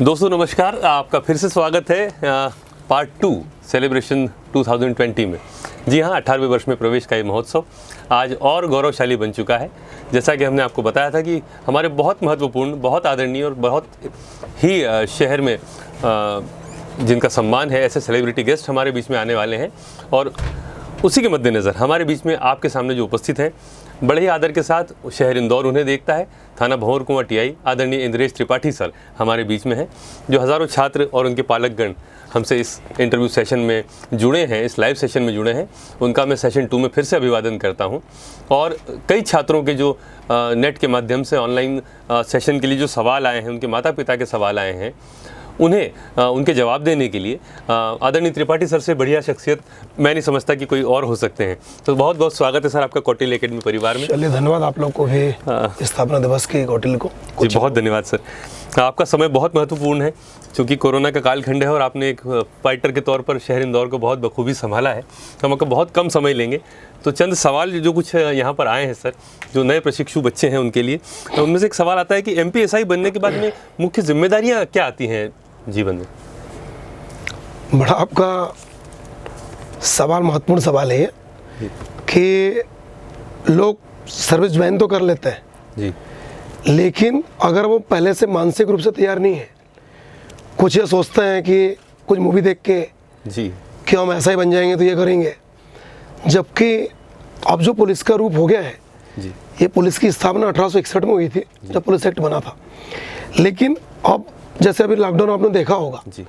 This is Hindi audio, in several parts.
दोस्तों नमस्कार, आपका फिर से स्वागत है पार्ट 2 सेलिब्रेशन 2020 में। जी हाँ, 18वें वर्ष में प्रवेश का ये महोत्सव आज और गौरवशाली बन चुका है। जैसा कि हमने आपको बताया था कि हमारे बहुत महत्वपूर्ण, बहुत आदरणीय और बहुत ही शहर में जिनका सम्मान है, ऐसे सेलिब्रिटी गेस्ट हमारे बीच में आने वाले हैं। और उसी के मद्देनज़र हमारे बीच में आपके सामने जो उपस्थित हैं, बड़े ही आदर के साथ शहर इंदौर उन्हें देखता है। थाना भंवर कुआं टीआई आदरणीय इंद्रेश त्रिपाठी सर हमारे बीच में हैं, जो हज़ारों छात्र और उनके पालकगण हमसे इस इंटरव्यू सेशन में जुड़े हैं, इस लाइव सेशन में जुड़े हैं। उनका मैं सेशन 2 में फिर से अभिवादन करता हूं। और कई छात्रों के जो नेट के माध्यम से ऑनलाइन सेशन के लिए जो सवाल आए हैं, उनके माता पिता के सवाल आए हैं, उन्हें उनके जवाब देने के लिए आदरणीय त्रिपाठी सर से बढ़िया शख्सियत मैं नहीं समझता कि कोई और हो सकते हैं। तो बहुत बहुत स्वागत है सर आपका कौटिल्य एकेडमी परिवार में। चलिए, धन्यवाद आप लोग को भी स्थापना दिवस की कौटिल्य को। जी बहुत धन्यवाद सर। आपका समय बहुत महत्वपूर्ण है, क्योंकि कोरोना का कालखंड है और आपने एक फाइटर के तौर पर शहर इंदौर को बहुत बखूबी संभाला है। हम आपका बहुत कम समय लेंगे, तो चंद सवाल जो कुछ यहाँ पर आए हैं सर, जो नए प्रशिक्षु बच्चे हैं उनके लिए, तो उनमें से एक सवाल आता है कि MPSI बनने के बाद में मुख्य जिम्मेदारियाँ क्या आती हैं जीवन में? बड़ा आपका सवाल महत्वपूर्ण सवाल है कि लोग सर्विस ज्वाइन तो कर लेते हैं जी, लेकिन अगर वो पहले से मानसिक रूप से तैयार नहीं है, कुछ ये सोचते हैं कि कुछ मूवी देख के जी कि हम ऐसा ही बन जाएंगे तो ये करेंगे, जबकि अब जो पुलिस का रूप हो गया है जी, ये पुलिस की स्थापना 1861 में हुई थी जब पुलिस एक्ट बना था। लेकिन अब जैसे अभी लॉकडाउन आपने देखा होगा जी,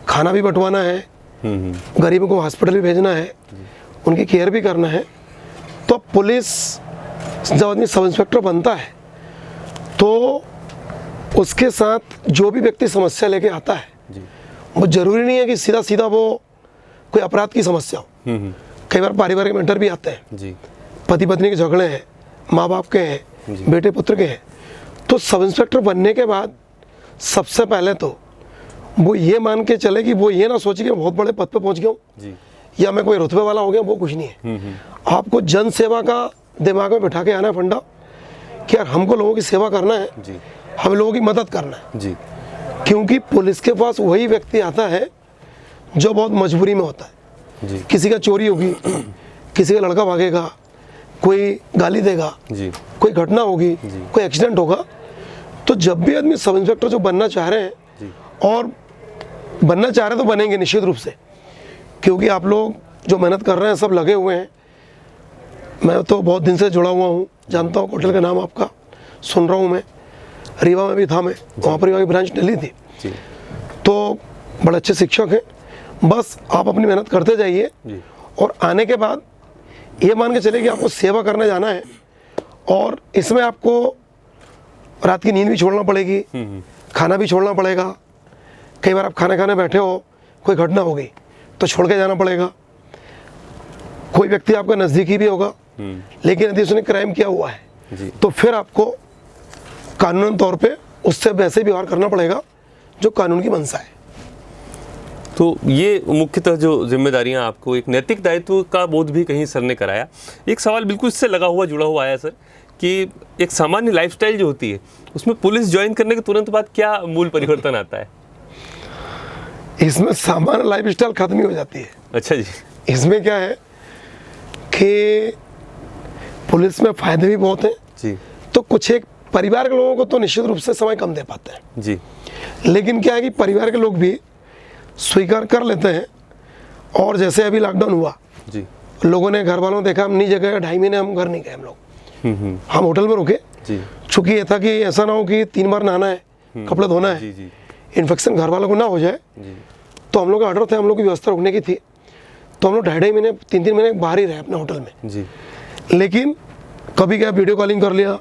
खाना भी बंटवाना है, गरीबों को हॉस्पिटल भी भेजना है, उनकी केयर भी करना है। तो पुलिस जब आदमी सब इंस्पेक्टर बनता है तो उसके साथ जो भी व्यक्ति समस्या लेके आता है जी, वो जरूरी नहीं है कि सीधा सीधा वो कोई अपराध की समस्या हो। कई बार पारिवारिक मैटर भी आते हैं जी, पति पत्नी के झगड़े हैं, माँ बाप के हैं, बेटे पुत्र के हैं। तो सब इंस्पेक्टर बनने के बाद सबसे पहले तो वो ये मान के चले कि वो ये ना सोचे कि बहुत बड़े पद पे पहुंच गया हूँ या मैं कोई रुतबे वाला हो गया, वो कुछ नहीं है। आपको जन सेवा का दिमाग में बिठा के आना है फंडा कि यार हमको लोगों की सेवा करना है जी, हम लोगों की मदद करना है। जी, क्योंकि पुलिस के पास वही व्यक्ति आता है जो बहुत मजबूरी में होता है। जी, किसी का चोरी होगी, किसी का लड़का भागेगा, कोई गाली देगा, जी, कोई घटना होगी, कोई एक्सीडेंट होगा। तो जब भी आदमी सब इंस्पेक्टर जो बनना चाह रहे हैं और बनना चाह रहे हैं तो बनेंगे निश्चित रूप से, क्योंकि आप लोग जो मेहनत कर रहे हैं सब लगे हुए हैं। मैं तो बहुत दिन से जुड़ा हुआ हूँ, जानता हूँ कौटिल्य का नाम आपका, सुन रहा हूँ मैं, रीवा में भी था मैं, वहाँ पर रीवा की ब्रांच डली थी। तो बड़े अच्छे शिक्षक हैं। बस आप अपनी मेहनत करते जाइए और आने के बाद ये मान के चले कि आपको सेवा करने जाना है। और इसमें आपको रात की नींद भी छोड़ना पड़ेगी, खाना भी छोड़ना पड़ेगा। कई बार आप खाना खाने बैठे हो, कोई घटना हो गई तो छोड़ के जाना पड़ेगा। कोई व्यक्ति आपका नज़दीकी भी होगा, लेकिन यदि उसने क्राइम किया हुआ है तो फिर आपको कानूनी तौर पे उससे वैसे व्यवहार करना पड़ेगा जो कानून की मंशा है। तो ये मुख्यतः जो जिम्मेदारियां आपको, एक नैतिक दायित्व का बोध भी कहीं सर ने कराया। एक सवाल बिल्कुल इससे लगा हुआ, जुड़ा हुआ आया सर, कि एक सामान्य लाइफस्टाइल जो होती है उसमें पुलिस ज्वाइन करने के तुरंत बाद क्या मूल परिवर्तन आता है? इसमें सामान्य लाइफस्टाइल खत्म ही हो जाती है। अच्छा जी। इसमें क्या है कि पुलिस में फायदे भी बहुत हैं जी, तो कुछ एक परिवार के लोगों को तो निश्चित रूप से समय कम दे पाते हैं जी, लेकिन क्या है कि परिवार के लोग भी स्वीकार कर लेते हैं। और जैसे अभी लॉकडाउन हुआ जी, लोगों ने, घर वालों ने देखा हम नहीं जगह 2.5 महीने हम घर नहीं गए, हम लोग हम होटल में रुके। चूंकि ये था कि ऐसा ना हो कि 3 बार नहाना है, कपड़े धोना है, इन्फेक्शन घर वालों को ना हो जाए। तो हम लोग का ऑर्डर थे, हम लोग की व्यवस्था रुकने की थी, तो हम लोग 2.5 महीने 3 महीने बाहर ही रहे अपने होटल में। लेकिन कभी क्या वीडियो कॉलिंग कर लिया,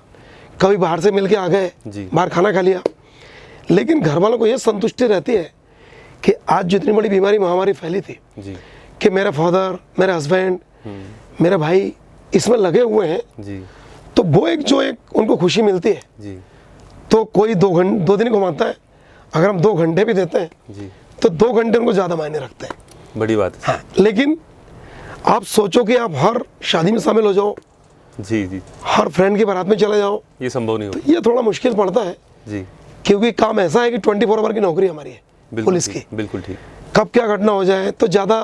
कभी बाहर से मिल के आ गए, बाहर खाना खा लिया। लेकिन घर वालों को ये संतुष्टि रहती है कि आज जितनी बड़ी बीमारी महामारी फैली थी कि मेरे फादर, मेरे हस्बैंड, मेरे भाई इसमें लगे हुए हैं, तो वो एक जो एक उनको खुशी मिलती है। तो कोई 2 दिन घुमाता है, अगर हम 2 घंटे भी देते हैं तो 2 घंटे उनको ज़्यादा मायने रखते हैं। बड़ी बात है। हाँ, लेकिन आप सोचो कि आप हर शादी में शामिल हो जाओ, जी, हर फ्रेंड की बारात में चले जाओ, ये संभव नहीं हो। तो ये थोड़ा मुश्किल पड़ता है। क्योंकि काम ऐसा है कि 24 आवर की नौकरी हमारी है पुलिस की। बिल्कुल ठीक। कब क्या घटना हो जाए तो ज़्यादा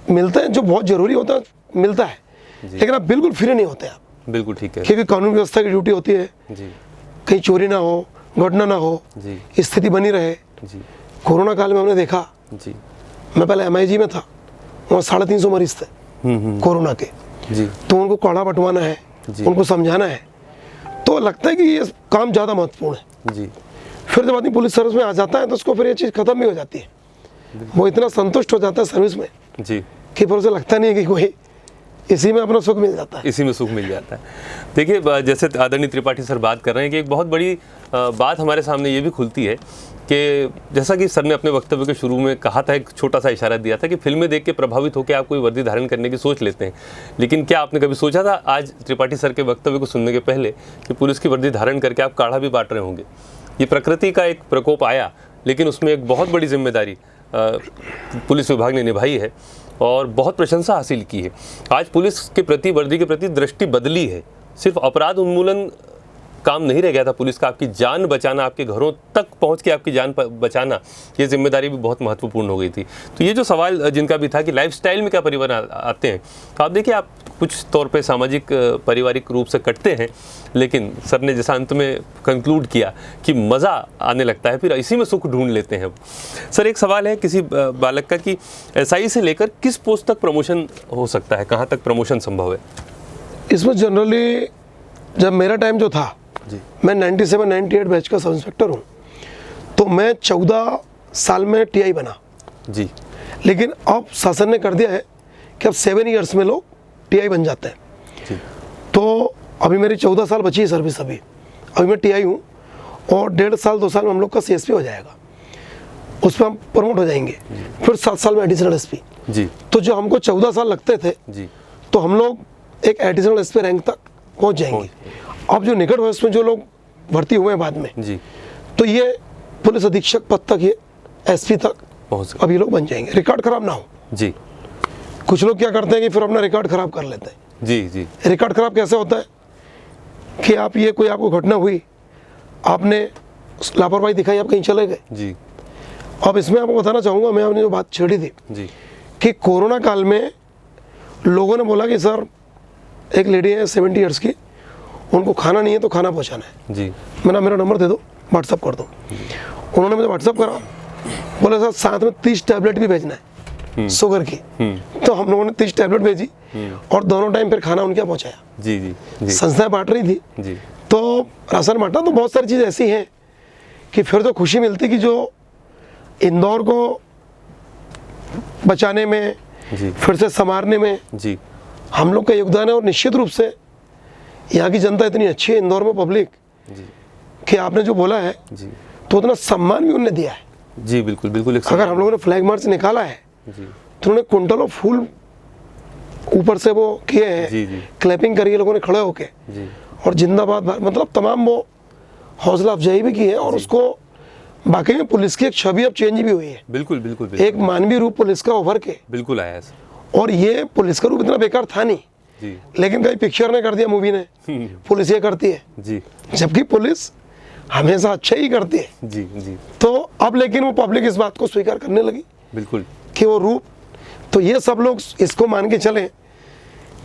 मिलता है, जो बहुत ज़रूरी होता है मिलता है, लेकिन आप बिल्कुल फ्री नहीं होते आप। बिल्कुल ठीक है क्योंकि कानून व्यवस्था की ड्यूटी होती है, जी कहीं चोरी ना हो, घटना ना हो, जी स्थिति बनी रहे। जी कोरोना काल में हमने देखा, जी मैं पहले MIG में था, वहाँ 350 मरीज थे कोरोना के, जी तो उनको काढ़ा बंटवाना है, जी। उनको समझाना है, तो लगता है कि ये काम ज़्यादा महत्वपूर्ण है। जी फिर जब आदमी पुलिस सर्विस में आ जाता है तो उसको फिर ये चीज़ खत्म भी हो जाती है। वो इतना संतुष्ट हो जाता है सर्विस में जी कि फिर उसे लगता नहीं है कि कोई, इसी में अपना सुख मिल जाता है। इसी में सुख मिल जाता है। देखिए जैसे आदरणीय त्रिपाठी सर बात कर रहे हैं कि एक बहुत बड़ी बात हमारे सामने ये भी खुलती है कि जैसा कि सर ने अपने वक्तव्य के शुरू में कहा था, एक छोटा सा इशारा दिया था कि फिल्में देख के प्रभावित होकर आप कोई वर्दी धारण करने की सोच लेते हैं, लेकिन क्या आपने कभी सोचा था आज त्रिपाठी सर के वक्तव्य को सुनने के पहले कि पुलिस की वर्दी धारण करके आप काढ़ा भी बांट रहे होंगे? ये प्रकृति का एक प्रकोप आया, लेकिन उसमें एक बहुत बड़ी जिम्मेदारी पुलिस विभाग ने निभाई है और बहुत प्रशंसा हासिल की है। आज पुलिस के प्रति, वर्दी के प्रति दृष्टि बदली है। सिर्फ अपराध उन्मूलन काम नहीं रह गया था पुलिस का, आपकी जान बचाना, आपके घरों तक पहुंच के आपकी जान बचाना, ये जिम्मेदारी भी बहुत महत्वपूर्ण हो गई थी। तो ये जो सवाल जिनका भी था कि लाइफस्टाइल में क्या परिवर्तन आते हैं, तो आप देखिए आप कुछ तौर पे सामाजिक पारिवारिक रूप से कटते हैं, लेकिन सर ने जैसा अंत में कंक्लूड किया कि मज़ा आने लगता है, फिर इसी में सुख ढूंढ लेते हैं। सर एक सवाल है किसी बालक का कि SI से लेकर किस पोस्ट तक प्रमोशन हो सकता है, कहाँ तक प्रमोशन संभव है? इसमें जनरली जब मेरा टाइम जो था जी मैं 97-98 बैच का सब इंस्पेक्टर हूँ, तो मैं 14 साल में TI बना जी। लेकिन अब शासन ने कर दिया है कि अब 7 ईयर्स में लोग TI बन जाते हैं। जी तो अभी मेरी 14 साल बची है सर्विस, अभी मैं TI हूँ और 1.5 साल 2 साल में हम लोग का CSP हो जाएगा, उस पर हम प्रमोट हो जाएंगे, फिर 7 साल में एडिशनल SP जी। तो जो हमको 14 साल लगते थे जी तो हम लोग एक एडिशनल SP रैंक तक पहुँच जाएंगे। अब जो निकट भविष्य में जो लोग भर्ती हुए हैं बाद में, जी तो ये पुलिस अधीक्षक पद तक, ये SP तक पहुँच सकते। अभी लोग बन जाएंगे, रिकॉर्ड खराब ना हो। जी कुछ लोग क्या करते हैं कि फिर अपना रिकॉर्ड खराब कर लेते हैं। जी जी रिकॉर्ड खराब कैसे होता है कि आप ये कोई आपको घटना हुई, आपने लापरवाही दिखाई, आप कहीं चले गए। जी अब इसमें आपको बताना चाहूँगा, मैं आपने जो बात छेड़ी थी जी कि कोरोना काल में लोगों ने बोला कि सर एक लेडी है 70 ईयर्स की, उनको खाना नहीं है तो खाना पहुँचाना है। जी मेरा नंबर दे दो, व्हाट्सअप कर दो। उन्होंने मुझे व्हाट्सअप करा, बोले सर साथ में 30 टैबलेट भी भेजना है शुगर की। तो हम लोगों ने 30 टैबलेट भेजी और दोनों टाइम फिर खाना उनके यहाँ पहुँचाया। जी जी जी संस्थाएं बांट रही थी, जी तो राशन बांटा। तो बहुत सारी चीज़ ऐसी हैं कि फिर तो खुशी मिलती कि जो इंदौर को बचाने में, जी फिर से संवारने में जी हम लोग का योगदान है। और निश्चित रूप से यहाँ की जनता इतनी अच्छी है, इंदौर में पब्लिक, जी कि आपने जो बोला है जी तो उतना सम्मान भी उनने दिया है। जी बिल्कुल बिल्कुल। अगर हम लोगों ने फ्लैग मार्च निकाला है जी तो उन्होंने कुंटलों फूल ऊपर से वो किए हैं, जी जी क्लैपिंग करी है लोगों ने खड़े होके, जी और जिंदाबाद मतलब तमाम वो हौसला अफजाई भी की है। और उसको बाकी में पुलिस की एक छवि अब चेंज भी हुई है, बिल्कुल बिल्कुल एक मानवीय रूप पुलिस का उभर के। बिल्कुल आया है सर। और ये पुलिस का रूप इतना बेकार था नहीं, जी लेकिन कहीं पिक्चर ने कर दिया, मूवी ने, पुलिस ये करती है, जी जबकि पुलिस हमेशा अच्छा ही करती है। जी जी तो अब लेकिन वो पब्लिक इस बात को स्वीकार करने लगी बिल्कुल। कि वो रूप, तो ये सब लोग इसको मान के चलें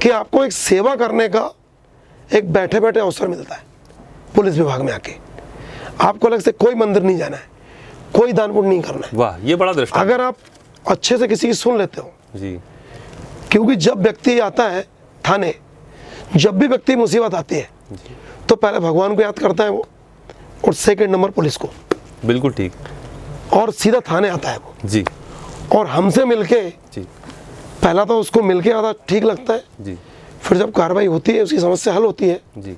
कि आपको एक सेवा करने का एक बैठे बैठे अवसर मिलता है पुलिस विभाग में आके। आपको अलग से कोई मंदिर नहीं जाना है, कोई दान पुण्य नहीं करना है। वाह, ये बड़ा दृष्टांत। अगर आप अच्छे से किसी की सुन लेते हो, जी क्योंकि जब व्यक्ति आता है थाने, जब भी व्यक्ति मुसीबत आती है तो पहले भगवान को याद करता है वो, और सेकंड नंबर पुलिस को, बिल्कुल ठीक। और सीधा थाने आता है वो। जी और हमसे मिलके, जी पहला तो उसको मिलके आधा ठीक लगता है, जी फिर जब कार्रवाई होती है, उसकी समस्या हल होती है, जी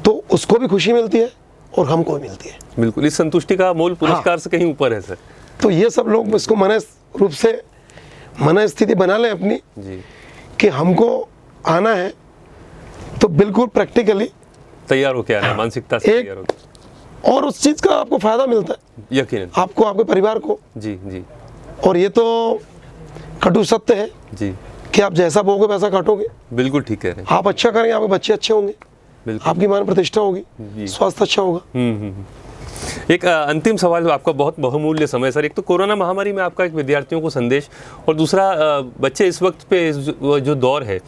तो उसको भी खुशी मिलती है और हमको भी मिलती है। बिल्कुल। इस संतुष्टि का मोल पुरस्कार से कहीं ऊपर है सर। तो ये सब लोग इसको मन रूप से मन स्थिति बना लें अपनी जी कि हमको आना है, तो बिल्कुल प्रैक्टिकली तैयार होके आना, मानसिकता से एक- तैयार होके। और उस चीज़ का आपको फायदा मिलता है, यकीनन। आपको, आपके परिवार को। जी जी और ये तो कटु सत्य है जी कि आप जैसा बोगे वैसा काटोगे। बिल्कुल ठीक कह रहे हैं। आप अच्छा करेंगे, आपके बच्चे अच्छे होंगे, बिल्कुल। आपकी मान प्रतिष्ठा होगी, जी। स्वास्थ्य अच्छा होगा। एक अंतिम सवाल आपका, बहुत बहुमूल्य समय सर। एक तो कोरोना महामारी में आपका एक विद्यार्थियों को संदेश, और दूसरा बच्चे इस वक्त पे जो दौर है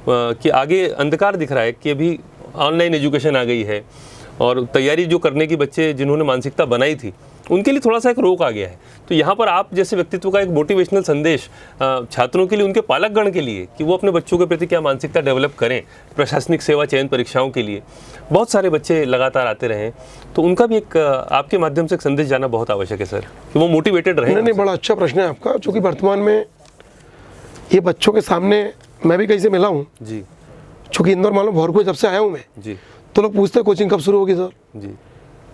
कि आगे अंधकार दिख रहा है कि अभी ऑनलाइन एजुकेशन आ गई है, और तैयारी जो करने की बच्चे जिन्होंने मानसिकता बनाई थी उनके लिए थोड़ा सा एक रोक आ गया है। तो यहाँ पर आप जैसे व्यक्तित्व का एक मोटिवेशनल संदेश छात्रों के लिए, उनके पालकगण के लिए, कि वो अपने बच्चों के प्रति क्या मानसिकता डेवलप करें प्रशासनिक सेवा चयन परीक्षाओं के लिए। बहुत सारे बच्चे लगातार आते रहे, तो उनका भी एक आपके माध्यम से एक संदेश जाना बहुत आवश्यक है सर, कि वो मोटिवेटेड रहे। नहीं, बड़ा अच्छा प्रश्न है आपका, चूँकि वर्तमान में ये बच्चों के सामने मैं भी कहीं से मिला हूँ जी, चूँकि इंदौर मान लो भोरपुर जब से आया हूँ मैं जी, तो लोग पूछते हैं कोचिंग कब शुरू होगी सर। जी,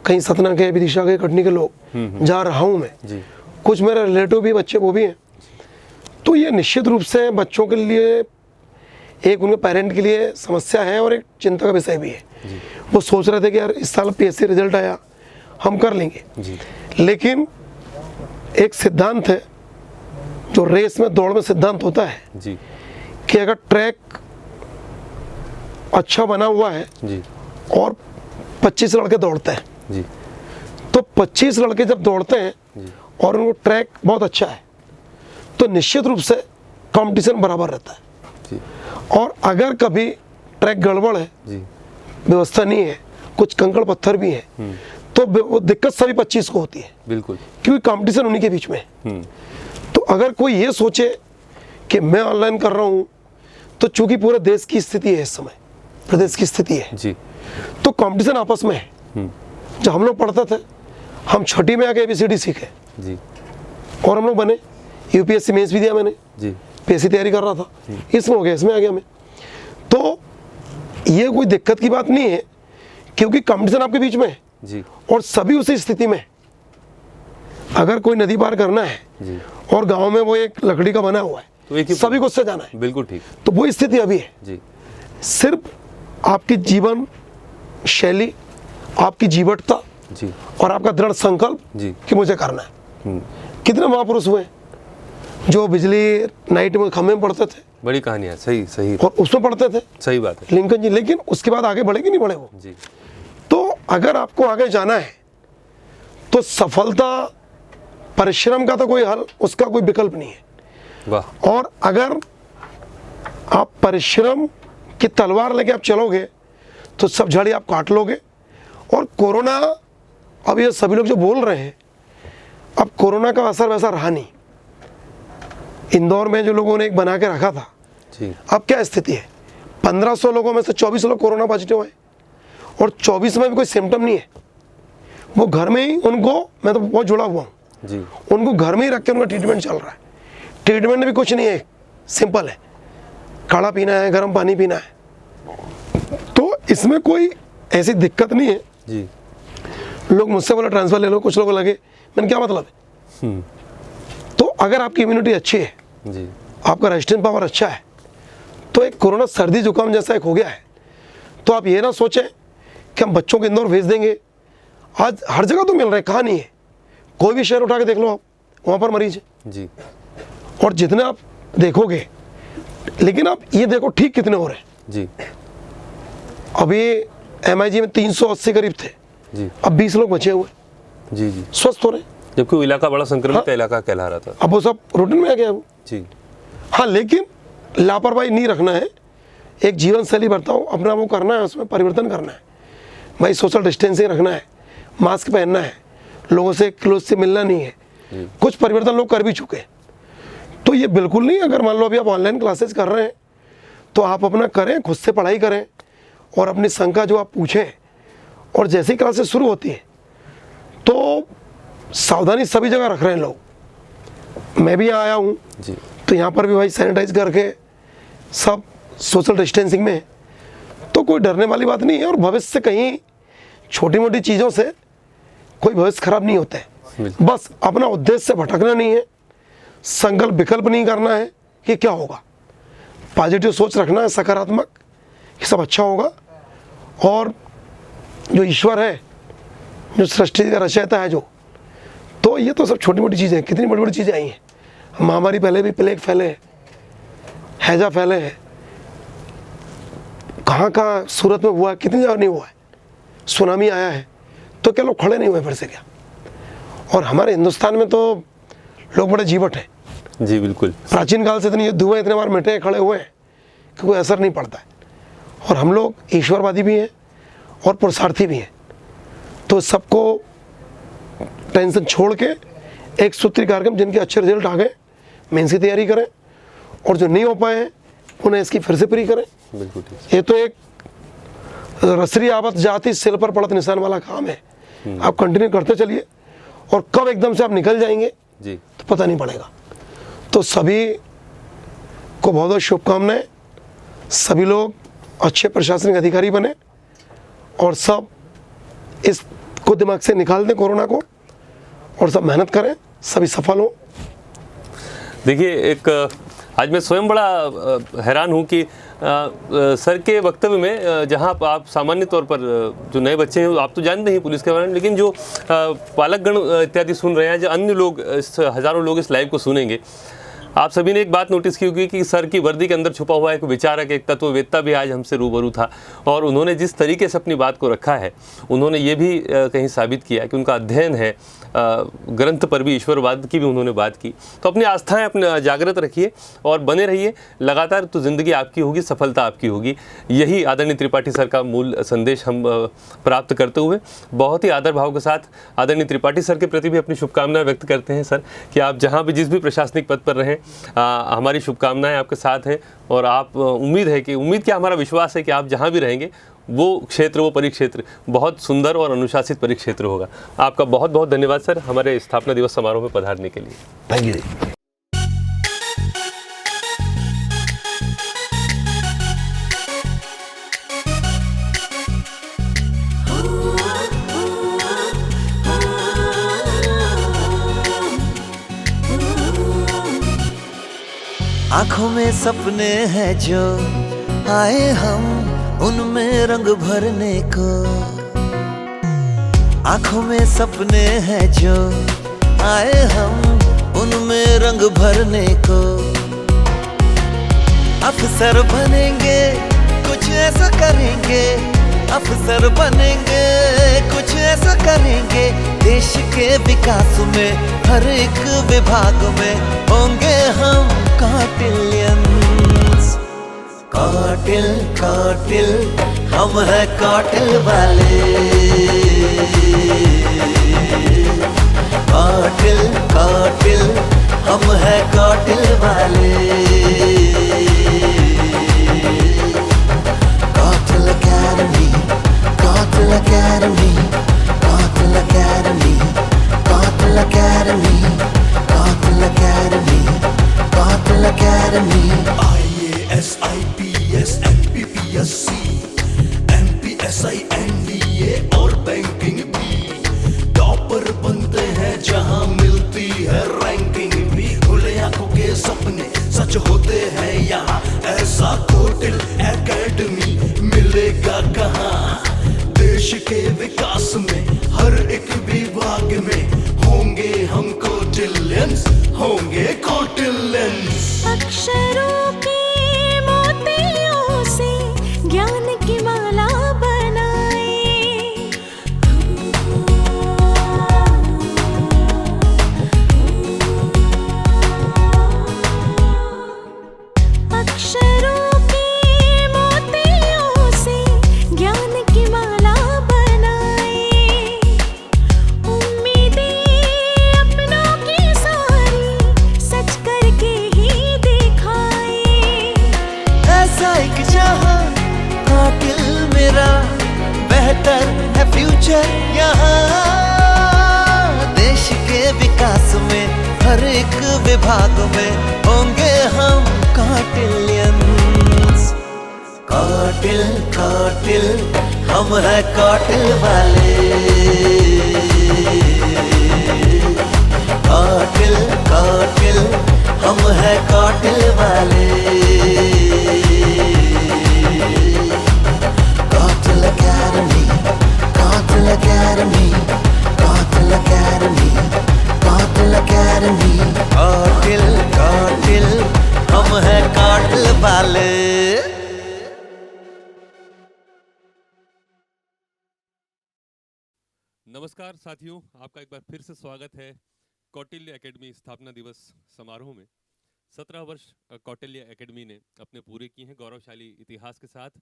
कहीं सतना के, विदिशा के, कटनी के लोग जा रहा हूँ मैं जी, कुछ मेरे रिलेटिव भी बच्चे वो भी हैं। तो ये निश्चित रूप से बच्चों के लिए, एक उनके पेरेंट के लिए समस्या है और एक चिंता का विषय भी है। वो सोच रहे थे कि यार इस साल PSC रिजल्ट आया, हम कर लेंगे जी, लेकिन एक सिद्धांत है जो रेस में, दौड़ में सिद्धांत होता है जी, कि अगर ट्रैक अच्छा बना हुआ है जी, और 25 लड़के दौड़ते हैं, जी, तो 25 लड़के जब दौड़ते हैं और उनको ट्रैक बहुत अच्छा है तो निश्चित रूप से कंपटीशन बराबर रहता है। जी, और अगर कभी ट्रैक गड़बड़ है, जी, व्यवस्था नहीं है, कुछ कंकड़ पत्थर भी है, तो वो दिक्कत सभी 25 को होती है, बिल्कुल, क्योंकि कंपटीशन उन्हीं के बीच में है। तो अगर कोई ये सोचे कि मैं ऑनलाइन कर रहा हूँ, तो चूंकि पूरे देश की स्थिति है इस समय, प्रदेश की स्थिति है, जी, तो कंपटीशन आपस में है। जब हम लोग पढ़ते थे, हम छठी में आके ABCD सीखे जी, और हम लोग बने। UPSC मेंस भी दिया मैंने, जी, PSC तैयारी कर रहा था, इसमें हो गया, इसमें आ गया मैं। तो ये कोई दिक्कत की बात नहीं है, क्योंकि कंपटीशन आपके बीच में है जी, और सभी उसी स्थिति में। अगर कोई नदी पार करना है जी, और गांव में वो एक लकड़ी का बना हुआ तो एक है, ही सभी को उससे जाना है, बिल्कुल ठीक, तो वो स्थिति अभी है। जी, सिर्फ आपकी जीवन शैली, आपकी जीवटता जी, और आपका दृढ़ संकल्प जी, कि मुझे करना है। कितने महापुरुष हुए जो बिजली नाइट में खंभे में पढ़ते थे बड़ी कहानी है, सही सही और उसमें पढ़ते थे, सही बात है, लिंकन जी, लेकिन उसके बाद आगे बढ़े कि नहीं बढ़े वो। जी, तो अगर आपको आगे जाना है तो सफलता, परिश्रम का तो कोई हल, उसका कोई विकल्प नहीं है। वाह, और अगर आप परिश्रम की तलवार लेके आप चलोगे तो सब झाड़ी आप काट लोगे। और कोरोना, अब ये सभी लोग जो बोल रहे हैं, अब कोरोना का असर वैसा रहा नहीं। इंदौर में जो लोगों ने एक बना के रखा था, जी, अब क्या स्थिति है, 1500 लोगों में से 24 लोग कोरोना पॉजिटिव है और 24 में भी कोई सिम्टम नहीं है। वो घर में ही, उनको, मैं तो बहुत जुड़ा हुआ हूँ, जी, उनको घर में ही रख के उनका ट्रीटमेंट चल रहा है। ट्रीटमेंट भी कुछ नहीं है, सिंपल है, काढ़ा पीना है, गर्म पानी पीना है। तो इसमें कोई ऐसी दिक्कत नहीं है। जी, लोग मुझसे बोला ट्रांसफर ले लो, कुछ लोगों लगे, मैंने क्या मतलब है। तो अगर आपकी इम्यूनिटी अच्छी है, जी, आपका रेजिस्टेंस पावर अच्छा है, तो एक कोरोना सर्दी जुकाम जैसा एक हो गया है। तो आप ये ना सोचें कि हम बच्चों को इंदौर भेज देंगे। आज हर जगह तो मिल रहे हैं, कहाँ नहीं है, कोई भी शहर उठा के देख लो आप, वहाँ पर मरीज है। जी, और जितने आप देखोगे, लेकिन आप ये देखो ठीक कितने हो रहे हैं। जी, अभी MIG में 380 करीब थे, जी, अब 20 लोग बचे हुए जी, जी, स्वस्थ हो रहे हैं। जबकि वो इलाका बड़ा संक्रमित इलाका कहला रहा था। अब वो सब रूटीन में आ गया वो। जी, हाँ, लेकिन लापरवाही नहीं रखना है, एक जीवन शैली बरताओ, अपना वो करना है, उसमें परिवर्तन करना है भाई। सोशल डिस्टेंसिंग रखना है, मास्क पहनना है, लोगों से क्लोज से मिलना नहीं है। कुछ परिवर्तन लोग कर भी चुके हैं, तो ये बिल्कुल नहीं। अगर मान लो अभी आप ऑनलाइन क्लासेस कर रहे हैं तो आप अपना करें, खुद से पढ़ाई करें और अपनी शंका जो आप पूछें, और जैसे ही क्लासेस शुरू होती है तो सावधानी सभी जगह रख रहे हैं लोग। मैं भी यहाँ आया हूँ जी, तो यहाँ पर भी भाई सैनिटाइज करके सब सोशल डिस्टेंसिंग में है, तो कोई डरने वाली बात नहीं है। और भविष्य से कहीं छोटी मोटी चीज़ों से कोई भविष्य खराब नहीं होता है। बस अपना उद्देश्य से भटकना नहीं है, संकल्प विकल्प नहीं करना है कि क्या होगा, पॉजिटिव सोच रखना है, सकारात्मक, ये सब अच्छा होगा। और जो ईश्वर है, जो सृष्टि का रचयिता है जो, तो ये तो सब छोटी मोटी चीज़ें हैं। कितनी बड़ी बड़ी चीज़ें आई हैं, महामारी पहले भी, प्लेग फैले हैं, हैजा फैले हैं, कहाँ कहाँ सूरत में हुआ है, कितनी जगह नहीं हुआ है, सुनामी आया है, तो क्या लोग खड़े नहीं हुए फिर से क्या? और हमारे हिंदुस्तान में तो लोग बड़े जीवट हैं। जी बिल्कुल। प्राचीन काल से इतने युद्ध हुए, इतने बार मिटे खड़े हुए हैं कि कोई असर नहीं पड़ता है। और हम लोग ईश्वरवादी भी हैं और पुरुषार्थी भी हैं। तो सबको टेंशन छोड़ के एक सूत्री कार्यक्रम, जिनके अच्छे रिजल्ट आ गए, मेंस की तैयारी करें, और जो नहीं हो पाए हैं उन्हें इसकी फिर से प्री करें। बिल्कुल ठीक। ये तो एक रसरी आवत जाति सिल पर पड़त निशान वाला काम है। आप कंटिन्यू करते चलिए, और कब एकदम से आप निकल जाएंगे जी तो पता नहीं पड़ेगा। तो सभी को बहुत बहुत शुभकामनाएं। सभी लोग अच्छे प्रशासनिक अधिकारी बने और सब इसको दिमाग से निकाल दें कोरोना को, और सब मेहनत करें, सभी सफल हों। देखिए, एक आज मैं स्वयं बड़ा हैरान हूँ कि सर के वक्तव्य में जहाँ आप सामान्य तौर पर जो नए बच्चे हैं, आप तो जानते हैं पुलिस के बारे में, लेकिन जो पालकगण इत्यादि सुन रहे हैं, जो अन्य लोग, हज़ारों लोग इस लाइव को सुनेंगे, आप सभी ने एक बात नोटिस की होगी कि सर की वर्दी के अंदर छुपा हुआ एक विचारक, एक तत्ववेत्ता भी आज हमसे रूबरू था। और उन्होंने जिस तरीके से अपनी बात को रखा है, उन्होंने ये भी कहीं साबित किया कि उनका अध्ययन है, ग्रंथ पर भी, ईश्वरवाद की भी उन्होंने बात की। तो अपनी आस्थाएं अपने जागृत रखिए और बने रहिए लगातार, तो ज़िंदगी आपकी होगी, सफलता आपकी होगी। यही आदरणीय त्रिपाठी सर का मूल संदेश हम प्राप्त करते हुए बहुत ही आदर भाव के साथ आदरणीय त्रिपाठी सर के प्रति भी अपनी शुभकामनाएं व्यक्त करते हैं सर, कि आप जहाँ भी जिस भी प्रशासनिक पद पर रहें, हमारी शुभकामनाएं आपके साथ हैं। और आप उम्मीद क्या, हमारा विश्वास है कि आप जहाँ भी रहेंगे वो क्षेत्र, वो परिक्षेत्र बहुत सुंदर और अनुशासित परिक्षेत्र होगा। आपका बहुत बहुत धन्यवाद सर, हमारे स्थापना दिवस समारोह में पधारने के लिए। Thank you. आँखों में सपने हैं जो आए हम उनमें रंग भरने को, आँखों में सपने हैं जो आए हम उनमें रंग भरने को। अफसर बनेंगे कुछ ऐसा करेंगे, अफसर बनेंगे कुछ ऐसा करेंगे, देश के विकास में हर एक विभाग में होंगे हम कॉटिलियंस। कॉटिल कॉटिल हम है कॉटिल वाले, कॉटिल कॉटिल हम है कॉटिल वाले। Kautil academy, Kautil academy, Kautil academy, Kautil academy, Kautil academy, Kautil academy. IAS, IPS, MPPSC, MPSI, NDA और बैंकिंग भी टॉपर बनते हैं जहां मिलती है रैंकिंग भी। खुले आंखों के सपने सच होते हैं यहाँ, ऐसा कॉटिल एकेडमी मिलेगा कहाँ। देश के विकास में हर एक विभाग में होंगे हम कॉटिलियंस, होंगे कॉटिलियंस। अक्षरों के मोतियों से ज्ञान की माला बनाए, अक्षरों के मोतियों से ज्ञान की माला बनाए। उम्मीदें अपनों की सारी सच करके ही दिखाए। ऐसा एक जहां कॉटिल मेरा, बेहतर है फ्यूचर यहाँ। देश के विकास में हर एक विभाग में होंगे हम कॉटिलियंस। कॉटिल कॉटिल हम है कॉटिल वाले, कॉटिल कॉटिल हम है कॉटिल वाले। Kautil academy, Kautil academy, Kautil academy, Kautil academy, कॉटिल कॉटिल हम है कॉटिल वाले। नमस्कार। नमस्कार साथियों, आपका एक बार फिर से स्वागत है कौटिल्य एकेडमी स्थापना दिवस समारोह में। 17 वर्ष कौटिल्य एकेडमी ने अपने पूरे किए हैं गौरवशाली इतिहास के साथ।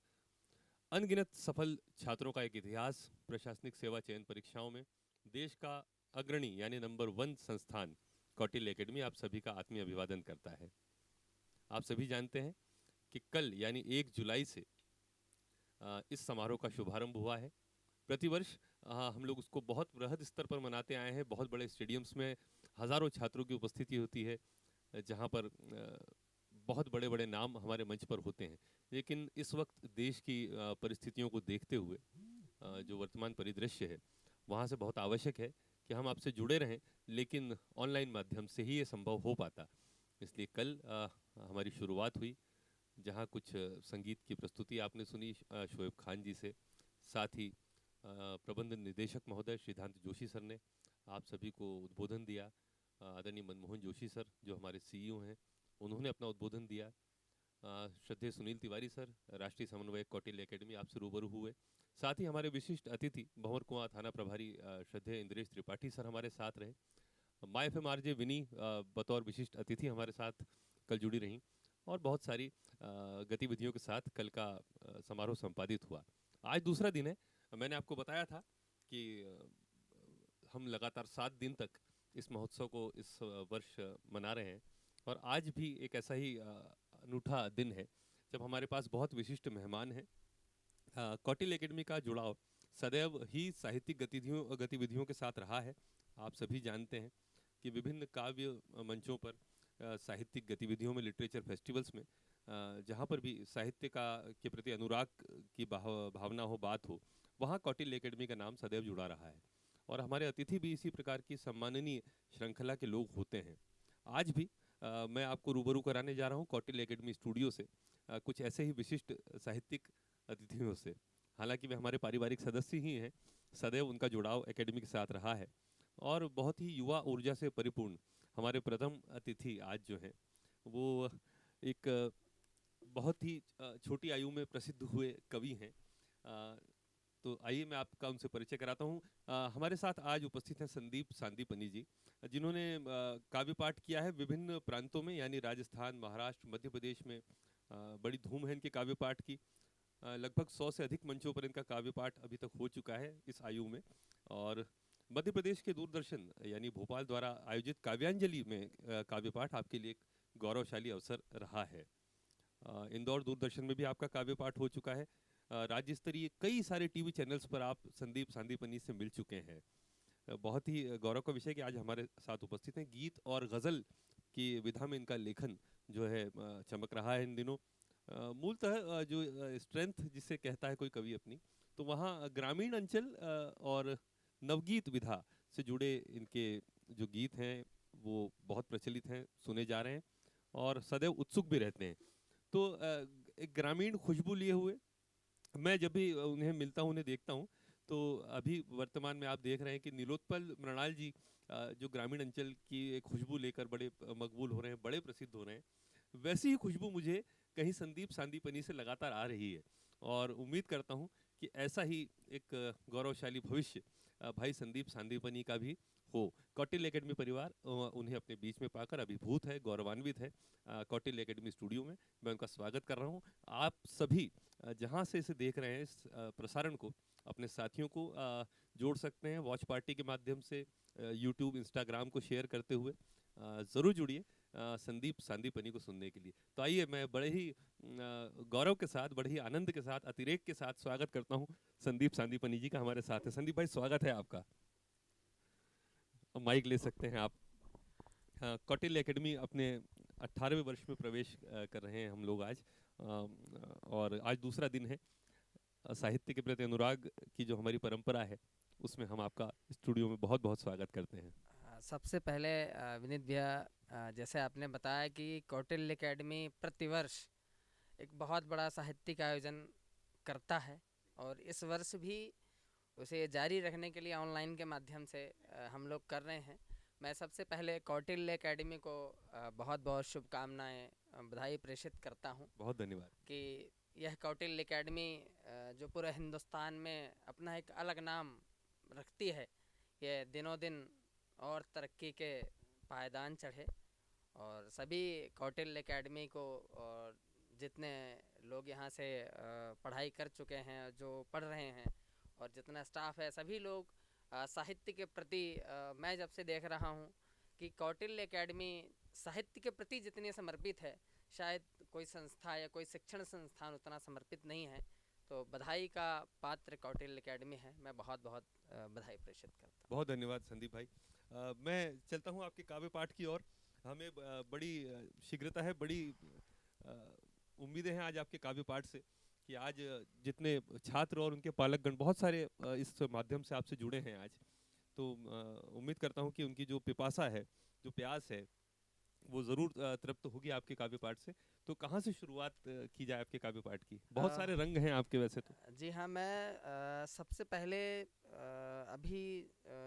अनगिनत सफल छात्रों का एक इतिहास। प्रशासनिक सेवा चयन परीक्षाओं में देश का अग्रणी यानी नंबर 1 संस्थान कौटिल्य एकेडमी आप सभी का आत्मीय अभिवादन करता है। आप सभी जानते हैं कि कल यानी 1 जुलाई से इस समारोह का शुभारंभ हुआ है। प्रतिवर्ष हम लोग उसको बहुत बृहद स्तर पर मनाते आए हैं। बहुत बड़े स्टेडियम्स में हज़ारों छात्रों की उपस्थिति होती है, जहां पर बहुत बड़े बड़े नाम हमारे मंच पर होते हैं। लेकिन इस वक्त देश की परिस्थितियों को देखते हुए जो वर्तमान परिदृश्य है, वहाँ से बहुत आवश्यक है कि हम आपसे जुड़े रहें, लेकिन ऑनलाइन माध्यम से ही ये संभव हो पाता। इसलिए कल हमारी शुरुआत हुई, जहाँ कुछ संगीत की प्रस्तुति आपने सुनी शोएब खान जी से। साथ ही प्रबंध निदेशक महोदय सिद्धांत जोशी सर ने आप सभी को उद्बोधन दिया। आदरणीय मनमोहन जोशी सर जो हमारे सीईओ हैं, उन्होंने अपना उद्बोधन दिया। श्रद्धेय सुनील तिवारी सर, राष्ट्रीय समन्वयक कौटिल्य एकेडमी, आपसे रूबरू हुए। साथ ही हमारे विशिष्ट अतिथि भंवर कुआं थाना प्रभारी श्रद्धेय इंद्रेश त्रिपाठी सर हमारे साथ रहे। माय एफएम आरजे विनी बतौर विशिष्ट अतिथि हमारे साथ कल जुड़ी रहीं, और बहुत सारी गतिविधियों के साथ कल का समारोह संपादित हुआ। आज दूसरा दिन है। मैंने आपको बताया था कि हम लगातार 7 दिन तक इस महोत्सव को इस वर्ष मना रहे हैं, और आज भी एक ऐसा ही अनूठा दिन है जब हमारे पास बहुत विशिष्ट मेहमान हैं। कौटिल्य एकेडमी का जुड़ाव सदैव ही साहित्यिक गतिविधियों के साथ रहा है। आप सभी जानते हैं कि विभिन्न काव्य मंचों पर, साहित्यिक गतिविधियों में, लिटरेचर फेस्टिवल्स में, जहाँ पर भी साहित्य के प्रति अनुराग की भावना हो, बात हो, वहाँ कौटिल्य एकेडमी का नाम सदैव जुड़ा रहा है। और हमारे अतिथि भी इसी प्रकार की सम्माननीय श्रृंखला के लोग होते हैं। आज भी मैं आपको रूबरू कराने जा रहा हूँ कौटिल्य एकेडमी स्टूडियो से कुछ ऐसे ही विशिष्ट साहित्यिक अतिथियों से। हालांकि वे हमारे पारिवारिक सदस्य ही हैं, सदैव उनका जुड़ाव एकेडमी के साथ रहा है, और बहुत ही युवा ऊर्जा से परिपूर्ण हमारे प्रथम अतिथि आज जो हैं, वो एक बहुत ही छोटी आयु में प्रसिद्ध हुए कवि हैं। तो आइए मैं आपका उनसे परिचय कराता हूँ। हमारे साथ आज उपस्थित हैं संदीप सांदीपनी जी, जिन्होंने काव्य पाठ किया है विभिन्न प्रांतों में, यानी राजस्थान, महाराष्ट्र, मध्य प्रदेश में बड़ी धूम है इनके काव्य पाठ की। लगभग 100 से अधिक मंचों पर इनका काव्य पाठ अभी तक हो चुका है इस आयु में। और मध्य प्रदेश के दूरदर्शन यानी भोपाल द्वारा आयोजित काव्यांजलि में काव्य पाठ आपके लिए एक गौरवशाली अवसर रहा है। इंदौर दूरदर्शन में भी आपका काव्य पाठ हो चुका है। राज्य स्तरीय कई सारे टीवी चैनल्स पर आप संदीप सांदीपनी से मिल चुके हैं। बहुत ही गौरव का विषय कि आज हमारे साथ उपस्थित हैं। गीत और गज़ल की विधा में इनका लेखन जो है चमक रहा है इन दिनों। मूलतः जो स्ट्रेंथ जिसे कहता है कोई कवि अपनी, तो वहाँ ग्रामीण अंचल और नवगीत विधा से जुड़े इनके जो गीत हैं वो बहुत प्रचलित हैं, सुने जा रहे हैं, और सदैव उत्सुक भी रहते हैं। तो एक ग्रामीण खुशबू लिए हुए मैं जब भी उन्हें मिलता हूँ, उन्हें देखता हूँ, तो अभी वर्तमान में आप देख रहे हैं कि नीलोत्पल मृणाल जी जो ग्रामीण अंचल की एक खुशबू लेकर बड़े मकबूल हो रहे हैं, बड़े प्रसिद्ध हो रहे हैं, वैसी ही खुशबू मुझे कहीं संदीप सांदीपनी से लगातार आ रही है। और उम्मीद करता हूँ कि ऐसा ही एक गौरवशाली भविष्य भाई संदीप सांदीपनी का भी हो। कौटिल्य एकेडमी परिवार उन्हें अपने बीच में पाकर अभिभूत है, गौरवान्वित है। कौटिल्य एकेडमी स्टूडियो में मैं उनका स्वागत कर रहा हूँ। आप सभी जहाँ से इसे देख रहे हैं, इस प्रसारण को, अपने साथियों को जोड़ सकते हैं वॉच पार्टी के माध्यम से, यूट्यूब, इंस्टाग्राम को शेयर करते हुए। ज़रूर जुड़िए संदीप सांदीपनी को सुनने के लिए। तो आइए मैं बड़े ही गौरव के साथ, बड़े ही आनंद के साथ, अतिरेक के साथ स्वागत करता हूँ संदीप सांदीपनी जी का हमारे साथ है। संदीप भाई, स्वागत है आपका। माइक ले सकते हैं आप। कौटिल्य एकेडमी अपने 18वें वर्ष में प्रवेश कर रहे हैं हम लोग आज, और आज दूसरा दिन है। साहित्य के प्रति अनुराग की जो हमारी परंपरा है, उसमें हम आपका स्टूडियो में बहुत बहुत स्वागत करते हैं। सबसे पहले विनीत भैया, जैसे आपने बताया कि कौटिल्य एकेडमी प्रतिवर्ष एक बहुत बड़ा साहित्यिक आयोजन करता है, और इस वर्ष भी उसे जारी रखने के लिए ऑनलाइन के माध्यम से हम लोग कर रहे हैं। मैं सबसे पहले कौटिल्य एकेडमी को बहुत बहुत शुभकामनाएं, बधाई प्रेषित करता हूं। बहुत धन्यवाद। कि यह कौटिल्य एकेडमी जो पूरे हिंदुस्तान में अपना एक अलग नाम रखती है, ये दिनों दिन और तरक्की के पायदान चढ़े और सभी कौटिल्य एकेडमी को और जितने लोग यहाँ से पढ़ाई कर चुके हैं, जो पढ़ रहे हैं और जितना स्टाफ है, सभी लोग साहित्य के प्रति मैं जब से देख रहा हूँ कि कौटिल्य एकेडमी साहित्य के प्रति जितनी समर्पित है, शायद कोई संस्था या कोई शिक्षण संस्थान उतना समर्पित नहीं है। तो बधाई का पात्र कौटिल्य एकेडमी है। मैं बहुत बहुत बधाई प्रेषित करता हूँ। बहुत धन्यवाद संदीप भाई। मैं चलता हूँ आपके काव्य पाठ की ओर। हमें बड़ी शीघ्रता है, बड़ी उम्मीदें हैं आज आपके काव्य पाठ से कि आज जितने छात्र और उनके पालकगण बहुत सारे इस माध्यम से आपसे जुड़े हैं आज, तो उम्मीद करता हूँ कि उनकी जो पिपासा है, जो प्यास है, वो ज़रूर तृप्त होगी आपके काव्य पाठ से। तो कहाँ से शुरुआत की जाए आपके काव्य पाठ की? बहुत सारे रंग हैं आपके वैसे तो। जी हाँ, मैं सबसे पहले अभी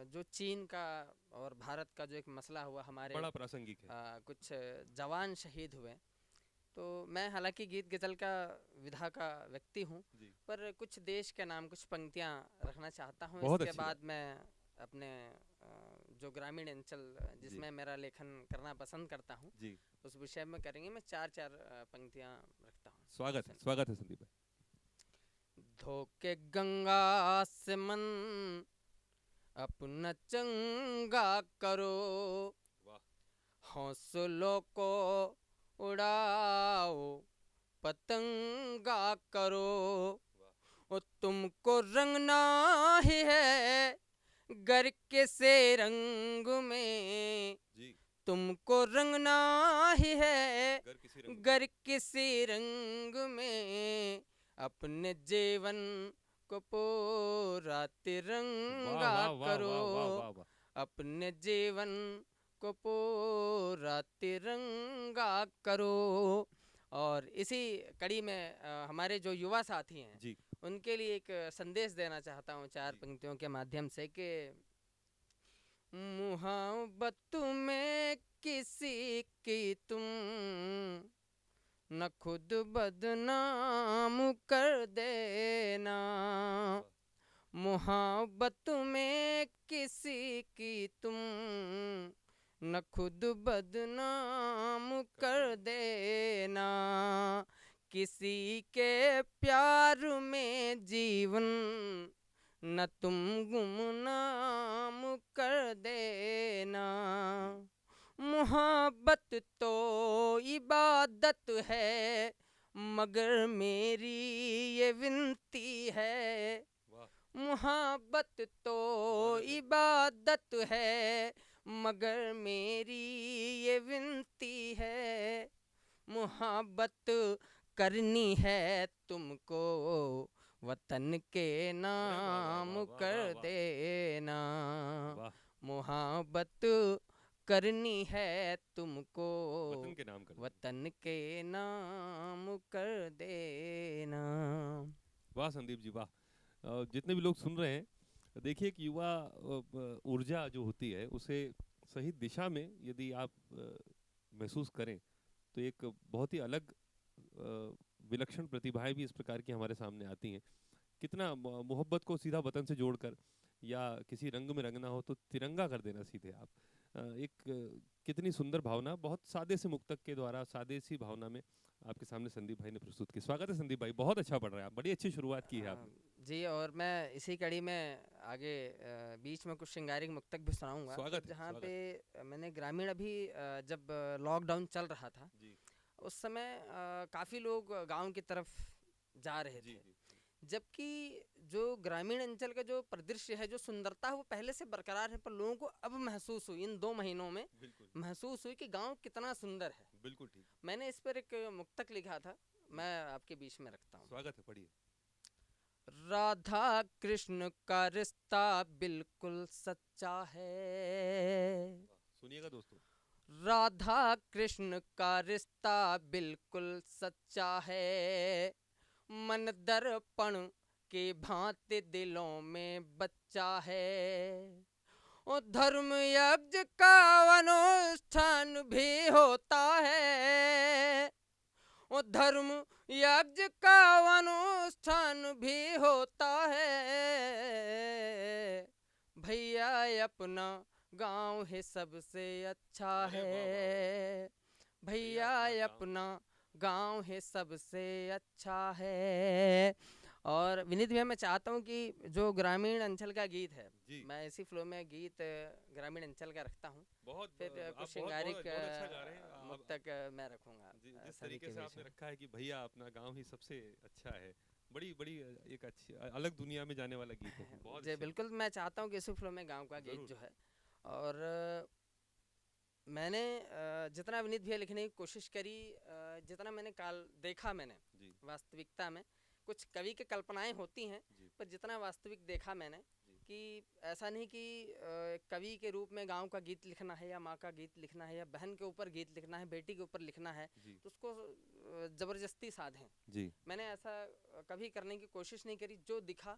जो चीन का और भारत का जो एक मसला हुआ, हमारे बड़ा प्रासंगिक है। कुछ जवान शहीद हुए, तो मैं हालांकि गीत गज़ल का विधा का व्यक्ति हूँ, पर कुछ देश के नाम, कुछ पंक्तियाँ रखना चाहता हूँ। बहुत इसके अच्छी बाद मैं अपने जो ग्रामीण अंचल जिसमें मेरा लेखन करना पसंद करता हूँ, जी, उस विषय में करेंगे। मैं चार पंक्तियाँ रखता हूँ। स्वागत है संदीप भाई। धोके गंगा से मन अपना चंगा करो, हौसलों को उड़ाओ, पतंगा करो। ओ तुमको रंगना ही है घर के से रंग में, तुमको रंगना ही है घर किसी रंग में, अपने जीवन को पूरा तिरंगा करो, अपने जीवन को पूरा तिरंगा करो। और इसी कड़ी में हमारे जो युवा साथी हैं, उनके लिए एक संदेश देना चाहता हूँ चार पंक्तियों के माध्यम से कि मुहब्बत में किसी की तुम न खुद बदनाम कर देना, मुहब्बत में किसी की तुम न खुद बदनाम कर देना, किसी के प्यार में जीवन न तुम गुमनाम कर देना। मुहब्बत तो इबादत है मगर मेरी ये विनती है, मुहब्बत तो इबादत है मगर मेरी ये विनती है, मुहब्बत करनी है तुमको वतन के नाम कर देना, मुहब्बत करनी है तुमको वतन के नाम कर देना। वाह संदीप जी, वाह। जितने भी लोग सुन रहे हैं, देखिए कि युवा ऊर्जा जो होती है उसे सही दिशा में यदि आप महसूस करें तो एक बहुत ही अलग विलक्षण प्रतिभाएं भी इस प्रकार की हमारे सामने आती हैं। कितना मोहब्बत को सीधा वतन से जोड़कर या किसी रंग में रंगना हो तो तिरंगा कर देना सीधे आप, एक कितनी सुंदर भावना बहुत सादे से मुक्तक के द्वारा सादे सी भावना में आपके सामने संदीप भाई ने प्रस्तुत की। स्वागत है संदीप भाई, बहुत अच्छा पढ़ रहे हैं आप, बड़ी अच्छी शुरुआत की है आपने। जी, और मैं इसी कड़ी में आगे बीच में कुछ श्रृंगारिक मुक्तक भी सुनाऊंगा, जहाँ पे मैंने ग्रामीण अभी जब लॉकडाउन चल रहा था उस समय काफ़ी लोग गांव की तरफ जा रहे थे, जबकि जो ग्रामीण अंचल का जो परिदृश्य है, जो सुंदरता है वो पहले से बरकरार है, पर लोगों को अब महसूस हुई, इन 2 महीनों में महसूस हुई कि गांव कितना सुंदर है। बिल्कुल ठीक। मैंने इस पर एक मुक्तक लिखा था, मैं आपके बीच में रखता हूँ। स्वागत है, पढ़िए। राधा कृष्ण का रिश्ता बिल्कुल सच्चा है, सुनिएगा दोस्तों। राधा कृष्ण का रिश्ता बिल्कुल सच्चा है, मन दर्पण के भांति दिलों में बच्चा है, ओ धर्म यज्ञ का अनुष्ठान भी होता है, ओ धर्म यज्ञ का अनुष्ठान भी होता है, भैया अपना गांव है सबसे अच्छा अरे है, भैया अपना गांव है सबसे अच्छा है। और विनीत भैया मैं चाहता हूँ कि जो ग्रामीण अंचल का गीत है, जी। मैं इसी फ्लो में गीत ग्रामीण अंचल का रखता हूँ, बहुत फिर आप कुछ बहुत श्रृंगारिक बहुत अच्छा गा रहे हैं। मुक्तक मैं रखूँगा जिस सभी तरीके के से बीच आपने में। रखा है कि भैया अपना गांव ही सबसे अच्छा है, बड़ी बड़ी एक अच्छी अलग दुनिया में जाने वाला गीत है। बहुत जी अच्छे। बिल्कुल, मैं चाहता हूँ कि इसी फ्लो में गांव का गीत ज़रूर। जो है। और मैंने जितना विनीत भैया लिखने की कोशिश करी, जितना मैंने काल देखा मैंने जी। वास्तविकता में, कुछ कवि के कल्पनाएं होती हैं, जी। पर जितना वास्तविक देखा मैंने कि ऐसा नहीं कि कवि के रूप में गांव का गीत लिखना है या माँ का गीत लिखना है या बहन के ऊपर गीत लिखना है, बेटी के ऊपर लिखना है, जी। तो उसको ज़बरदस्ती साधें। जी। मैंने ऐसा कभी करने की कोशिश नहीं करी, जो दिखा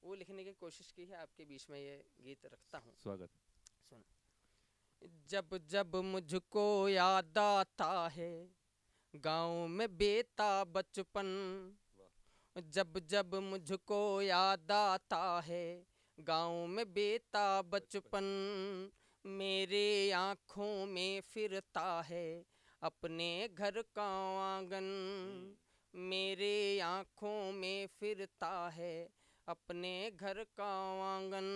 वो लिखने की कोशिश की है। आपके बीच में ये गीत रखता हूँ, स्वागत। सुन। जब जब मुझको याद आता है गांव में बीता बचपन, जब जब मुझको याद आता है गांव में बीता बचपन, मेरे आँखों में फिरता है अपने घर का आंगन, मेरे आँखों में फिरता है अपने घर का आंगन।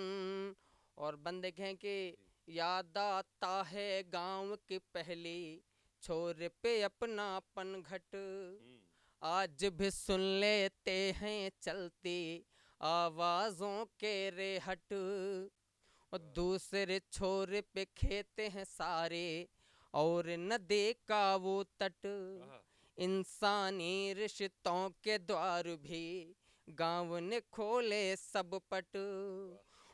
और बंदे कहें कि याद आता है गांव के पहले छोर पे अपनापन घट, आज भी सुन लेते हैं चलती आवाज़ों के रेहट, और दूसरे छोर पे खेते हैं सारे और नदी का वो तट, इंसानी रिश्तों के द्वार भी गांव ने खोले सब पट,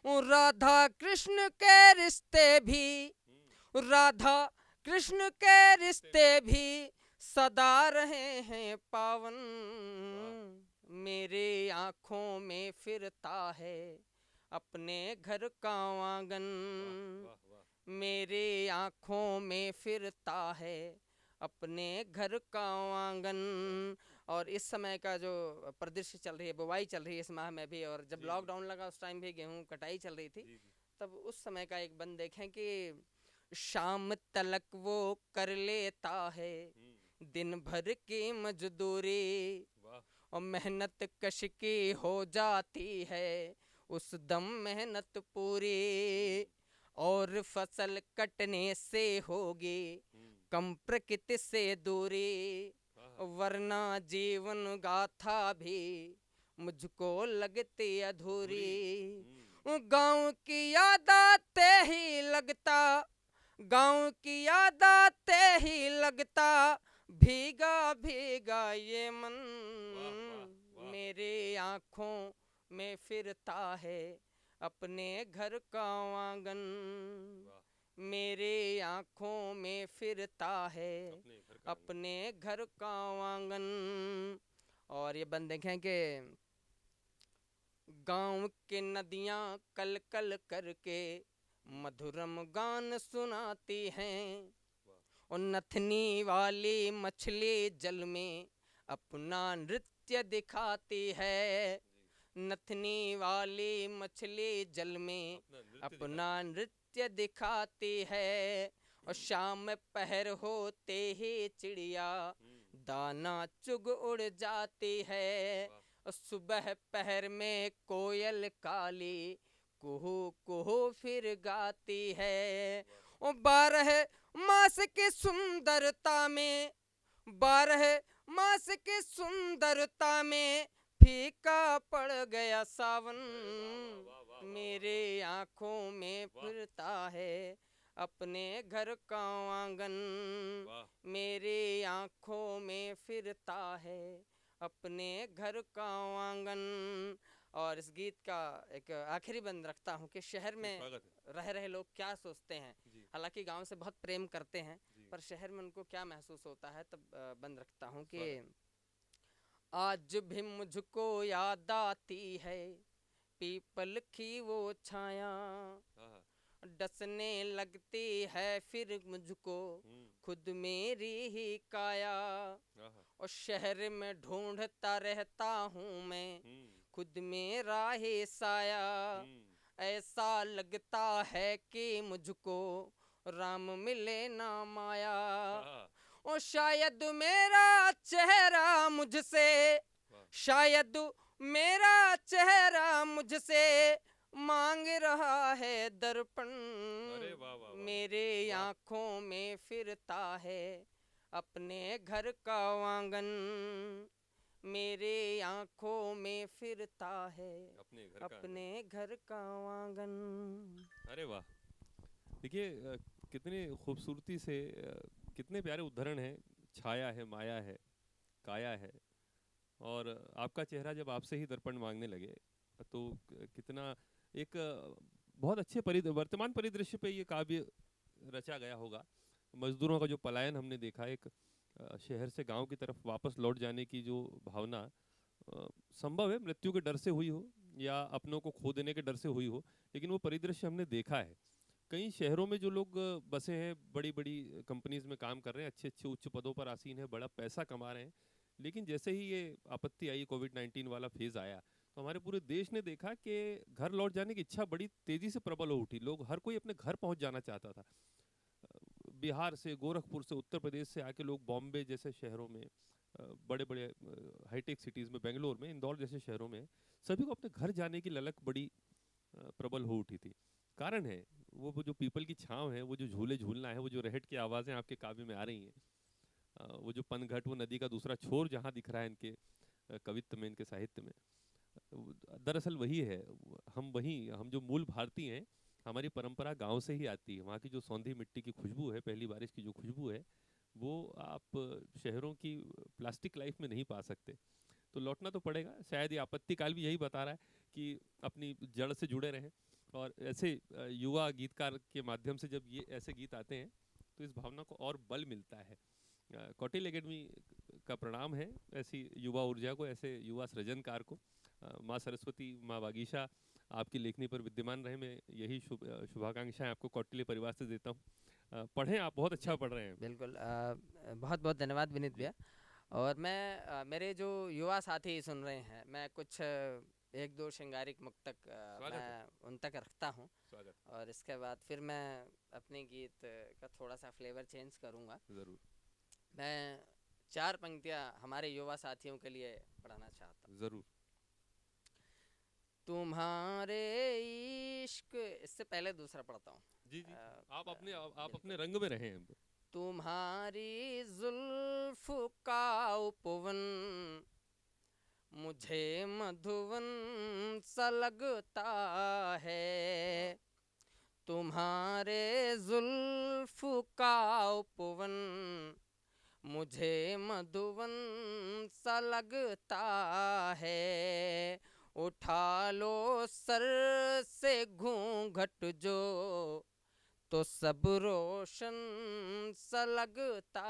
राधा कृष्ण के रिश्ते भी, राधा कृष्ण के रिश्ते भी सदा रहे हैं पावन, मेरे आँखों में फिरता है अपने घर का आंगन, मेरे आँखों में फिरता है अपने घर का आंगन। और इस समय का जो परिदृश्य चल रही है, बुवाई चल रही है इस माह में भी, और जब लॉकडाउन लगा उस टाइम भी गेहूं कटाई चल रही थी, तब उस समय का एक बंद देखें कि शाम तलक वो कर लेता है दिन भर की मजदूरी, और मेहनत कश की हो जाती है उस दम मेहनत पूरी, और फसल कटने से होगी कम प्रकृति से दूरी, वरना जीवन गाथा भी मुझको लगती अधूरी, गांव की याद आते ही लगता, गांव की याद आते ही लगता भीगा भीगा ये मन, मेरे आँखों में फिरता है अपने घर का आंगन, मेरे आँखों में फिरता है अपने घर का आंगन। और ये बंद देखें कि गांव के नदियाँ कल कल करके मधुरम गान सुनाती हैं, और नथनी वाली मछली जल में अपना नृत्य दिखाती है, नथनी वाली मछली जल में अपना नृत्य दिखाती है, और शाम पहर होते ही चिड़िया दाना चुग उड़ जाती है, और सुबह पहर में कोयल काली कुहू कुहू फिर गाती है, और 12 मास की सुंदरता में, 12 मास की सुंदरता में फीका पड़ गया सावन, मेरे आँखों में फिरता है अपने घर का आंगन, मेरे आँखों में फिरता है अपने घर का आंगन। और इस गीत का एक आखिरी बंद रखता हूँ कि शहर में रह रहे लोग क्या सोचते हैं, हालांकि गांव से बहुत प्रेम करते हैं, पर शहर में उनको क्या महसूस होता है, तब बंद रखता हूँ कि आज भी मुझको याद आती है पीपल की वो छाया, डसने लगती है फिर मुझको खुद मेरी ही काया, और शहर में ढूंढता रहता हूँ मैं खुद मेरा ही साया, ऐसा लगता है कि मुझको राम मिले ना माया। ओ शायद मेरा चेहरा मुझसे, शायद मेरा चेहरा मुझसे मांग रहा है दर्पण। अरे वाह, वाह, वाह। मेरे आँखों में फिरता है अपने घर का आंगन। मेरे आँखों में फिरता है अपने घर का अपने घर का आंगन। अरे वाह। देखिए कितने खूबसूरती से कितने प्यारे उदाहरण हैं। छाया है, माया है, काया है, और आपका चेहरा जब आपसे ही दर्पण मांगने लगे तो कितना एक बहुत अच्छे वर्तमान परिदृश्य पे ये काव्य रचा गया होगा। मजदूरों का जो पलायन हमने देखा, एक शहर से गांव की तरफ वापस लौट जाने की जो भावना संभव है मृत्यु के डर से हुई हो या अपनों को खो देने के डर से हुई हो, लेकिन वो परिदृश्य हमने देखा है। कई शहरों में जो लोग बसे हैं, बड़ी बड़ी कंपनीज में काम कर रहे हैं, अच्छे अच्छे उच्च पदों पर आसीन है, बड़ा पैसा कमा रहे हैं, लेकिन जैसे ही ये आपत्ति आई, कोविड-19 वाला फेज आया, तो हमारे पूरे देश ने देखा कि घर लौट जाने की इच्छा बड़ी तेजी से प्रबल हो उठी। लोग, हर कोई अपने घर पहुंच जाना चाहता था। बिहार से, गोरखपुर से, उत्तर प्रदेश से आके लोग बॉम्बे जैसे शहरों में, बड़े बड़े हाईटेक सिटीज़ में, बेंगलोर में, इंदौर जैसे शहरों में सभी को अपने घर जाने की ललक बड़ी प्रबल हो उठी थी। कारण है वो जो पीपल की छांव है, वो जो झूले झूलना है, वो जो रहट की आवाज़ें आपके काव्य में आ रही हैं, वो जो पनघट, वो नदी का दूसरा छोर जहाँ दिख रहा है इनके कवित्व में, इनके साहित्य में, दरअसल वही है। हम जो मूल भारतीय हैं, हमारी परंपरा गांव से ही आती है। वहाँ की जो सौंधी मिट्टी की खुशबू है, पहली बारिश की जो खुशबू है, वो आप शहरों की प्लास्टिक लाइफ में नहीं पा सकते। तो लौटना तो पड़ेगा। शायद ये आपत्तिकाल भी यही बता रहा है कि अपनी जड़ से जुड़े रहें, और ऐसे युवा गीतकार के माध्यम से जब ये ऐसे गीत आते हैं तो इस भावना को और बल मिलता है। कौटिल्य एकेडमी का प्रणाम है ऐसी युवा ऊर्जा को, ऐसे युवा सृजनकार को। माँ सरस्वती, माँ वागीशा आपकी लेखनी पर विद्यमान रहे। मैं यही शुभाकांक्षाएं आपको कौटिल्य परिवार से देता हूँ। पढ़ें, आप बहुत अच्छा पढ़ रहे हैं। बिल्कुल, बहुत बहुत धन्यवाद विनीत भैया। और मैं मेरे जो युवा साथी सुन रहे हैं, मैं कुछ एक दो श्रृंगारिक मुक्तक मैं उन तक रखता हूँ, और इसके बाद फिर मैं अपने गीत का थोड़ा सा फ्लेवर चेंज करूँगा। ज़रूर। मैं 4 पंक्तियाँ हमारे युवा साथियों के लिए पढ़ाना चाहता हूँ। ज़रूर। तुम्हारे इश्क, इससे पहले दूसरा पढ़ता हूँ। जी जी, आप अपने रंग में रहें। तुम्हारी जुल्फ का उपवन मुझे मधुवन सा लगता है। तुम्हारे जुल्फ का उपवन मुझे मधुवन सा लगता है। उठा लो सर से घूंघट जो तो सब रोशन सा लगता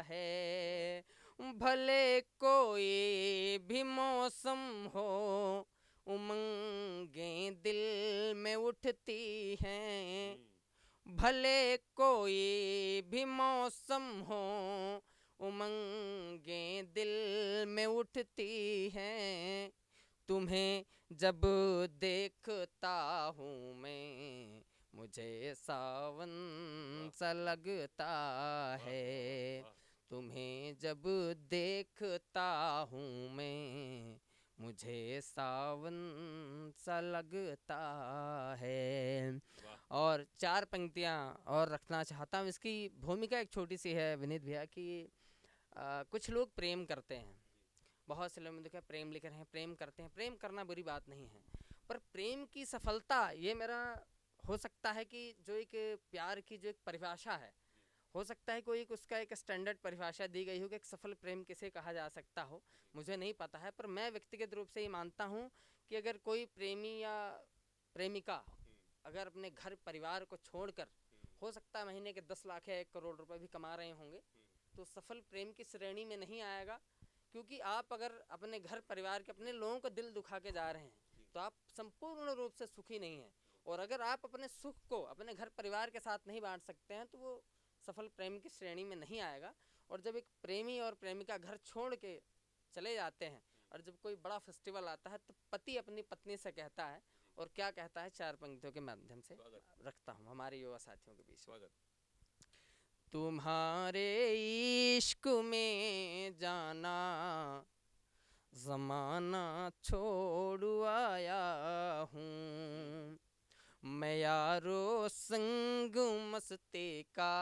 है। भले कोई भी मौसम हो, उमंगें दिल में उठती हैं। भले कोई भी मौसम हो, उमंगें दिल में उठती हैं। तुम्हें जब देखता हूँ मैं, मुझे सावन सा लगता है। तुम्हें जब देखता हूँ मैं, मुझे सावन सा लगता है। और 4 पंक्तियाँ और रखना चाहता हूँ। इसकी भूमिका एक छोटी सी है विनीत भैया कि कुछ लोग प्रेम करते हैं, बहुत से लोग में देखा प्रेम लिख रहे हैं, प्रेम करते हैं। प्रेम करना बुरी बात नहीं है, पर प्रेम की सफलता, ये मेरा हो सकता है कि जो एक प्यार की जो एक परिभाषा है, हो सकता है कोई उसका एक स्टैंडर्ड परिभाषा दी गई हो कि एक सफल प्रेम किसे कहा जा सकता हो, मुझे नहीं पता है। पर मैं व्यक्तिगत रूप से ये मानता हूँ कि अगर कोई प्रेमी या प्रेमिका अगर अपने घर परिवार को छोड़कर, हो सकता है महीने के 10 लाख या 1 करोड़ रुपए भी कमा रहे होंगे, तो सफल प्रेम की श्रेणी में नहीं आएगा। क्योंकि आप अगर अपने घर परिवार के, अपने लोगों को दिल दुखा के जा रहे हैं, तो आप संपूर्ण रूप से सुखी नहीं हैं। और अगर आप अपने सुख को अपने घर परिवार के साथ नहीं बांट सकते हैं, तो वो सफल प्रेम की श्रेणी में नहीं आएगा। और जब एक प्रेमी और प्रेमिका घर छोड़ के चले जाते हैं, और जब कोई बड़ा फेस्टिवल आता है, तो पति अपनी पत्नी से कहता है, और क्या कहता है 4 पंक्तियों के माध्यम से रखता हूँ हमारे युवा साथियों के बीच में। तुम्हारे इश्क में जाना ज़माना छोड़ आया हूँ, मैं यारो संग मस्ती का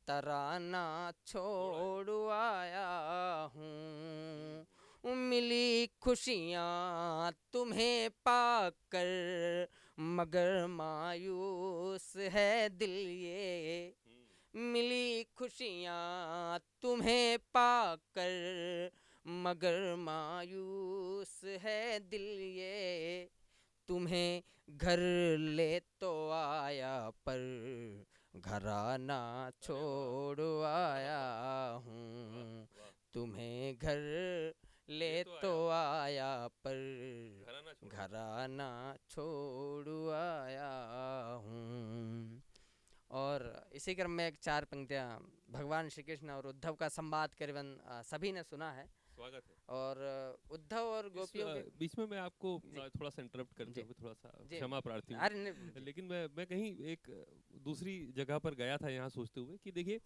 तराना छोड़ आया हूँ। मिली खुशियाँ तुम्हें पाकर मगर मायूस है दिल ये, मिली खुशियाँ तुम्हें पाकर मगर मायूस है दिल ये, तुम्हें घर ले तो आया पर घराना छोड़ आया हूँ, तुम्हें घर ले तो आया पर घराना छोड़ आया हूँ। और इसी क्रम में एक 4 पंक्तियाँ भगवान श्री कृष्ण और उद्धव का संवाद करीबन सभी ने सुना है। स्वागत है। और उद्धव और गोपियों के बीच में मैं आपको थोड़ा सा इंटरप्ट करते हुए थोड़ा सा क्षमा प्रार्थी हूँ, लेकिन मैं कहीं एक दूसरी जगह पर गया था यहाँ सोचते हुए कि देखिए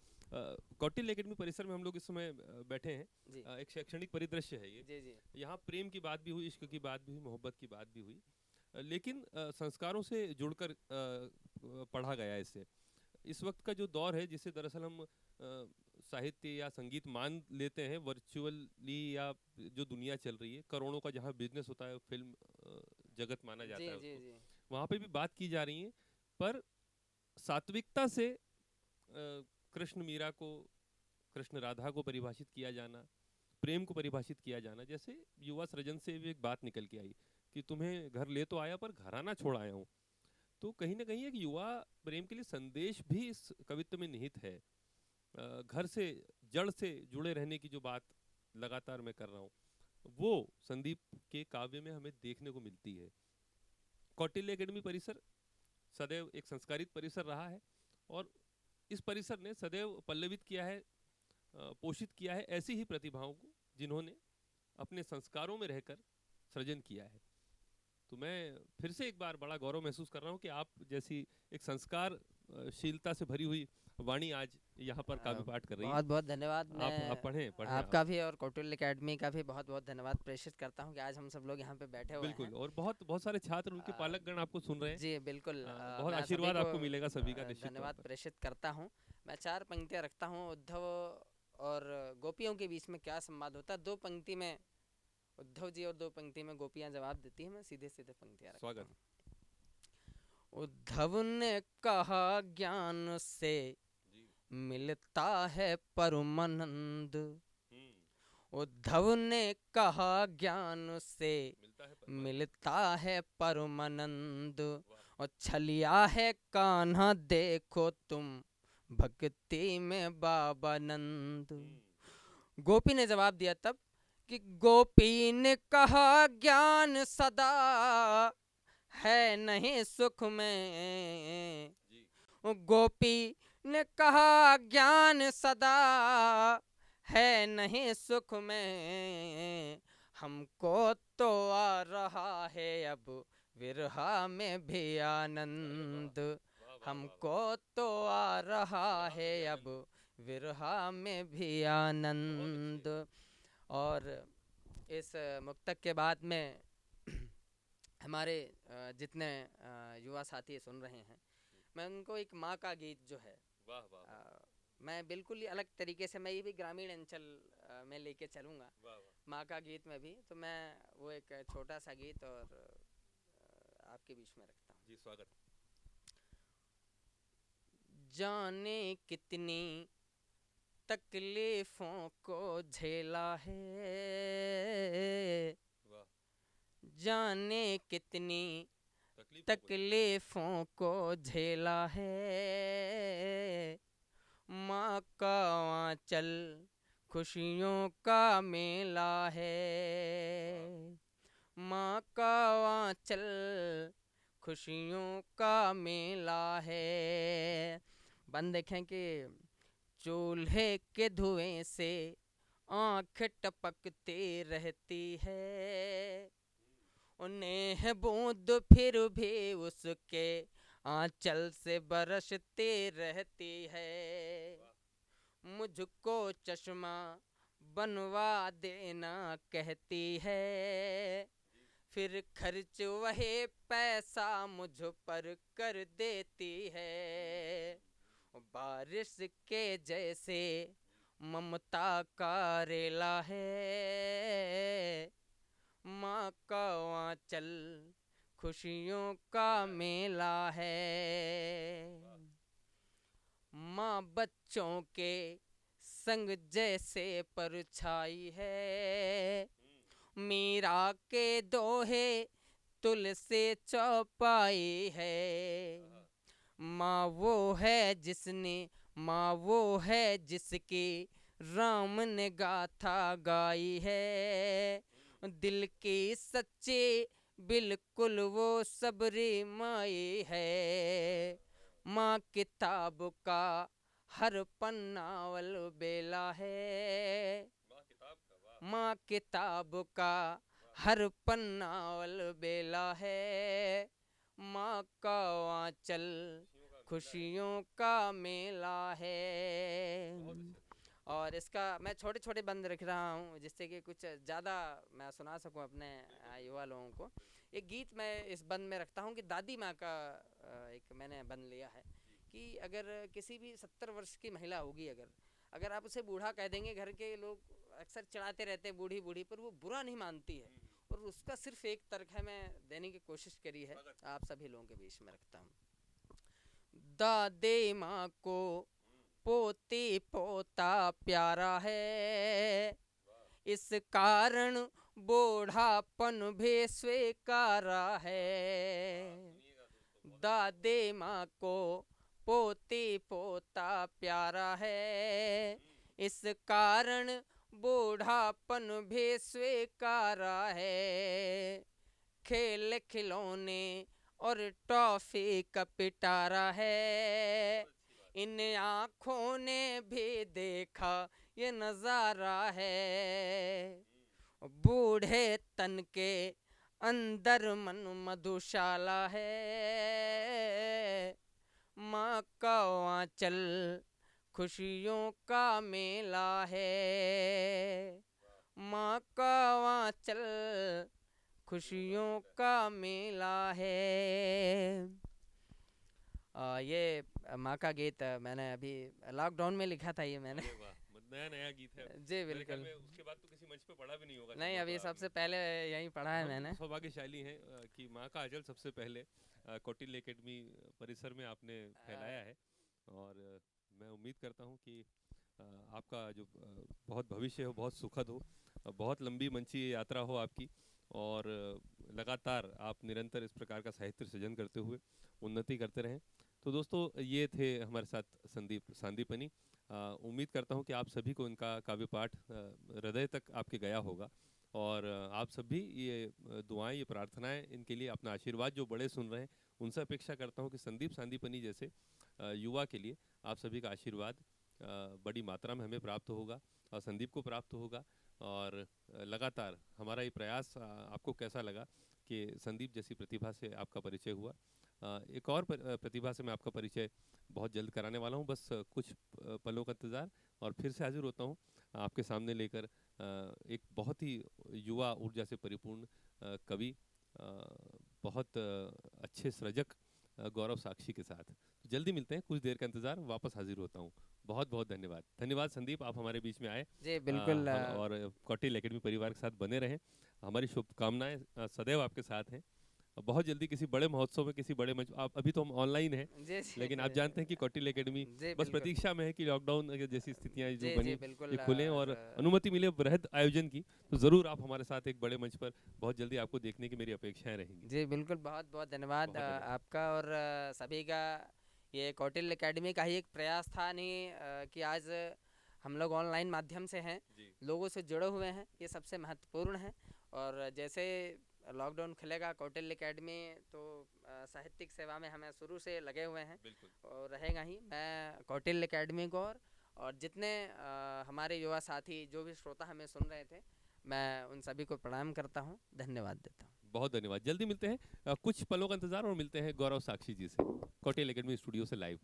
कौटिल्य एकेडमी परिसर में हम लोग इस समय बैठे हैं। एक शैक्षणिक परिदृश्य है ये। यहाँ प्रेम की बात भी हुई, इश्क की बात भी हुई, मोहब्बत की बात भी हुई, लेकिन संस्कारों से जुड़कर पढ़ा गया इससे। इस वक्त का जो दौर है जिसे दरअसल हम साहित्य या संगीत मान लेते हैं, वर्चुअली या जो दुनिया चल रही है, करोड़ों का जहाँ बिजनेस होता है, फिल्म जगत माना जाता है उसको, वहाँ पे भी बात की जा रही है, पर सात्विकता से कृष्ण मीरा को, कृष्ण राधा को परिभाषित किया जाना, प्रेम को परिभाषित किया जाना, जैसे युवा सृजन से भी एक बात निकल के आई कि तुम्हें घर ले तो आया पर घराना छोड़ आया हूँ। तो कहीं ना कहीं एक युवा प्रेम के लिए संदेश भी इस कवित्व में निहित है। घर से, जड़ से जुड़े रहने की जो बात लगातार मैं कर रहा हूँ, वो संदीप के काव्य में हमें देखने को मिलती है। कौटिल्य एकेडमी परिसर सदैव एक संस्कारित परिसर रहा है और इस परिसर ने सदैव पल्लवित किया है, पोषित किया है ऐसी ही प्रतिभाओं को जिन्होंने अपने संस्कारों में रहकर सृजन किया है। तो मैं फिर से एक बार बड़ा गौरव महसूस कर रहा हूँ कि आप जैसी एक संस्कारशीलता से भरी हुई वाणी आज यहाँ पर काव्य पाठ कर रही है। बहुत बहुत धन्यवाद। आप पढ़ें आपका भी और कौटिल्य एकेडमी का भी बहुत बहुत धन्यवाद प्रेषित करता हूँ कि आज हम सब लोग यहाँ पे बैठे हुए हैं। बिल्कुल, और बहुत सारे छात्र, उनके पालकगण आपको सुन रहे हैं। जी बिल्कुल, बहुत आशीर्वाद आपको मिलेगा सभी का, निश्चित धन्यवाद प्रेषित करता हूँ। मैं 4 पंक्तियाँ रखता हूँ। उद्धव और गोपियों के बीच में क्या संवाद होता है, 2 पंक्ति में उद्धव जी और 2 पंक्ति में गोपियाँ जवाब देती हैं। मैं सीधे सीधे पंक्तियाँ रखता हूँ। उद्धव ने कहा ज्ञान से मिलता है परमानंद, उद्धव ने कहा ज्ञान से मिलता है परमानंद, और छलिया है कान्हा देखो तुम भक्ति में बाबा नंद। गोपी ने जवाब दिया तब कि गोपी ने कहा ज्ञान सदा है नहीं सुख में, गोपी ने कहा ज्ञान सदा है नहीं सुख में, हमको तो आ रहा है अब विरहा में भी आनंद, हमको तो आ रहा है अब विरहा में भी आनंद। और इस मुक्तक के बाद में हमारे जितने युवा साथी सुन रहे हैं, मैं उनको एक माँ का गीत जो है, मैं बिल्कुल ही अलग तरीके से, मैं ये भी ग्रामीण अंचल में लेके चलूँगा माँ का गीत में भी। तो मैं वो एक छोटा सा गीत और आपके बीच में रखता हूँ। जी स्वागत। जाने कितनी तकलीफों को झेला है, जाने कितनी तकलीफों को झेला है, माँ का आंचल खुशियों का मेला है, माँ का आंचल खुशियों का मेला है। बंद देखें कि चूल्हे के धुएं से आँख टपकती रहती है, उन्हें बूंद फिर भी उसके आंचल से बरसती रहती है। मुझको चश्मा बनवा देना कहती है, फिर खर्च वही पैसा मुझ पर कर देती है। बारिश के जैसे ममता का रेला है, माँ का आंचल खुशियों का मेला है। माँ बच्चों के संग जैसे परछाई है, मीरा के दोहे तुलसी चौपाई है। माँ वो है जिसकी राम ने गाथा गाई है। दिल की सच्ची बिल्कुल वो सबरी माई है। माँ किताब का हर पन्नावल बेला है। माँ किताब का हर पन्नावल बेला है। माँ का आंचल खुशियों का मेला है। और इसका मैं छोटे छोटे बंद रख रहा हूँ जिससे कि कुछ ज़्यादा मैं सुना सकूँ अपने युवा लोगों को। एक गीत मैं इस बंद में रखता हूँ कि दादी माँ का एक मैंने बंद लिया है कि अगर किसी भी 70 वर्ष की महिला होगी, अगर आप उसे बूढ़ा कह देंगे, घर के लोग अक्सर चिढ़ाते रहते हैं बूढ़ी बूढ़ी, पर वो बुरा नहीं मानती है। और उसका सिर्फ एक तर्क है, मैं देने की कोशिश करी है, आप सभी लोगों के बीच में रखता हूँ। दादी माँ को पोती पोता प्यारा है, इस कारण बूढ़ापन भी स्वीकारा है। दादी माँ को पोती पोता प्यारा है, इस कारण बूढ़ापन भी स्वीकारा है। खेल खिलौने और टॉफी का पिटारा है, इन आँखों ने भी देखा ये नज़ारा है। बूढ़े तन के अंदर मन मधुशाला है, माँ का आंचल खुशियों का मेला है। माँ का आंचल खुशियों का मेला है। ये माँ का गीत मैंने अभी लॉकडाउन में लिखा था, ये मैंने। नया गीत है जी मेरे ख्याल बिल्कुल। में। उसके बाद तो किसी मंच पे पढ़ा भी नहीं होगा। नहीं, अभी सबसे पहले यहीं पढ़ा है मैंने। सौभाग्यशाली हैं कि माँ का आंचल सबसे पहले कौटिल्य एकेडमी परिसर में आपने फैलाया है। और मैं उम्मीद करता हूँ कि आपका जो बहुत भविष्य हो बहुत सुखद हो, बहुत लंबी मंची यात्रा हो आपकी, और लगातार आप निरंतर इस प्रकार का साहित्य सृजन करते हुए उन्नति करते रहें। तो दोस्तों, ये थे हमारे साथ संदीप सांदीपनी। उम्मीद करता हूँ कि आप सभी को इनका काव्य पाठ हृदय तक आपके गया होगा, और आप सभी ये दुआएं, ये प्रार्थनाएं, इनके लिए अपना आशीर्वाद जो बड़े सुन रहे हैं उनसे अपेक्षा करता हूँ कि संदीप सांदीपनी जैसे युवा के लिए आप सभी का आशीर्वाद बड़ी मात्रा में हमें प्राप्त होगा और संदीप को प्राप्त होगा। और लगातार हमारा ये प्रयास आपको कैसा लगा कि संदीप जैसी प्रतिभा से आपका परिचय हुआ। एक और प्रतिभा से मैं आपका परिचय बहुत जल्द कराने वाला हूँ, बस कुछ पलों का इंतज़ार, और फिर से हाजिर होता हूँ आपके सामने लेकर एक बहुत ही युवा ऊर्जा से परिपूर्ण कवि, बहुत अच्छे सृजक गौरव साक्षी के साथ। तो जल्दी मिलते हैं, कुछ देर का इंतज़ार, वापस हाजिर होता हूँ। बहुत बहुत धन्यवाद। धन्यवाद संदीप, आप हमारे बीच में आए। जी बिल्कुल। और कौटिल्य एकेडमी परिवार के साथ बने रहें। हमारी शुभकामनाएं सदैव आपके साथ हैं। बहुत जल्दी किसी बड़े महोत्सव में, किसी बड़े मंच, आप अभी तो हम ऑनलाइन हैं, लेकिन आप जानते हैं कि कौटिल्य एकेडमी बस प्रतीक्षा में है कि लॉकडाउन जैसी स्थितियां जो बनी ये खुलें और अनुमति मिले बृहद आयोजन की, तो ज़रूर आप हमारे साथ एक बड़े मंच पर बहुत जल्दी आपको देखने की मेरी अपेक्षाएं रहेंगी। जी बिल्कुल, बहुत बहुत धन्यवाद आपका और सभी का। ये कौटिल्य एकेडमी का ही एक प्रयास था नहीं कि आज हम लोग ऑनलाइन माध्यम से हैं, लोगों से जुड़े हुए हैं, ये सबसे महत्वपूर्ण है। और जैसे लॉकडाउन खुलेगा, कौटिल्य एकेडमी तो साहित्यिक सेवा में हमें शुरू से लगे हुए हैं और रहेगा ही। मैं कौटिल्य एकेडमी को और जितने हमारे युवा साथी, जो भी श्रोता हमें सुन रहे थे, मैं उन सभी को प्रणाम करता हूँ, धन्यवाद देता हूँ। बहुत धन्यवाद। जल्दी मिलते हैं, कुछ पलों का इंतजार और मिलते हैं गौरव साक्षी जी से कौटिल्य एकेडमी स्टूडियो से लाइव।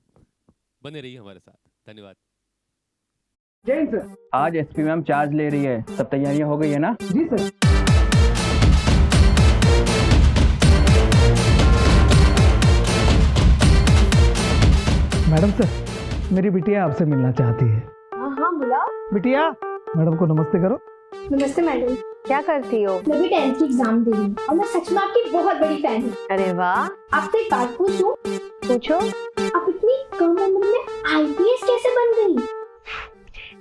बने रहिए हमारे साथ। धन्यवाद। आज एसपी मैम चार्ज ले रही है, सब तैयारियां हो गई है ना? जी सर। मैडम सर, मेरी बिटिया आपसे मिलना चाहती है। हाँ बुलाओ। बिटिया, मैडम को नमस्ते करो। नमस्ते मैडम। क्या करती हो? मैं भी 10th की एग्जाम दे रही हूँ और मैं सच में आपकी बहुत बड़ी फैन हूँ। अरे वाह, आपसे एक बात पूछूं? पूछो। आप इतनी कम उम्र में IPS कैसे बन गई?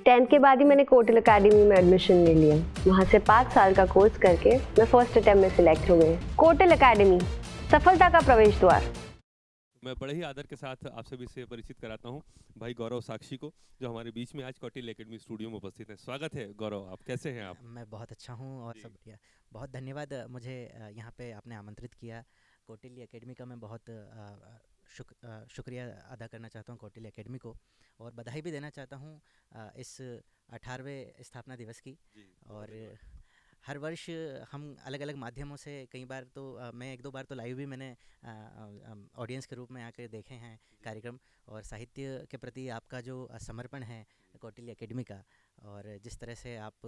10th के बाद ही मैंने कोटिल एकेडमी में एडमिशन ले लिया। वहाँ से 5 साल का कोर्स करके मैं फर्स्ट अटेम्प्ट में सिलेक्ट हो गई। कोटिल एकेडमी, सफलता का प्रवेश द्वार। मैं बड़े ही आदर के साथ आप सभी से परिचित कराता हूं भाई गौरव साक्षी को, जो हमारे बीच में आज कौटिल्य एकेडमी स्टूडियो में उपस्थित हैं। स्वागत है गौरव, आप कैसे हैं आप? मैं बहुत अच्छा हूँ और सब बढ़िया। बहुत धन्यवाद मुझे यहाँ पे आपने आमंत्रित किया। कौटिल्य एकेडमी का मैं बहुत शुक्रिया अदा करना चाहता हूँ कौटिल्य एकेडमी को, और बधाई भी देना चाहता हूँ इस 18वें स्थापना दिवस की। और हर वर्ष हम अलग अलग माध्यमों से, कई बार तो मैं 1-2 बार तो लाइव भी मैंने ऑडियंस के रूप में आकर देखे हैं कार्यक्रम, और साहित्य के प्रति आपका जो समर्पण है कौटिल्य एकेडमी का, और जिस तरह से आप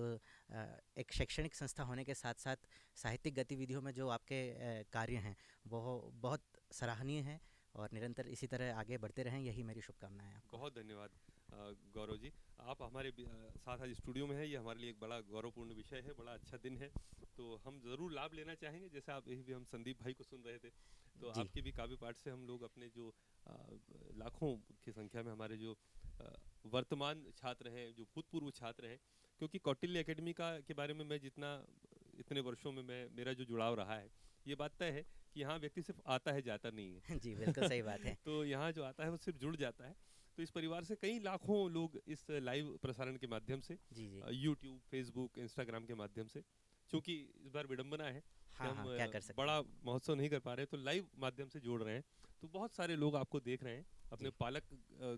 एक शैक्षणिक संस्था होने के साथ साथ साहित्यिक गतिविधियों में जो आपके कार्य हैं वो बहुत सराहनीय है, और निरंतर इसी तरह आगे बढ़ते रहें, यही मेरी शुभकामनाएं हैं आपको। बहुत धन्यवाद गौरव जी। आप हमारे साथ आज स्टूडियो में हैं, ये हमारे लिए एक बड़ा गौरवपूर्ण विषय है, बड़ा अच्छा दिन है, तो हम ज़रूर लाभ लेना चाहेंगे। जैसे आप यही भी हम संदीप भाई को सुन रहे थे, तो आपके भी काव्य पाठ से हम लोग अपने जो लाखों की संख्या में हमारे जो वर्तमान छात्र हैं, जो भूतपूर्व छात्र हैं, क्योंकि कौटिल्य एकेडमी के बारे में मैं जितना इतने वर्षों में मेरा जो जुड़ाव रहा है, ये बात तय है कि यहाँ व्यक्ति सिर्फ आता है, जाता नहीं है। जी बिल्कुल सही बात है। तो यहाँ जो आता है वो सिर्फ जुड़ जाता है। तो इस परिवार से कई लाखों लोग इस लाइव प्रसारण के माध्यम से, यूट्यूब, फेसबुक, इंस्टाग्राम के माध्यम से, क्योंकि इस बार विडंबना है कि हम क्या कर सकते बड़ा महोत्सव नहीं कर पा रहे, तो लाइव माध्यम से जोड़ रहे हैं। तो बहुत सारे लोग आपको देख रहे हैं, अपने पालक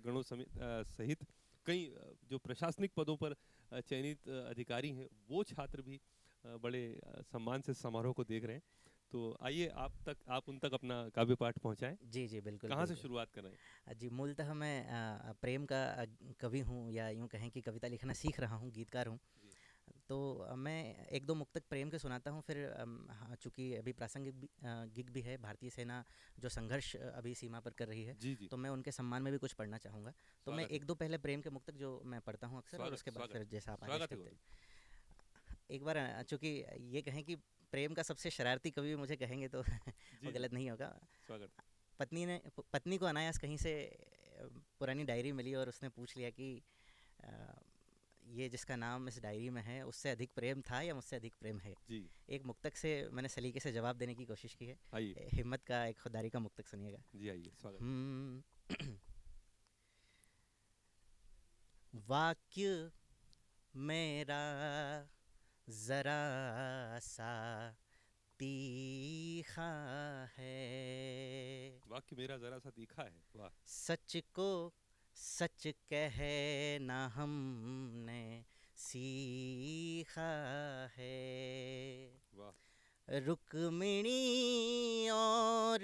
गणों सहित कई जो प्रशासनिक पदों पर चयनित अधिकारी हैं, वो छात्र भी बड़े सम्मान से समारोह को देख रहे हैं। तो आइए आप उन तक अपना काव्य पाठ पहुंचाएं। जी जी बिल्कुल। कहाँ से शुरुआत कर रहे हैं? जी, मूलतः मैं प्रेम का कवि हूँ, या यूँ कहें कि कविता लिखना सीख रहा हूँ, गीतकार हूँ। तो मैं 1-2 मुक्तक प्रेम के सुनाता हूँ, फिर चूँकि अभी प्रासंगिक गिग भी है, भारतीय सेना जो संघर्ष अभी सीमा पर कर रही है, तो मैं उनके सम्मान में भी कुछ पढ़ना चाहूँगा। तो मैं 1-2 पहले प्रेम के मुक्तक जो मैं पढ़ता हूँ अक्सर, और उसके बाद फिर जैसा आप आगे करते हैं। एक बार चूँकि ये कहें कि प्रेम का सबसे शरारती कवि मुझे कहेंगे तो वो गलत नहीं होगा। पत्नी को अनायास कहीं से पुरानी डायरी मिली, और उसने पूछ लिया कि ये जिसका नाम इस डायरी में है, उससे अधिक प्रेम था या मुझसे अधिक प्रेम है? एक मुक्तक से मैंने सलीके से जवाब देने की कोशिश की है। हिम्मत का एक खुददारी का मुक्तक सुनिएगा। जी आइए, स्वागत। वाक्य मेरा जरा सा तीखा है, वाक्य मेरा जरा सा तीखा है। वाह। सच को सच कहना हमने सीखा है। वाह। रुक्मिणी और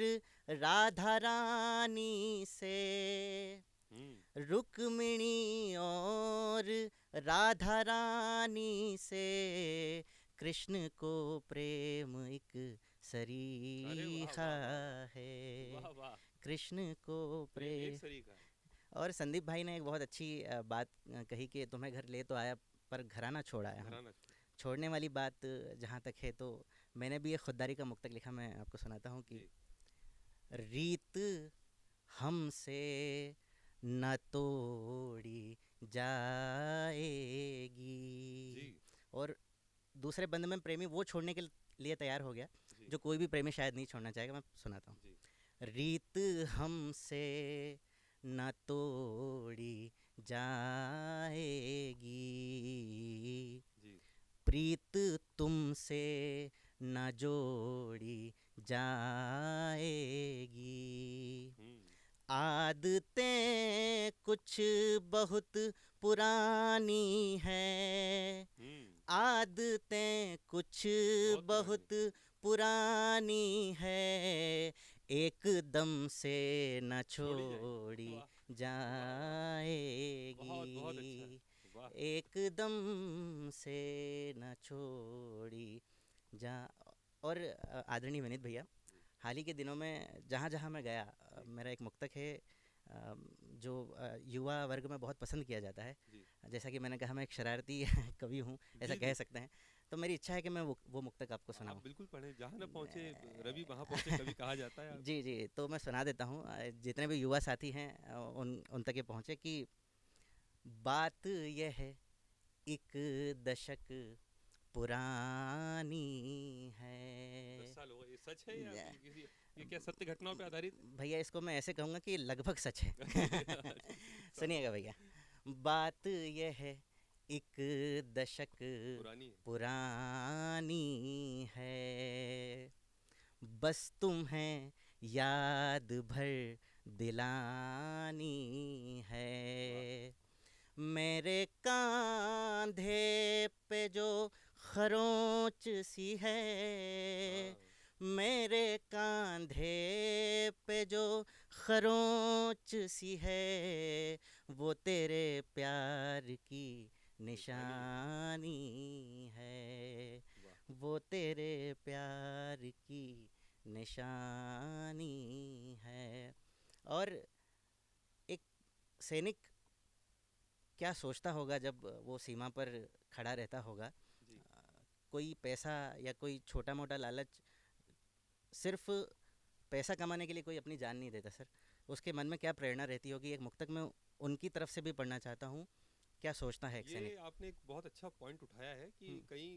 राधा रानी से, रुक्मिणी और राधा रानी से कृष्ण को प्रेम एक सरीखा है। कृष्ण को प्रेम। और संदीप भाई ने एक बहुत अच्छी बात कही कि तुम्हें घर ले तो आया पर घराना छोड़ आया। छोड़ने वाली बात जहाँ तक है, तो मैंने भी एक खुददारी का मुक्तक लिखा, मैं आपको सुनाता हूँ कि रीत हमसे न तोड़ी जाएगी। और दूसरे बंद में प्रेमी वो छोड़ने के लिए तैयार हो गया जो कोई भी प्रेमी शायद नहीं छोड़ना चाहेगा। मैं सुनाता हूँ। रीत हमसे न तोड़ी जाएगी, प्रीत तुमसे न जोड़ी जाएगी। आदतें कुछ बहुत पुरानी है, आदतें कुछ बहुत पुरानी है, एकदम से न छोड़ी जाएगी, एकदम से न छोड़ी जा। और आदरणीय विनीत भैया, हाल ही के दिनों में जहाँ जहाँ मैं गया, मेरा एक मुक्तक है जो युवा वर्ग में बहुत पसंद किया जाता है। जैसा कि मैंने कहा, मैं एक शरारती कवि हूँ, ऐसा कह सकते हैं। तो मेरी इच्छा है कि मैं वो मुक्तक आपको सुनाऊं। बिल्कुल पढ़ें, जहाँ न पहुँचे रवि वहाँ पहुँचे कभी कहा जाता है। जी जी, तो मैं सुना देता हूँ, जितने भी युवा साथी हैं उन तक ये पहुँचे कि बात यह है एक दशक पुरानी है। 10 साल हो गए, ये सच है या ये क्या सत्य घटनाओं पे आधारित? भैया इसको मैं ऐसे कहूँगा कि लगभग सच है। सुनिएगा भैया, बात यह है एक दशक पुरानी है, बस तुम्हें याद भर दिलानी है। मेरे कांधे पे जो खरोंच सी है, मेरे कांधे पे जो खरोंच सी है, वो तेरे प्यार की निशानी है, वो तेरे प्यार की निशानी है। और एक सैनिक क्या सोचता होगा जब वो सीमा पर खड़ा रहता होगा। कोई पैसा या कोई छोटा मोटा लालच, सिर्फ पैसा कमाने के लिए कोई अपनी जान नहीं देता सर। उसके मन में क्या प्रेरणा रहती होगी, एक मुक्तक में उनकी तरफ से भी पढ़ना चाहता हूँ, क्या सोचता है एक सैनिक। ये आपने एक बहुत अच्छा पॉइंट उठाया है कि कई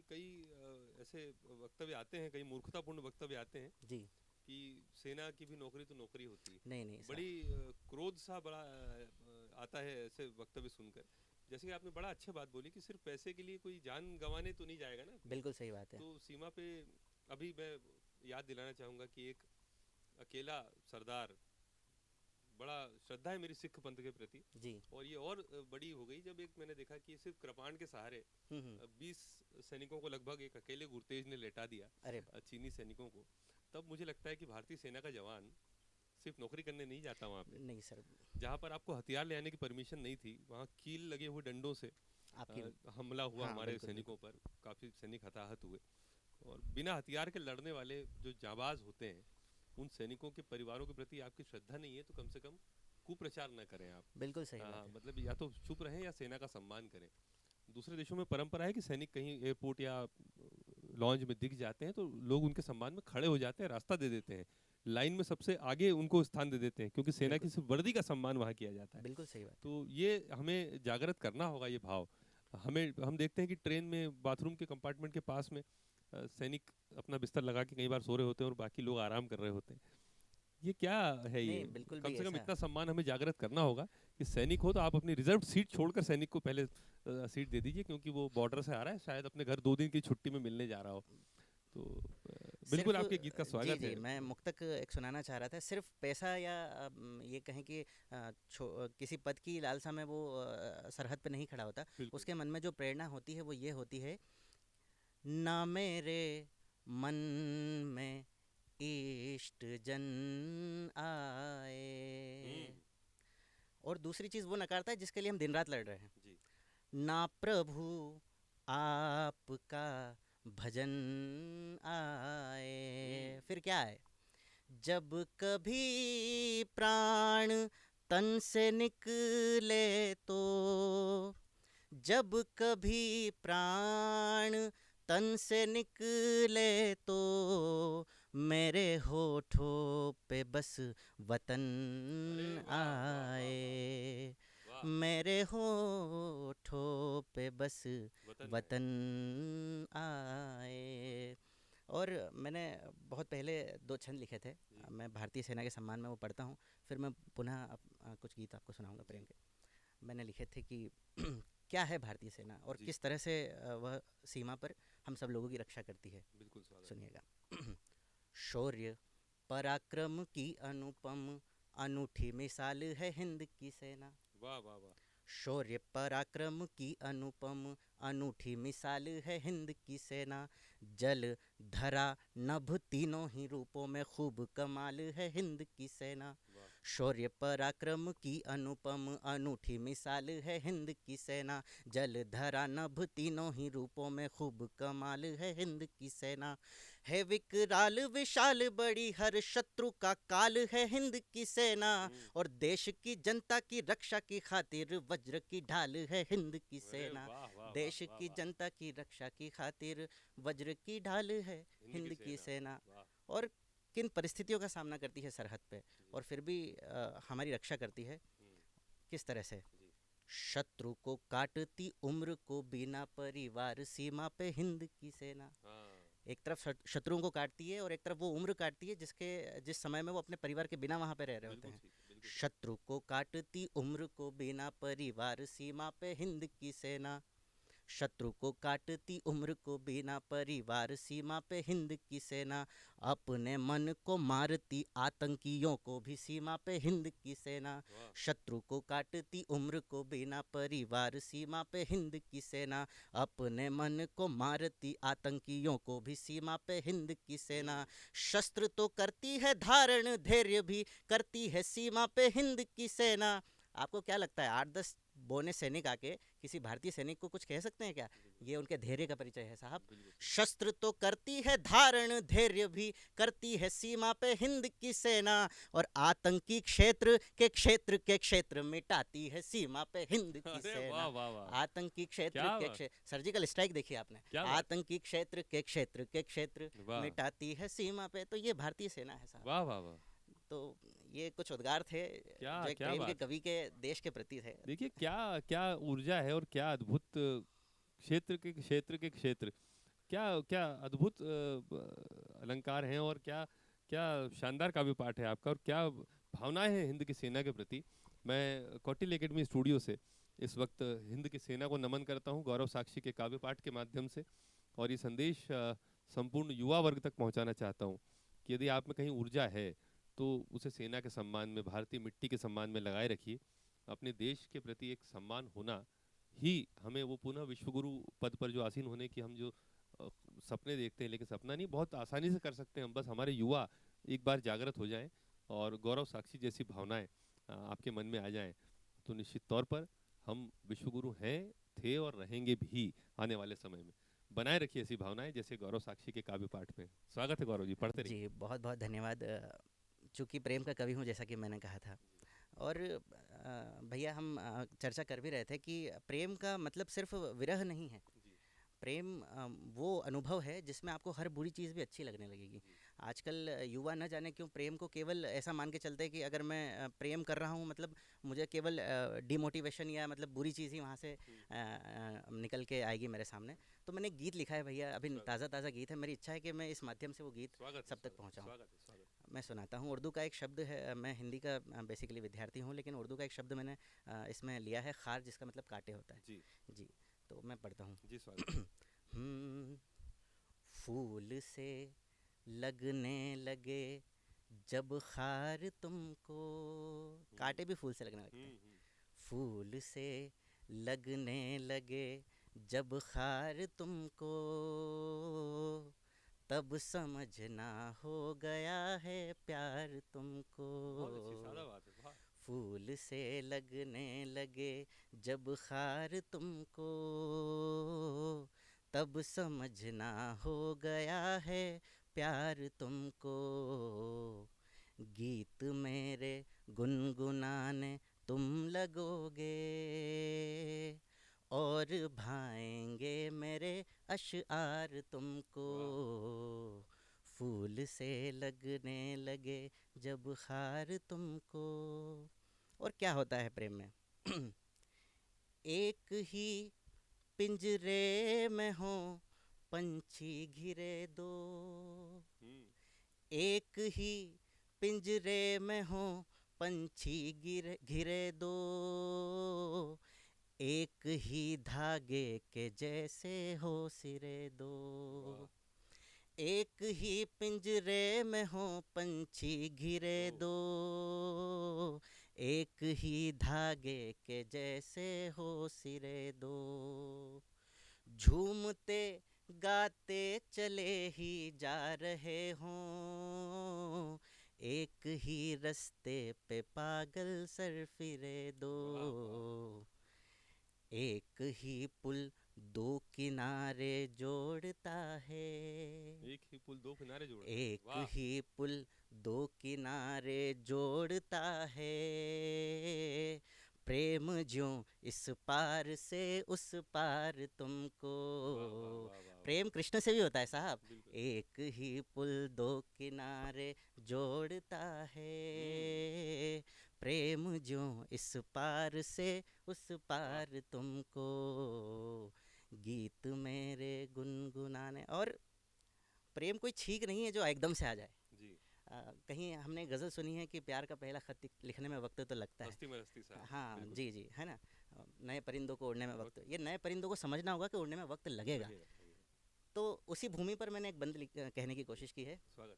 ऐसे वक्तव्य आते हैं, कई मूर्खतापूर्ण वक्तव्य आते हैं जी, कि सेना की भी नौकरी तो नौकरी होती है। नहीं बड़ी क्रोध सा बड़ा आता है ऐसे वक्तव्य सुनकर। जैसे कि आपने बड़ा अच्छा बात बोली कि सिर्फ पैसे के लिए कोई जान गंवाने तो नहीं जाएगा ना। बिल्कुल सही बात है। तो सीमा पे अभी मैं याद दिलाना चाहूँगा कि एक अकेला सरदार, बड़ा श्रद्धा है मेरी सिख पंथ के प्रति जी, और ये और बड़ी हो गई जब एक मैंने देखा कि सिर्फ कृपाण के सहारे 20 सैनिकों को लगभग एक अकेले गुरतेज ने लेटा दिया, चीनी सैनिकों को। तब मुझे लगता है कि भारतीय सेना का जवान सिर्फ नौकरी करने नहीं जाता वहाँ पे। नहीं सर, जहाँ पर आपको हथियार ले आने की परमिशन नहीं थी, वहाँ कील लगे हुए डंडों से हमला हुआ हमारे सैनिकों पर, काफ़ी सैनिक हताहत हुए। और बिना हथियार के लड़ने वाले जो जाबाज होते हैं, उन सैनिकों के परिवारों के प्रति आपकी श्रद्धा नहीं है तो कम से कम कुप्रचार न करें आप। बिल्कुल सही बात है। मतलब या तो चुप रहें या सेना का सम्मान करें। दूसरे देशों में परंपरा है कि सैनिक कहीं एयरपोर्ट या लॉन्च में दिख जाते हैं तो लोग उनके सम्मान में खड़े हो जाते हैं, रास्ता दे देते हैं, लाइन में सबसे आगे उनको स्थान दे देते हैं, क्योंकि सेना की सिर्फ वर्दी का सम्मान वहाँ किया जाता है। बिल्कुल सही बात। तो ये हमें जागृत करना होगा ये भाव। हम देखते हैं कि ट्रेन में बाथरूम के कंपार्टमेंट के पास में सैनिक अपना बिस्तर लगा के कई बार सो रहे होते हैं और बाकी लोग आराम कर रहे होते हैं। ये क्या है? ये कम से कम इतना सम्मान हमें जागृत करना होगा कि सैनिक हो तो आप अपनी रिजर्व सीट छोड़कर सैनिक को पहले सीट दे दीजिए, क्योंकि वो बॉर्डर से आ रहा है, शायद अपने घर 2 दिन की छुट्टी में मिलने जा रहा हो। तो बिल्कुल आपके गीत का स्वागत है। मैं मुक्तक एक सुनाना चाह रहा था। सिर्फ पैसा या ये कहें कि किसी पद की लालसा में वो सरहद पे नहीं खड़ा होता, उसके मन में जो प्रेरणा होती है वो ये होती है, ना मेरे मन में इष्ट जन आए। और दूसरी चीज़ वो नकारता है जिसके लिए हम दिन रात लड़ रहे हैं जी। ना प्रभु आपका भजन आए। फिर क्या है, जब कभी प्राण तन से निकले तो, जब कभी प्राण तन से निकले तो, मेरे होठों पे बस वतन आए, मेरे होठों पे बस वतन आए। और मैंने बहुत पहले 2 छंद लिखे थे, मैं भारतीय सेना के सम्मान में वो पढ़ता हूँ, फिर मैं पुनः कुछ गीत आपको सुनाऊंगा प्रेम के। मैंने लिखे थे कि क्या है भारतीय सेना और किस तरह से वह सीमा पर हम सब लोगों की रक्षा करती है। बिल्कुल सुनिएगा। शौर्य पराक्रम की अनुपम अनूठी मिसाल है हिंद की सेना। वाह वाह वाह। शौर्य पराक्रम की अनुपम अनूठी मिसाल है हिंद की सेना, जल धरा नभ तीनों ही रूपों में खूब कमाल है हिंद की सेना। शौर्य पराक्रम की अनुपम अनूठी मिसाल है हिंद की सेना, जल धरा नभ तीनों ही रूपों में खूब कमाल है हिंद की सेना। है विकराल विशाल बड़ी हर शत्रु का काल है हिंद की सेना, और देश की जनता की रक्षा की खातिर वज्र की ढाल है हिंद की सेना। देश की जनता की रक्षा की खातिर वज्र की ढाल है हिंद की सेना। और किन परिस्थितियों का सामना करती है सरहद पे, और फिर भी हमारी रक्षा करती है किस तरह से। शत्रु को काटती उम्र को बिना परिवार सीमा पे हिंद की सेना। एक तरफ शत्रुओं को काटती है और एक तरफ वो उम्र काटती है जिस समय में वो अपने परिवार के बिना वहाँ पे रह रहे होते हैं। शत्रु को काटती उम्र को बिना परिवार सीमा पे हिंद की सेना। शत्रु को काटती उम्र को बिना परिवार सीमा पे हिंद की सेना। अपने मन को मारती आतंकियों को भी सीमा पे हिंद की सेना। शत्रु को काटती उम्र को बिना परिवार सीमा पे हिंद की सेना। अपने मन को मारती आतंकियों को भी सीमा पे हिंद की सेना। शस्त्र तो करती है धारण धैर्य भी करती है सीमा पे हिंद की सेना। आपको क्या लगता है 8-10 बोने सैनिक आके किसी भारतीय सैनिक को कुछ कह सकते हैं क्या? ये उनके धैर्य का परिचय है साहब। शस्त्र तो करती है धारण धैर्य भी करती है सीमा पे हिंद की सेना, और आतंकी क्षेत्र के क्षेत्र मिटाती है सीमा पे हिंद की सेना। आतंकी क्षेत्र के क्षेत्र, सर्जिकल स्ट्राइक देखिए आपने, आतंकी क्षेत्र के क्षेत्र मिटाती है सीमा पे। तो ये भारतीय सेना है साहब। वाह वाह वाह। तो ये कुछ उद्गार थे जो एक प्रेम के कवि के देश के प्रति थे। देखिए क्या क्या ऊर्जा है और क्या अद्भुत क्षेत्र के क्षेत्र, क्या अद्भुत अलंकार हैं, और क्या शानदार काव्य पाठ है आपका, और क्या भावनाएं हैं हिंद की सेना के प्रति। मैं कौटिल्य एकेडमी स्टूडियो से इस वक्त हिंद की सेना को नमन करता हूं गौरव साक्षी के काव्य पाठ के माध्यम से, और ये संदेश संपूर्ण युवा वर्ग तक पहुंचाना चाहता हूं कि यदि आप में कहीं ऊर्जा है तो उसे सेना के सम्मान में, भारतीय मिट्टी के सम्मान में लगाए रखिए। अपने देश के प्रति एक सम्मान होना ही हमें वो पुनः विश्वगुरु पद पर जो आसीन होने की हम जो सपने देखते हैं, लेकिन सपना नहीं, बहुत आसानी से कर सकते हैं हम। बस हमारे युवा एक बार जागृत हो जाएं और गौरव साक्षी जैसी भावनाएं आपके मन में आ जाएं, तो निश्चित तौर पर हम विश्वगुरु हैं, थे और रहेंगे भी आने वाले समय में। बनाए रखिए ऐसी भावनाएं जैसे गौरव साक्षी के काव्य पाठ में। स्वागत है गौरव जी, पढ़ते रहिए। जी बहुत बहुत धन्यवाद। चूँकि प्रेम का कवि हूँ जैसा कि मैंने कहा था, और भैया हम चर्चा कर भी रहे थे कि प्रेम का मतलब सिर्फ विरह नहीं है। प्रेम वो अनुभव है जिसमें आपको हर बुरी चीज़ भी अच्छी लगने लगेगी। आजकल युवा न जाने क्यों प्रेम को केवल ऐसा मान के चलते हैं कि अगर मैं प्रेम कर रहा हूँ मतलब मुझे केवल डिमोटिवेशन या मतलब बुरी चीज़ ही वहाँ से निकल के आएगी मेरे सामने। तो मैंने गीत लिखा है भैया, अभी ताज़ा गीत है। मेरी इच्छा है कि मैं इस माध्यम से वो गीत सब तक पहुँचाऊँ। मैं सुनाता हूँ। उर्दू का एक शब्द है, मैं हिंदी का बेसिकली विद्यार्थी हूँ, लेकिन उर्दू का एक शब्द मैंने इसमें लिया है, खार, जिसका मतलब कांटे होता है। जी तो मैं पढ़ता हूँ। जी स्वागत। फूल से लगने लगे जब खार तुमको, कांटे भी फूल से लगने लगते हैं। फूल से लगने लगे जब खार तुमको, तब समझना हो गया है प्यार तुमको। फूल से लगने लगे जब खार तुमको, तब समझना हो गया है प्यार तुमको। गीत मेरे गुनगुनाने तुम लगोगे, और भाएंगे मेरे अशआर तुमको। फूल से लगने लगे जब खार तुमको। और क्या होता है प्रेम में? एक ही पिंजरे में हो पंछी घिरे दो, एक ही पिंजरे में हो पंछी घिरे दो, एक ही धागे के जैसे हो सिरे दो। एक ही पिंजरे में हो पंछी घिरे दो, एक ही धागे के जैसे हो सिरे दो, झूमते गाते चले ही जा रहे हों, एक ही रास्ते पे पागल सर फिरे दो, एक ही पुल दो किनारे जोड़ता है, एक ही पुल दो किनारे जोड़ता है। एक वाह। ही पुल दो किनारे जोड़ता है, प्रेम ज्यों इस पार से उस पार तुमको। प्रेम कृष्ण से भी होता है साहब। एक ही पुल दो किनारे जोड़ता है, प्रेम ज्यों इस पार से उस पार तुमको, गीत मेरे गुनगुनाने। और प्रेम कोई छींक नहीं है जो एकदम से आ जाए। जी। कहीं हमने गज़ल सुनी है कि प्यार का पहला खत लिखने में वक्त तो लगता है। हस्ती में हस्ती सा। हाँ बिल्कुल। जी जी, है ना। नए परिंदों को उड़ने में वक्त, ये नए परिंदों को समझना होगा कि उड़ने में वक्त लगेगा। तो उसी भूमि पर मैंने एक बंद कहने की कोशिश की है। स्वागत।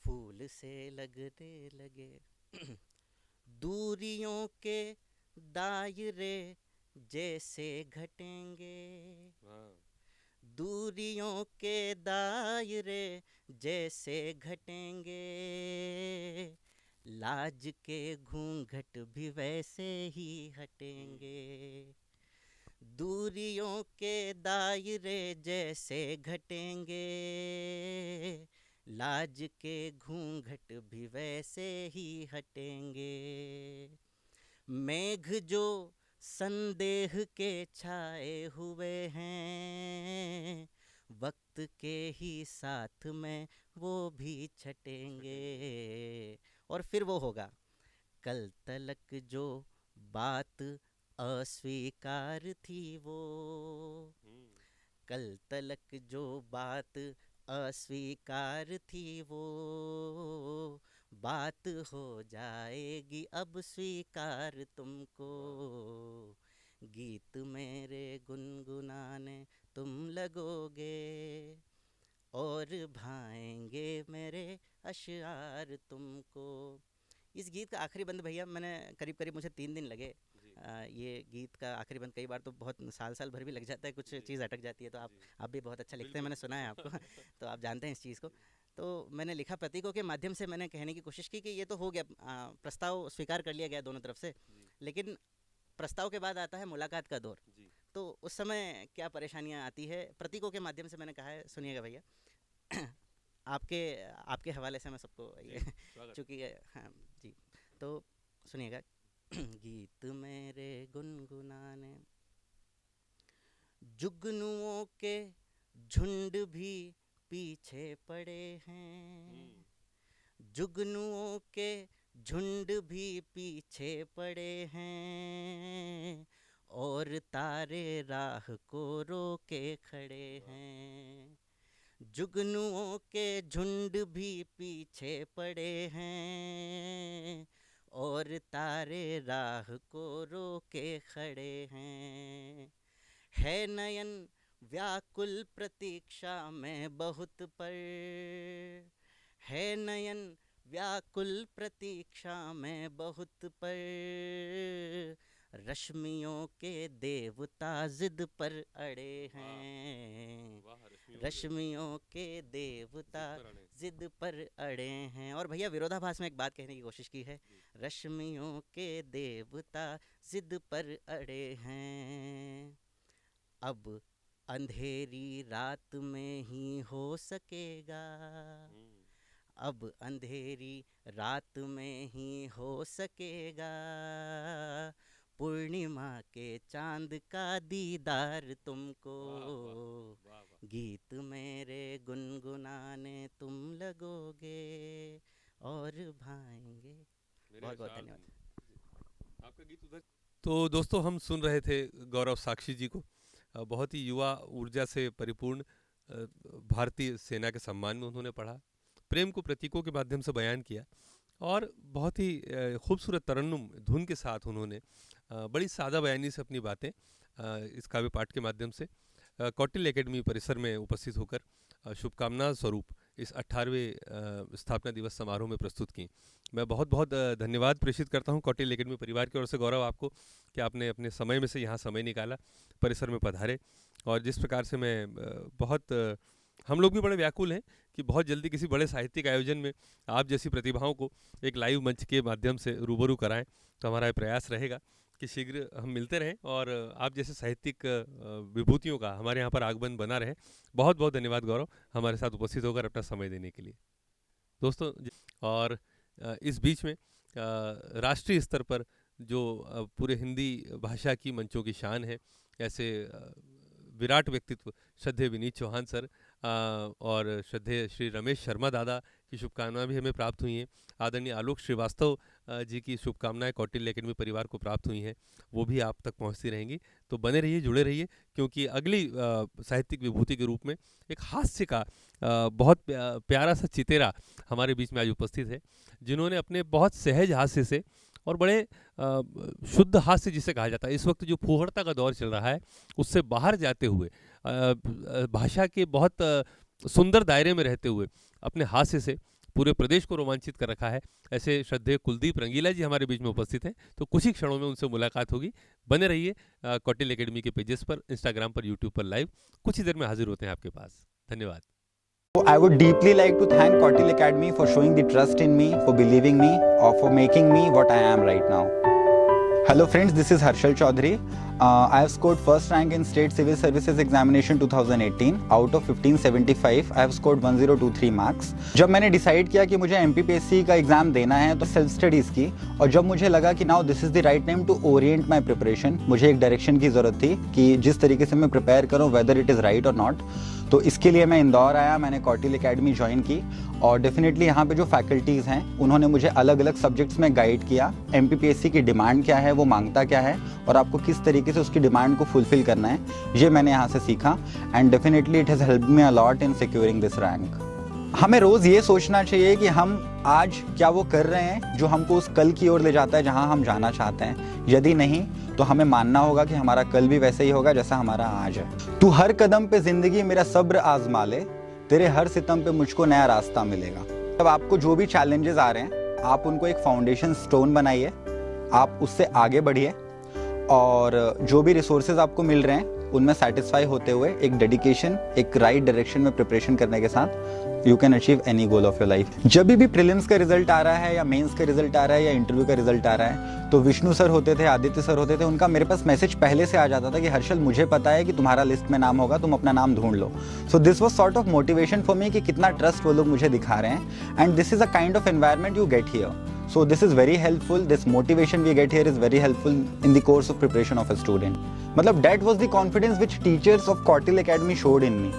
फूल से लगने लगे दूरियों के दायरे जैसे घटेंगे, दूरियों के दायरे जैसे घटेंगे, लाज के घूंघट भी वैसे ही हटेंगे, दूरियों के दायरे जैसे घटेंगे, लाज के घूंघट भी वैसे ही हटेंगे, मेघ जो संदेह के छाए हुए हैं, वक्त के ही साथ में वो भी छटेंगे। और फिर वो होगा, कल तलक जो बात अस्वीकार थी वो, कल तलक जो बात अस्वीकार थी वो, बात हो जाएगी अब स्वीकार तुमको, गीत मेरे गुनगुनाने तुम लगोगे, और भाएंगे मेरे अशआर तुमको। इस गीत का आखिरी बंद भैया मैंने करीब करीब मुझे 3 दिन लगे। ये गीत का आखिरी बंद कई बार तो बहुत साल भर भी लग जाता है, कुछ चीज़ अटक जाती है। तो आप भी बहुत अच्छा लिखते हैं, मैंने सुना है आपको तो आप जानते हैं इस चीज़ को। तो मैंने लिखा, प्रतीकों के माध्यम से मैंने कहने की कोशिश की कि ये तो हो गया, प्रस्ताव स्वीकार कर लिया गया दोनों तरफ से, लेकिन प्रस्ताव के बाद आता है मुलाकात का दौर। तो उस समय क्या परेशानियाँ आती है, प्रतीकों के माध्यम से मैंने कहा है, सुनिएगा भैया। आपके हवाले से मैं सबको चूँकि हाँ जी, तो सुनिएगा। गीत मेरे गुनगुनाने, जुगनुओं के झुंड भी पीछे पड़े हैं, जुगनुओं के झुंड भी पीछे पड़े हैं, और तारे राह को रोके खड़े हैं, जुगनुओं के झुंड भी पीछे पड़े हैं, और तारे राह को रोके खड़े हैं, है नयन व्याकुल प्रतीक्षा में बहुत पर, है नयन व्याकुल प्रतीक्षा में बहुत पर, रश्मियों के देवता जिद पर अड़े हैं, रश्मियों के देवता जिद पर अड़े हैं। और भैया विरोधाभास में एक बात कहने की कोशिश की है, रश्मियों के देवता जिद पर अड़े हैं, अब अंधेरी रात में ही हो सकेगा, अब अंधेरी रात में ही हो सकेगा, पूर्णिमा के चांद का दीदार तुमको, गीत मेरे गुनगुनाने तुम लगोगे, और भाएंगे। बहुत बहुत धन्यवाद। आपका गीत उधर। तो दोस्तों, हम सुन रहे थे गौरव साक्षी जी को। बहुत ही युवा ऊर्जा से परिपूर्ण, भारतीय सेना के सम्मान में उन्होंने पढ़ा, प्रेम को प्रतीकों के माध्यम से बयान किया, और बहुत ही खूबसूरत तरन्नुम धुन के साथ उन्होंने बड़ी सादा बयानी से अपनी बातें इस काव्य पाठ के माध्यम से कौटिल्य एकेडमी परिसर में उपस्थित होकर शुभकामना स्वरूप इस 18वें स्थापना दिवस समारोह में प्रस्तुत की। मैं बहुत बहुत धन्यवाद प्रेषित करता हूं कौटिल्य एकेडमी परिवार की ओर से गौरव आपको कि आपने अपने समय में से यहाँ समय निकाला, परिसर में पधारे, और जिस प्रकार से मैं हम लोग भी बड़े व्याकुल हैं कि बहुत जल्दी किसी बड़े साहित्यिक आयोजन में आप जैसी प्रतिभाओं को एक लाइव मंच के माध्यम से रूबरू कराएं। तो हमारा ये प्रयास रहेगा कि शीघ्र हम मिलते रहें और आप जैसे साहित्यिक विभूतियों का हमारे यहाँ पर आगमन बना रहे। बहुत बहुत धन्यवाद गौरव, हमारे साथ उपस्थित होकर अपना समय देने के लिए। दोस्तों, और इस बीच में राष्ट्रीय स्तर पर जो पूरे हिंदी भाषा की मंचों की शान है, ऐसे विराट व्यक्तित्व श्रद्धेय विनीत चौहान सर और श्रद्धेय श्री रमेश शर्मा दादा की शुभकामनाएं भी हमें प्राप्त हुई हैं। आदरणीय आलोक श्रीवास्तव जी की शुभकामनाएं कौटिल्य एकेडमी परिवार को प्राप्त हुई हैं, वो भी आप तक पहुंचती रहेंगी। तो बने रहिए, जुड़े रहिए, क्योंकि अगली साहित्यिक विभूति के रूप में एक हास्य का बहुत प्यारा सा चितेरा हमारे बीच में आज उपस्थित है, जिन्होंने अपने बहुत सहज हास्य से और बड़े शुद्ध हास्य जिसे कहा जाता है, इस वक्त जो फूहड़ता का दौर चल रहा है उससे बाहर जाते हुए, भाषा के बहुत सुंदर दायरे में रहते हुए अपने हास्य से पूरे प्रदेश को रोमांचित कर रखा है, ऐसे श्रद्धेय कुलदीप रंगीला जी हमारे बीच में उपस्थित हैं। तो कुछ ही क्षणों में उनसे मुलाकात होगी। बने रहिए कौटिल्य एकेडमी के पेजेस पर, इंस्टाग्राम पर, यूट्यूब पर लाइव। कुछ ही देर में हाजिर होते हैं आपके पास। धन्यवाद। I would deeply like to thank Kautilya Academy for showing the trust in me, for believing me, or for making me what I am right now. Hello friends, this is Harshal Chaudhary. I have scored first rank in State Civil Services Examination 2018. Out of 1575, I have scored 1023 marks. जब मैंने डिसाइड किया कि मुझे MPPSC का एग्जाम देना है तो सेल्फ स्टडीज़ की, और जब मुझे लगा कि now this is the right time to orient my preparation, मुझे एक डायरेक्शन की ज़रूरत थी कि जिस तरीके से मैं प्रिपेयर करूँ वेदर इट इज़ राइट और नॉट। तो इसके लिए मैं इंदौर आया, मैंने कौटिल्य एकेडमी ज्वाइन की, और डेफिनेटली यहाँ पे जो फैकल्टीज़ हैं उन्होंने मुझे अलग अलग सब्जेक्ट्स में गाइड किया। MPPSC की डिमांड क्या है, वो मांगता क्या है, और आपको किस तरीके से उसकी डिमांड को फुलफिल करना है, ये मैंने यहाँ से सीखा। And definitely it has helped me a lot in securing this rank. हमें रोज़ ये सोचना चाहिए कि हम आज क्या वो कर रहे हैं जो हमको उस कल की ओर ले जाता है जहाँ हम जाना चाहते हैं। यदि नहीं तो हमें मानना होगा कि हमारा कल भी वैसे ही होगा जैसा हमारा आज है। तू हर कदम पे जिंदगी मेरा सब्र आजमा ले, तेरे हर सितम पे मुझको नया रास्ता मिलेगा। अब आपको जो भी चैलेंजेस आ रहे हैं, आप उनको एक फाउंडेशन स्टोन बनाइए, आप उससे आगे बढ़िए, और जो भी रिसोर्सेज आपको मिल रहे हैं उनमें सेटिस्फाई होते हुए एक डेडिकेशन, एक राइट डायरेक्शन में प्रिपरेशन करने के साथ you can achieve any goal of your life. जब भी प्रीलिम्स का रिजल्ट आ रहा है या मेंस का रिजल्ट आ रहा है या इंटरव्यू का रिजल्ट आ रहा है, तो विष्णु सर होते थे, आदित्य सर होते थे, उनका मेरे पास मैसेज पहले से आ जाता था कि हर्षल मुझे पता है कि तुम्हारा लिस्ट में नाम होगा, तुम अपना नाम ढूंढ लो। So this was sort of motivation for me कि कितना ट्रस्ट वो लोग मुझे दिखा रहे हैं, and this is a kind of environment you get here. So this is very helpful. This motivation we get here is very helpful in the course of preparation of a student. मतलब that was the confidence which teachers of Kautilya Academy showed in me.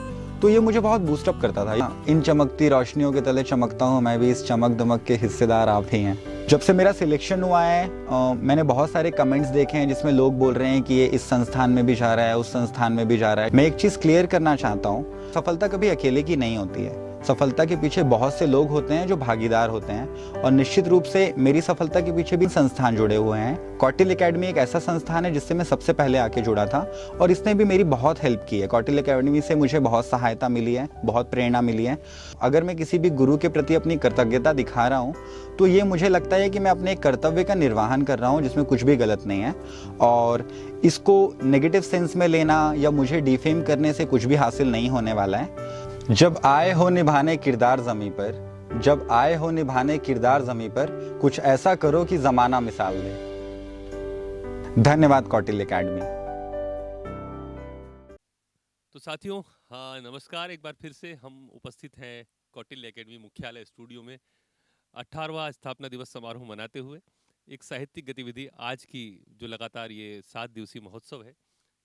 तो ये मुझे बहुत बूस्ट अप करता था। इन चमकती रोशनियों के तले चमकता हूँ मैं भी, इस चमक दमक के हिस्सेदार आप ही हैं। जब से मेरा सिलेक्शन हुआ है मैंने बहुत सारे कमेंट्स देखे हैं जिसमें लोग बोल रहे हैं कि ये इस संस्थान में भी जा रहा है, उस संस्थान में भी जा रहा है। मैं एक चीज़ क्लियर करना चाहता हूँ, सफलता कभी अकेले की नहीं होती है। सफलता के पीछे बहुत से लोग होते हैं जो भागीदार होते हैं, और निश्चित रूप से मेरी सफलता के पीछे भी संस्थान जुड़े हुए हैं। कौटिल्य एकेडमी एक ऐसा संस्थान है जिससे मैं सबसे पहले आके जुड़ा था, और इसने भी मेरी बहुत हेल्प की है। कौटिल्य एकेडमी से मुझे बहुत सहायता मिली है, बहुत प्रेरणा मिली है। अगर मैं किसी भी गुरु के प्रति अपनी कृतज्ञता दिखा रहा हूँ तो ये मुझे लगता है कि मैं अपने कर्तव्य का निर्वहन कर रहा हूँ जिसमें कुछ भी गलत नहीं है, और इसको नेगेटिव सेंस में लेना या मुझे डिफेम करने से कुछ भी हासिल नहीं होने वाला है। जब आए हो निभाने किरदार ज़मीं पर, जब आए हो निभाने किरदार ज़मीं पर, कुछ ऐसा करो कि ज़माना मिसाल दे। धन्यवाद कौटिल्य एकेडमी। तो साथियों, हाँ नमस्कार, एक बार फिर से हम उपस्थित हैं कौटिल्य एकेडमी मुख्यालय स्टूडियो में 18वां स्थापना दिवस समारोह मनाते हुए। एक साहित्यिक गतिविधि आज की जो लगातार ये 7 दिवसीय महोत्सव है,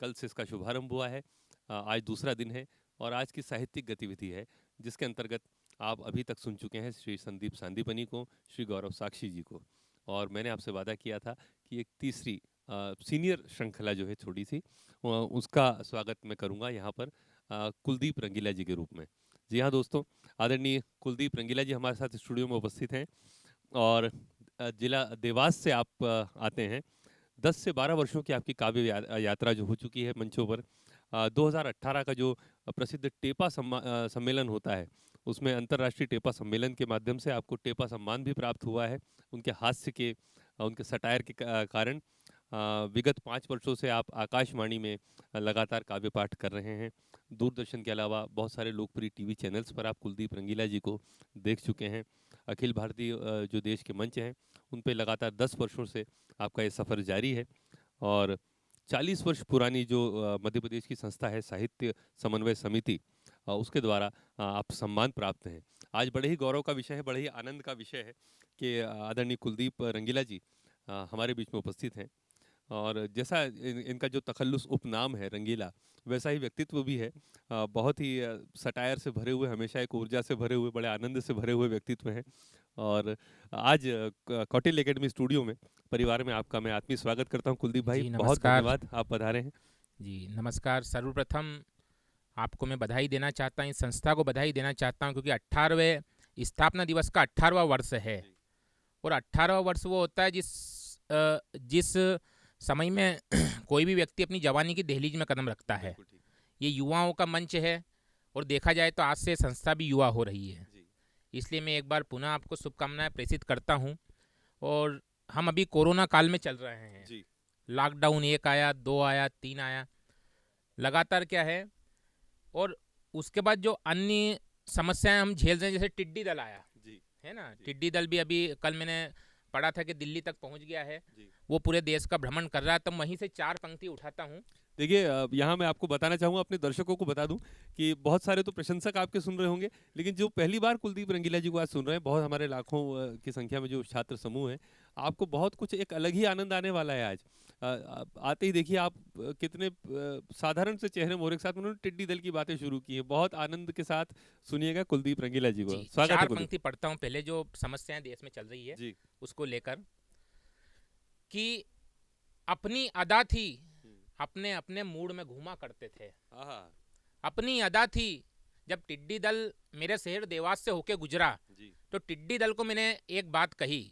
कल से इसका शुभारंभ हुआ है, आज दूसरा दिन है, और आज की साहित्यिक गतिविधि है जिसके अंतर्गत आप अभी तक सुन चुके हैं श्री संदीप सांदीपनी को, श्री गौरव साक्षी जी को, और मैंने आपसे वादा किया था कि एक तीसरी सीनियर श्रृंखला जो है छोटी सी, उसका स्वागत मैं करूंगा यहाँ पर कुलदीप रंगीला जी के रूप में। जी हाँ दोस्तों, आदरणीय कुलदीप रंगीला जी हमारे साथ स्टूडियो में उपस्थित हैं, और जिला देवास से आप आते हैं। 10 से 12 वर्षों की आपकी काव्य यात्रा जो हो चुकी है मंचों पर। 2018 का जो प्रसिद्ध टेपा सम्मेलन होता है उसमें अंतर्राष्ट्रीय टेपा सम्मेलन के माध्यम से आपको टेपा सम्मान भी प्राप्त हुआ है। उनके हास्य के, उनके सटायर के कारण विगत 5 वर्षों से आप आकाशवाणी में लगातार काव्य पाठ कर रहे हैं। दूरदर्शन के अलावा बहुत सारे लोकप्रिय टीवी चैनल्स पर आप कुलदीप रंगीला जी को देख चुके हैं। अखिल भारतीय जो देश के मंच हैं उन पे लगातार 10 वर्षों से आपका ये सफ़र जारी है और 40 वर्ष पुरानी जो मध्य प्रदेश की संस्था है साहित्य समन्वय समिति, उसके द्वारा आप सम्मान प्राप्त हैं। आज बड़े ही गौरव का विषय है, बड़े ही आनंद का विषय है कि आदरणीय कुलदीप रंगीला जी हमारे बीच में उपस्थित हैं और जैसा इनका जो तखल्लुस उपनाम है रंगीला, वैसा ही व्यक्तित्व भी है। बहुत ही सटायर से भरे हुए, हमेशा एक ऊर्जा से भरे हुए, बड़े आनंद से भरे हुए व्यक्तित्व हैं। और आज कौटिल्य एकेडमी स्टूडियो में परिवार में आपका मैं आत्मीय स्वागत करता हूं। कुलदीप भाई, बहुत धन्यवाद, आप पधारे हैं। जी नमस्कार। सर्वप्रथम आपको मैं बधाई देना चाहता हूं, इस संस्था को बधाई देना चाहता हूं क्योंकि 18वें स्थापना दिवस का 18वां वर्ष है और 18वां वर्ष वो होता है जिस समय में कोई भी व्यक्ति अपनी जवानी की दहलीज में कदम रखता है। ये युवाओं का मंच है और देखा जाए तो आज से संस्था भी युवा हो रही है, इसलिए मैं एक बार पुनः आपको शुभकामनाएं प्रेषित करता हूं। और हम अभी कोरोना काल में चल रहे हैं, लॉकडाउन 1 आया, 2 आया, 3 आया, लगातार क्या है। और उसके बाद जो अन्य समस्याएं हम झेल रहे हैं, जैसे टिड्डी दल आया है ना, टिड्डी दल भी अभी कल मैंने पढ़ा था कि दिल्ली तक पहुंच गया है, वो पूरे देश का भ्रमण कर रहा है। तब वहीं से 4 पंक्ति उठाता हूं। देखिए, यहाँ मैं आपको बताना चाहूँगा, अपने दर्शकों को बता दूं कि बहुत सारे तो प्रशंसक आपके सुन रहे होंगे, लेकिन जो पहली बार कुलदीप रंगीला जी को आज सुन रहे हैं, बहुत हमारे लाखों की संख्या में जो छात्र समूह है, आपको बहुत कुछ एक अलग ही आनंद आने वाला है। आज आते ही देखिए आप कितने साधारण से चेहरे मोहरे के साथ उन्होंने टिड्डी दल की बातें शुरू की है। बहुत आनंद के साथ सुनिएगा कुलदीप रंगीला जी को। स्वागत है। 4 पंक्ति पढ़ता हूँ पहले, जो समस्याएं देश में चल रही है उसको लेकर कि अपनी अदा थी, अपने अपने मूड में घूमा करते थे। अपनी अदा थी, जब टिड्डी दल मेरे शहर देवास से होके गुजरा तो टिड्डी दल को मैंने एक बात कही।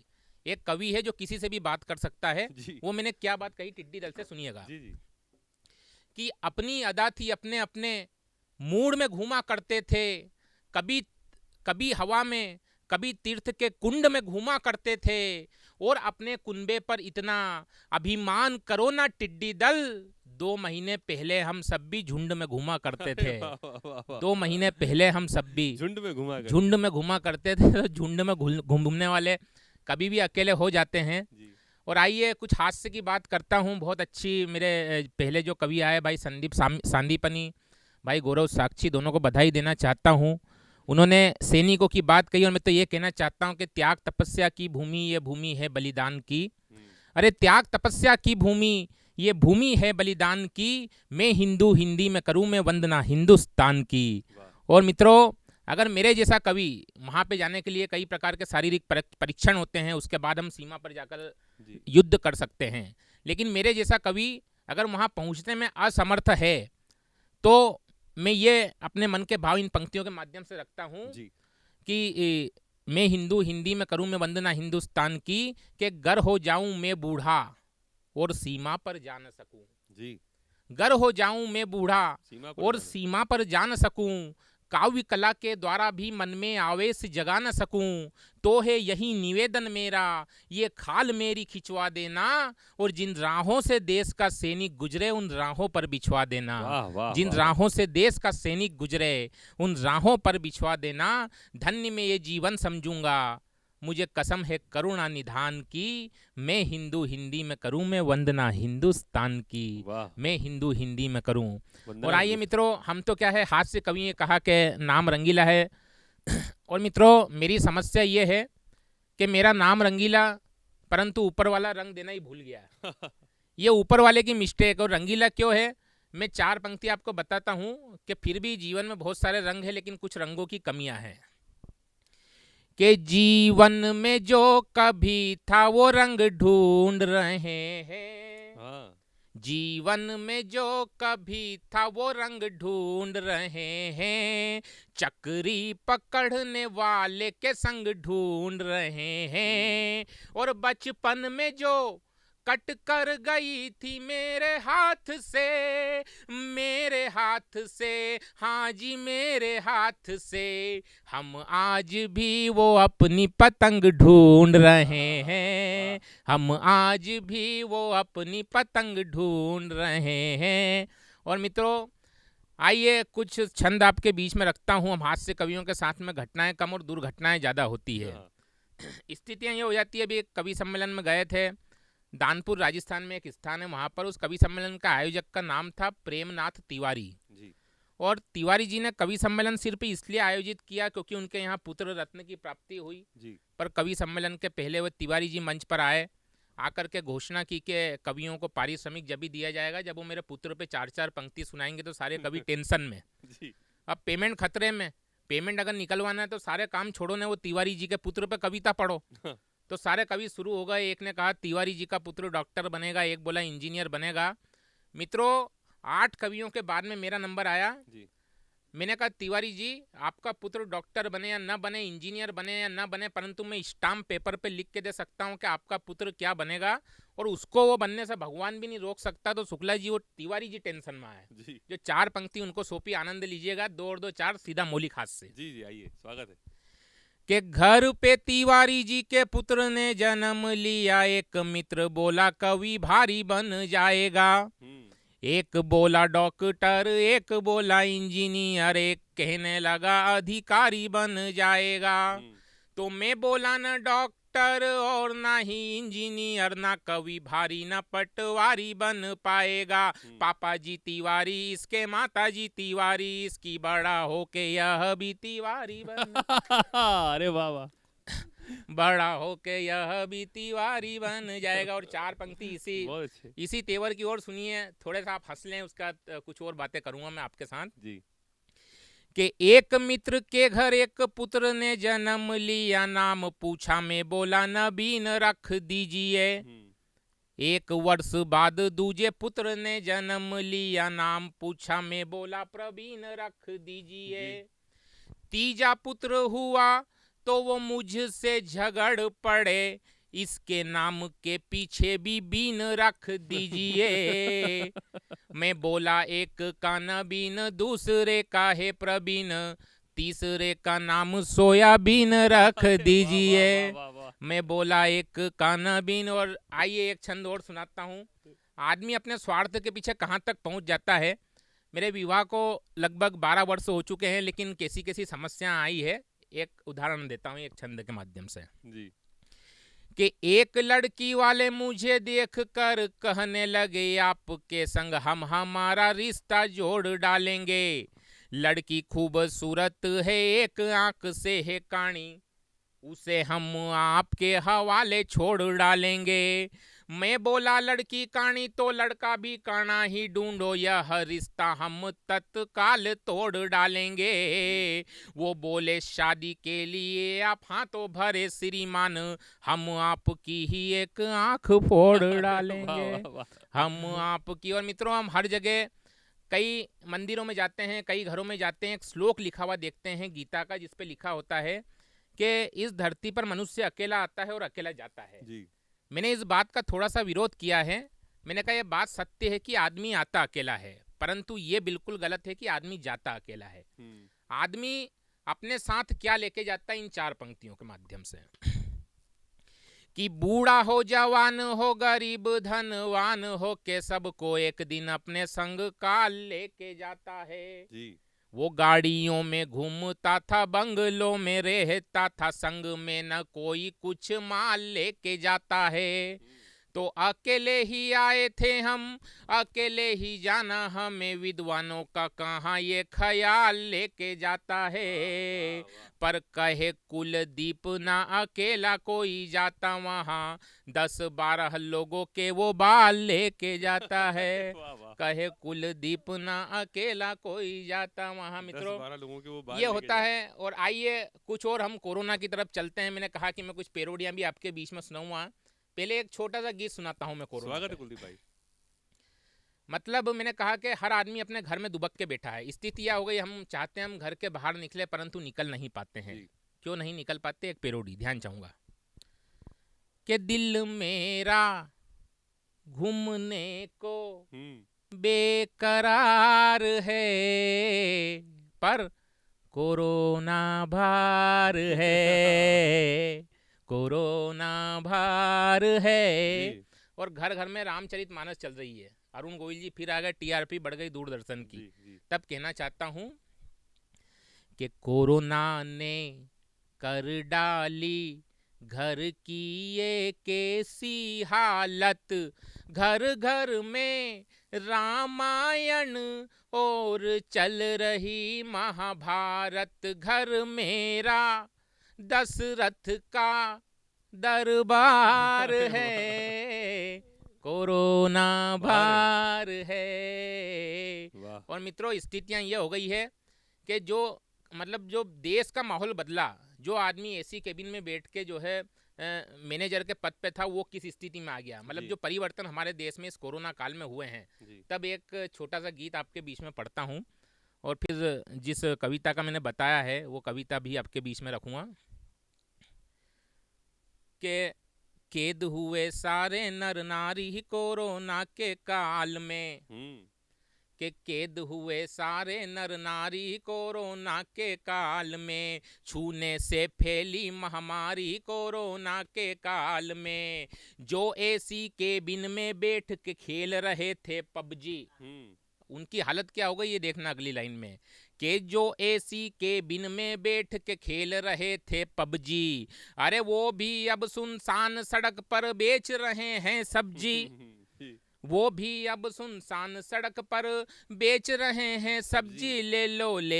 एक कवि है जो किसी से भी बात कर सकता है, वो मैंने क्या बात कही टिड्डी दल से, सुनिएगा। कि अपनी अदा थी, अपने अपने मूड में घूमा करते थे, कभी हवा में, कभी तीर्थ के कुंड में घूमा करते थे, और अपने कुनबे पर इतना अभिमान करो ना टिड्डी दल, 2 महीने पहले हम सब भी झुंड में घूमा करते थे। 2 महीने पहले हम सब भी झुंड में घूमा करते थे। तो झुंड में घूमने वाले कभी भी अकेले हो जाते हैं। और आइए कुछ हास्य की बात करता हूँ। बहुत अच्छी, मेरे पहले जो कवि आए भाई संदीप सांदीपनी, भाई गौरव साक्षी, दोनों को बधाई देना चाहता हूँ। उन्होंने सैनिकों की बात कही और मैं तो ये कहना चाहता हूँ कि त्याग तपस्या की भूमि ये भूमि है बलिदान की। अरे त्याग तपस्या की भूमि ये भूमि है बलिदान की, मैं हिंदू हिंदी में करूँ मैं वंदना हिंदुस्तान की। और मित्रों, अगर मेरे जैसा कवि, वहाँ पे जाने के लिए कई प्रकार के शारीरिक परीक्षण होते हैं, उसके बाद हम सीमा पर जाकर युद्ध कर सकते हैं, लेकिन मेरे जैसा कवि अगर वहाँ पहुँचने में असमर्थ है तो मैं ये अपने मन के भाव इन पंक्तियों के माध्यम से रखता हूँ कि मैं हिंदू हिंदी में करूँ मैं वंदना हिंदुस्तान की, कि गर हो जाऊं मैं बूढ़ा और सीमा पर जा न सकूं। गर हो जाऊं मैं बूढ़ा और सीमा पर जा न सकूं, काव्य कला के द्वारा भी मन में आवेश जगा न सकूं, तो है यही निवेदन मेरा, ये खाल मेरी खिंचवा देना, और जिन राहों से देश का सैनिक गुजरे उन राहों पर बिछवा देना। जिन राहों से देश का सैनिक गुजरे उन राहों पर बिछवा देना, धन्य में ये जीवन समझूंगा, मुझे कसम है करुणा निधान की, मैं हिंदू हिंदी में करूं मैं वंदना हिंदुस्तान की, मैं हिंदू हिंदी में करूं। और आइए मित्रों, हम तो क्या है, हास्य कवि ने कहा कि नाम रंगीला है। और मित्रों, मेरी समस्या ये है कि मेरा नाम रंगीला, परंतु ऊपर वाला रंग देना ही भूल गया। ये ऊपर वाले की मिस्टेक। और रंगीला क्यों है, मैं 4 पंक्ति आपको बताता हूँ कि फिर भी जीवन में बहुत सारे रंग हैं, लेकिन कुछ रंगों की कमियां हैं। कि जीवन में जो कभी था वो रंग ढूंढ रहे हैं, जीवन में जो कभी था वो रंग ढूंढ रहे हैं, चक्री पकड़ने वाले के संग ढूंढ रहे हैं, और बचपन में जो कट कर गई थी मेरे हाथ से, हाँ जी मेरे हाथ से। हम आज भी वो अपनी पतंग ढूंढ रहे हैं, हम आज भी वो अपनी पतंग ढूंढ रहे हैं। और मित्रों, आइए कुछ छंद आपके बीच में रखता हूँ। हम हास्य कवियों के साथ में घटनाएं कम और दुर्घटनाएं ज़्यादा होती है। स्थितियाँ ये हो जाती है। अभी एक कवि सम्मेलन में गए थे, दानपुर राजस्थान में एक स्थान है, वहाँ पर उस कवि सम्मेलन का आयोजक का नाम था प्रेमनाथ तिवारी जी। और तिवारी जी ने कवि सम्मेलन सिर्फ इसलिए आयोजित किया क्योंकि उनके यहाँ पुत्र रत्न की प्राप्ति हुई जी। पर कवि सम्मेलन के पहले वो तिवारी जी मंच पर आए, आकर के घोषणा की कि कवियों को पारिश्रमिक जब भी दिया जाएगा जब वो मेरे पुत्र पे 4-4 पंक्ति सुनाएंगे तो सारे कवि टेंशन में जी। अब पेमेंट खतरे में, पेमेंट अगर निकलवाना है तो सारे काम छोड़ो ने वो तिवारी जी के पुत्र पे कविता पढ़ो। तो सारे कवि शुरू हो गए। एक ने कहा तिवारी जी का पुत्र डॉक्टर बनेगा, एक बोला इंजीनियर बनेगा। मित्रों, 8 कवियों के बाद में मेरा नंबर आया जी। मैंने कहा तिवारी जी, आपका पुत्र डॉक्टर बने या ना बने, इंजीनियर बने या ना बने, परंतु मैं स्टाम्प पेपर पे लिख के दे सकता हूँ कि आपका पुत्र क्या बनेगा, और उसको वो बनने से भगवान भी नहीं रोक सकता। तो शुक्ला जी, वो तिवारी जी टेंशन में आए जी। जो 4 पंक्ति उनको सौंपी, आनंद लीजिएगा। 2 और 2 4, सीधा मौलिक हाथ से जी जी। आइए, स्वागत है। कि घर पे तिवारी जी के पुत्र ने जन्म लिया, एक मित्र बोला कवि भारी बन जाएगा। एक बोला डॉक्टर, एक बोला इंजीनियर, एक कहने लगा अधिकारी बन जाएगा। तो मैं बोला न डॉक्टर और ना ही इंजीनियर, ना कवि भारी ना पटवारी बन पाएगा। पापा जी तिवारी, इसके माता जी तिवारी, इसकी बड़ा होके यह भी तिवारी बन अरे वाह वाह, बड़ा होके यह भी तिवारी बन जाएगा। और 4 पंक्ति इसी तेवर की ओर सुनिए, थोड़े सा आप हंस लें, उसका कुछ और बातें करूंगा मैं आपके साथ जी। कि एक मित्र के घर एक पुत्र ने जन्म लिया, नाम पूछा मैं बोला नबीन रख दीजिए। 1 वर्ष बाद दूजे पुत्र ने जन्म लिया, नाम पूछा मैं बोला प्रवीण रख दीजिए। तीजा पुत्र हुआ तो वो मुझसे झगड़ पड़े, इसके नाम के पीछे भी बीन रख दीजिए। मैं बोला एक का नबीन, दूसरे का है प्रवीण, तीसरे का नाम सोयाबीन रख दीजिए। मैं बोला एक का नबीन। और आइए एक छंद और सुनाता हूँ। आदमी अपने स्वार्थ के पीछे कहाँ तक पहुँच जाता है। मेरे विवाह को लगभग 12 वर्ष हो चुके हैं, लेकिन कैसी कैसी समस्या आई है, एक उदाहरण देता हूँ एक छंद के माध्यम से जी। कि एक लड़की वाले मुझे देखकर कहने लगे, आपके संग हम हमारा रिश्ता जोड़ डालेंगे। लड़की खूबसूरत है, एक आंख से है काणी, उसे हम आपके हवाले छोड़ डालेंगे। मैं बोला लड़की काणी तो लड़का भी काना ही ढूंढो, यह रिश्ता हम तत्काल तोड़ डालेंगे। वो बोले शादी के लिए आप हाथों भरे श्रीमान, हम आपकी ही एक आंख फोड़ डालेंगे। हम आपकी। और मित्रों, हम हर जगह कई मंदिरों में जाते हैं, कई घरों में जाते हैं, एक श्लोक लिखा हुआ देखते हैं गीता का, जिस पे लिखा होता है कि इस धरती पर मनुष्य अकेला आता है और अकेला जाता है जी। मैंने इस बात का थोड़ा सा विरोध किया है। मैंने कहा यह बात सत्य है कि आदमी आता अकेला है, परंतु ये बिल्कुल गलत है कि आदमी जाता अकेला है। आदमी अपने साथ क्या लेके जाता है इन 4 पंक्तियों के माध्यम से। कि बूढ़ा हो जवान हो गरीब धनवान हो के सबको एक दिन अपने संग काल लेके जाता है जी। वो गाड़ियों में घूमता था, बंगलों में रहता था, संग में न कोई कुछ माल लेके जाता है। तो अकेले ही आए थे हम, अकेले ही जाना हमें, विद्वानों का कहाँ ये ख्याल लेके जाता है। पर कहे कुलदीप ना अकेला कोई जाता वहाँ, 10-12 लोगों के वो बाल लेके जाता है। कहे कुलदीप ना अकेला कोई जाता वहाँ। मित्रों, 10-12 लोगों के वो बाल ये होता है। और आइए कुछ और हम कोरोना की तरफ चलते हैं। मैंने कहा कि मैं कुछ पेरोडियाँ भी आपके बीच में सुनाऊंगा। पहले एक छोटा सा गीत सुनाता हूं मैं कोरोना। स्वागत है कुलदीप भाई। मतलब मैंने कहा कि हर आदमी अपने घर में दुबक के बैठा है। स्थिति यह हो गई, हम चाहते हैं हम घर के बाहर निकले, परंतु निकल नहीं पाते हैं। क्यों नहीं निकल पाते? एक पेरोडी ध्यान चाहूंगा। कि दिल मेरा घूमने को बेकरार है, पर कोरोना भार है, कोरोना भार है। और घर घर में रामचरितमानस चल रही है। अरुण गोयल जी फिर आ गए, टीआरपी बढ़ गई दूरदर्शन की। तब कहना चाहता हूं कि कोरोना ने कर डाली घर की ये कैसी हालत, घर घर में रामायण और चल रही महाभारत, घर मेरा दशरथ का दरबार है, कोरोना भार है। और मित्रों, स्थितियां ये हो गई है कि जो मतलब जो देश का माहौल बदला, जो आदमी एसी केबिन में बैठ के जो है मैनेजर के पद पे था, वो किस स्थिति में आ गया। मतलब जो परिवर्तन हमारे देश में इस कोरोना काल में हुए हैं। तब एक छोटा सा गीत आपके बीच में पढ़ता हूँ और फिर जिस कविता का मैंने बताया है वो कविता भी आपके बीच में रखूँगा। के कैद हुए सारे नर नारी कोरोना के काल में, के कैद हुए सारे नर नारी कोरोना के काल में, छूने से फैली महामारी कोरोना के काल में, जो एसी केबिन में बैठ के खेल रहे थे पबजी, उनकी हालत क्या हो गई ये देखना अगली लाइन में। कि जो एसी केबिन में बैठ के खेल रहे थे पबजी, अरे वो भी अब सुनसान सड़क पर बेच रहे हैं सब्जी, वो भी अब सुनसान सड़क पर बेच रहे हैं सब्जी, ले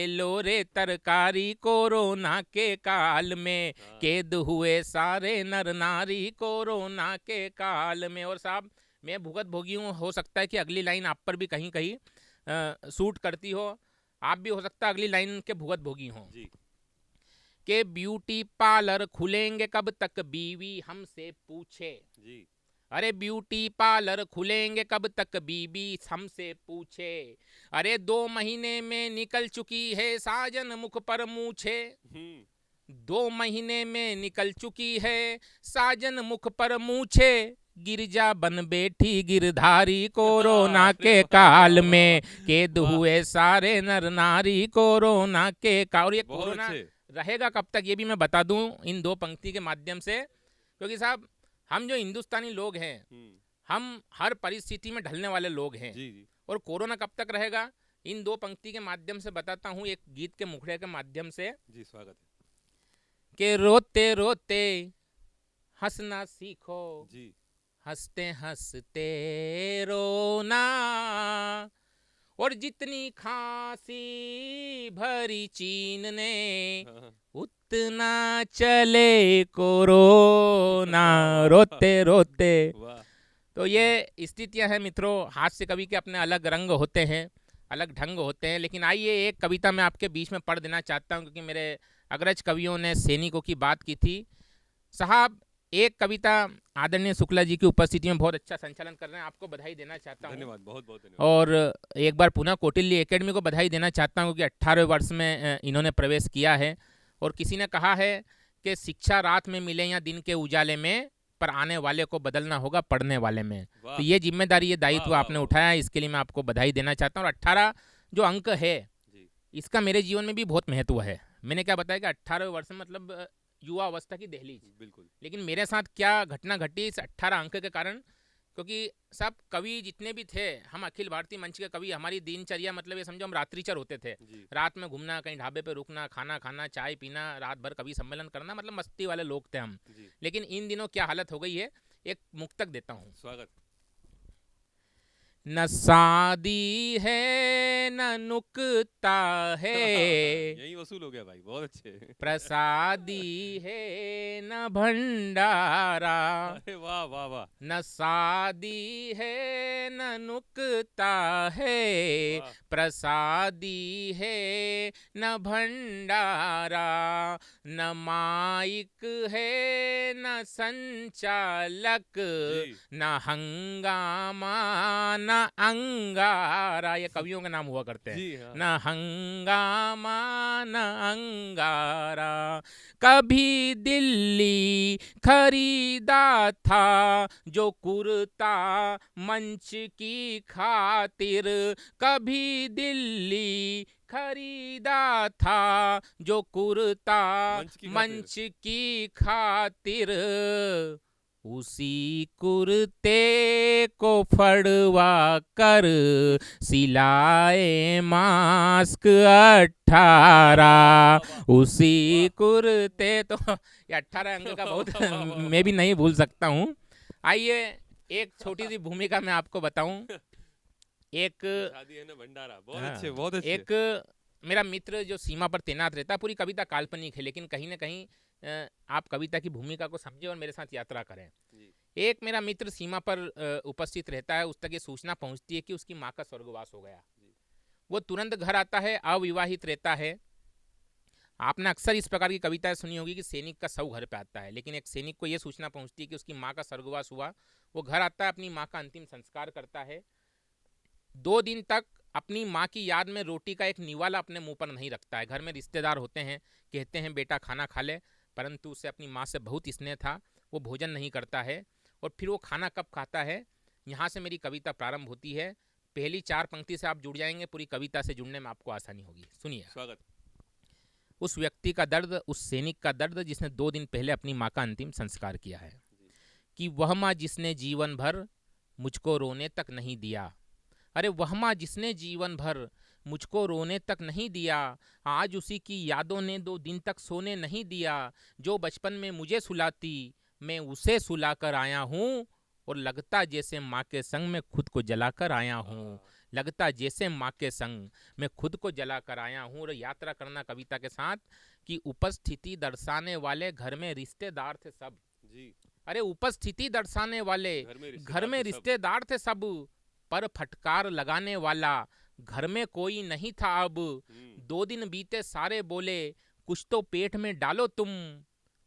लो रे तरकारी कोरोना के काल में, कैद हुए सारे नर नारी कोरोना के काल में। और साहब, मैं भुगत भोगी हूँ, हो सकता है कि अगली लाइन आप पर भी कहीं कहीं सूट करती हो, आप भी हो सकता है अगली लाइन के भुगत भोगी हो। के ब्यूटी पार्लर खुलेंगे कब तक बीवी हमसे पूछे, अरे ब्यूटी पार्लर खुलेंगे कब तक बीबी हमसे पूछे, अरे 2 महीने में निकल चुकी है साजन मुख पर मूछे, 2 महीने में निकल चुकी है साजन मुख पर मूछे, गिरजा बन बैठी गिरधारी कोरोना के काल में, कैद हुए सारे नर नारी कोरोना के काल। और ये कोरोना रहेगा कब तक ये भी मैं बता दूं इन 2 पंक्ति के माध्यम से, क्योंकि साहब हम जो हिंदुस्तानी लोग हैं, हम हर परिस्थिति में ढलने वाले लोग हैं। और कोरोना कब तक रहेगा इन 2 पंक्ति के माध्यम से बताता हूँ, एक गीत के मुखड़े के माध्यम से। जी स्वागत है। कि रोते रोते हंसना सीखो जी, हंसते हंसते रोना, और जितनी खांसी भरी चीन ने उतना चले कोरोना, रोते रोते। तो ये स्थितियां हैं मित्रों। हास्य कवि के अपने अलग रंग होते हैं, अलग ढंग होते हैं, लेकिन आइए एक कविता मैं आपके बीच में पढ़ देना चाहता हूं, क्योंकि मेरे अग्रज कवियों ने सैनिकों की बात की थी। साहब, एक कविता आदरणीय शुक्ला जी की उपस्थिति में बहुत अच्छा संचालन कर रहे हैं, आपको बधाई देना चाहता हूं। धन्यवाद, बहुत बहुत धन्यवाद। और एक बार पुनः कौटिल्य एकेडमी को बधाई देना चाहता हूं, क्योंकि 18वें वर्ष में इन्होंने प्रवेश किया है। और किसी ने कहा है कि शिक्षा रात में मिले या दिन के उजाले में, पर आने वाले को बदलना होगा पढ़ने वाले में। तो ये जिम्मेदारी, ये दायित्व आपने उठाया है, इसके लिए मैं आपको बधाई देना चाहता हूँ। और 18 जो अंक है इसका मेरे जीवन में भी बहुत महत्व है। मैंने क्या बताया कि 18वें वर्ष में मतलब युवा अवस्था की दहलीज, बिल्कुल। लेकिन मेरे साथ क्या घटना घटी इस 18 अंक के कारण, क्योंकि सब कवि जितने भी थे, हम अखिल भारतीय मंच के कवि, हमारी दिनचर्या मतलब ये समझो हम रात्रिचर होते थे। रात में घूमना, कहीं ढाबे पे रुकना, खाना खाना, चाय पीना, रात भर कवि सम्मेलन करना, मतलब मस्ती वाले लोग थे हम। लेकिन इन दिनों क्या हालत हो गई है, एक मुक्तक देता हूँ। स्वागत। न शादी है न नुकता है, यही वसूल हो गया भाई, बहुत अच्छे। प्रसादी है न भंडारा, अरे वाह वाह वाह। न शादी है न नुकता है, प्रसादी है न भंडारा, न माइक है न संचालक, न हंगामा न न अंगारा, ये कवियों के नाम हुआ करते हैं। न हंगामा न अंगारा, कभी दिल्ली खरीदा था जो कुर्ता मंच की खातिर, कभी दिल्ली खरीदा था जो कुर्ता मंच की खातिर, उसी कुर्ते को फड़वा कर सिलाए मास्क 18, उसी कुर्ते। तो ये 18 अंक का बहुत मैं भी नहीं भूल सकता हूँ। आइए एक छोटी सी भूमिका मैं आपको बताऊं। एक भंडारा, बहुत अच्छे, बहुत अच्छे। एक मेरा मित्र जो सीमा पर तैनात रहता है, पूरी कविता काल्पनिक है लेकिन कहीं ना कहीं आप कविता की भूमिका को समझें और मेरे साथ यात्रा करें। एक मेरा मित्र सीमा पर उपस्थित रहता है, उस तक ये सूचना पहुंचती है कि उसकी माँ का स्वर्गवास हो गया। वो तुरंत घर आता है, अविवाहित रहता है। आपने अक्सर इस प्रकार की कविताएं सुनी होगी कि सैनिक का शव घर पे आता है, लेकिन एक सैनिक को यह सूचना पहुंचती है कि उसकी माँ का स्वर्गवास हुआ। वो घर आता है, अपनी माँ का अंतिम संस्कार करता है। 2 दिन तक अपनी माँ की याद में रोटी का एक निवाला अपने मुंह पर नहीं रखता है। घर में रिश्तेदार होते हैं, कहते हैं बेटा खाना खा ले, परंतु उसे अपनी माँ से बहुत स्नेह था, वो भोजन नहीं करता है। और फिर वो खाना कब खाता है, यहाँ से मेरी कविता प्रारंभ होती है। पहली 4 पंक्ति से आप जुड़ जाएंगे, पूरी कविता से जुड़ने में आपको आसानी होगी। सुनिए। स्वागत। उस व्यक्ति का दर्द, उस सैनिक का दर्द जिसने 2 दिन पहले अपनी माँ का अंतिम संस्कार किया है, कि वह माँ जिसने जीवन भर मुझको रोने तक नहीं दिया, अरे वह माँ जिसने जीवन भर मुझको रोने तक नहीं दिया, आज उसी की यादों ने 2 दिन तक सोने नहीं दिया। जो बचपन में मुझे सुलाती मैं उसे सुलाकर आया हूँ, और लगता जैसे माँ के संग मैं खुद को जलाकर आया हूँ, लगता जैसे माँ के संग मैं खुद को जला कर आया हूँ। और यात्रा करना कविता के साथ कि उपस्थिति दर्शाने वाले घर में रिश्तेदार थे सब जी। अरे उपस्थिति दर्शाने वाले घर में रिश्तेदार थे सब, पर फटकार लगाने वाला घर में कोई नहीं था अब। 2 दिन बीते सारे बोले कुछ तो पेट में डालो तुम,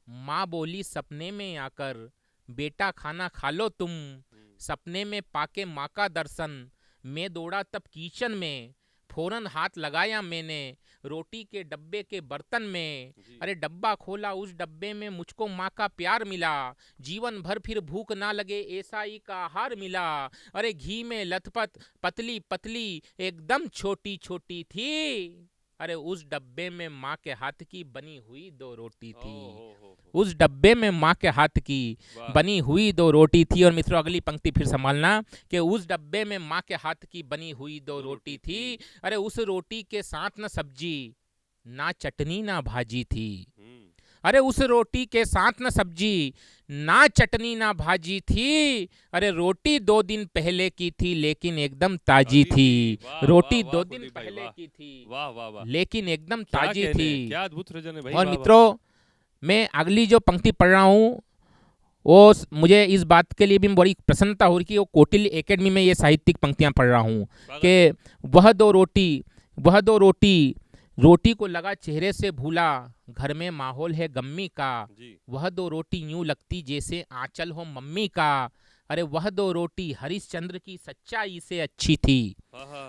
माँ बोली सपने में आकर बेटा खाना खा लो तुम। सपने में पाके माँ का दर्शन मैं दौड़ा तब किचन में, फौरन हाथ लगाया मैंने रोटी के डब्बे के बर्तन में। अरे डब्बा खोला, उस डब्बे में मुझको माँ का प्यार मिला, जीवन भर फिर भूख ना लगे ऐसा ही का आहार मिला। अरे घी में लथपथ पतली पतली एकदम छोटी छोटी थी, अरे उस डब्बे में माँ के हाथ की बनी हुई 2 रोटी थी, उस डब्बे में माँ के हाथ की बनी हुई 2 रोटी थी। और मित्रों अगली पंक्ति फिर संभालना कि उस डब्बे में माँ के हाथ की बनी हुई 2 रोटी थी, अरे उस रोटी के साथ न सब्जी ना चटनी ना भाजी थी, अरे उस रोटी के साथ न सब्जी ना चटनी ना भाजी थी। अरे रोटी 2 दिन पहले की थी लेकिन एकदम ताजी थी, रोटी 2 दिन पहले की थी लेकिन एकदम ताजी थी। क्या अद्भुत रचना है भाई। और मित्रों मैं अगली जो पंक्ति पढ़ रहा हूँ वो मुझे इस बात के लिए भी बड़ी प्रसन्नता हो रही कि वो कौटिल्य एकेडमी में ये साहित्यिक पंक्तियाँ पढ़ रहा हूँ कि वह 2 रोटी रोटी को लगा चेहरे से भूला, घर में माहौल है गम्मी का, वह 2 रोटी यूं लगती जैसे आंचल हो मम्मी का। अरे वह 2 रोटी हरिश्चंद्र की सच्चाई से अच्छी थी,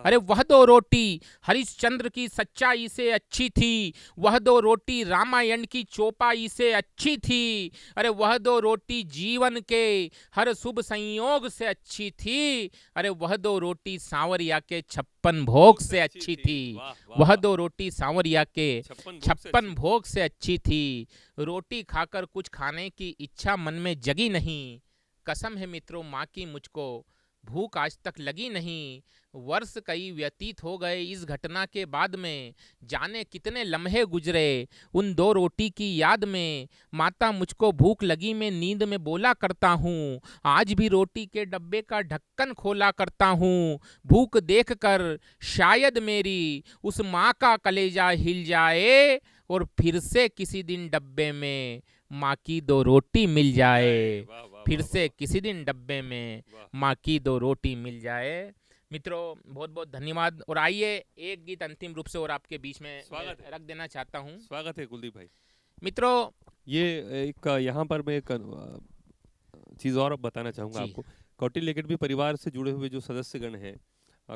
अरे वह 2 रोटी हरिश्चंद्र की सच्चाई से अच्छी थी, वह 2 रोटी रामायण की चौपाई से अच्छी थी, अरे वह 2 रोटी जीवन के हर शुभ संयोग से अच्छी थी, अरे वह 2 रोटी सांवरिया के 56 भोग से अच्छी थी, वह 2 रोटी सांवरिया के 56 भोग से अच्छी थी। रोटी खाकर कुछ खाने की इच्छा मन में जगी नहीं, कसम है मित्रों माँ की मुझको भूख आज तक लगी नहीं। वर्ष कई व्यतीत हो गए इस घटना के बाद में, जाने कितने लम्हे गुजरे उन 2 रोटी की याद में। माता मुझको भूख लगी मैं नींद में बोला करता हूँ, आज भी रोटी के डब्बे का ढक्कन खोला करता हूँ। भूख देखकर शायद मेरी उस माँ का कलेजा हिल जाए, और फिर से किसी दिन डब्बे में माँ की 2 रोटी मिल जाए, फिर से किसी दिन डब्बे में माँ की 2 रोटी मिल जाए। मित्रों बहुत बहुत धन्यवाद। और आइए एक गीत अंतिम रूप से और आपके बीच में रख देना चाहता हूँ। स्वागत है कुलदीप भाई। मित्रों ये एक यहाँ पर मैं एक चीज़ और बताना चाहूँगा आपको कौटिल्य एकेडमी परिवार से जुड़े हुए जो सदस्यगण हैं,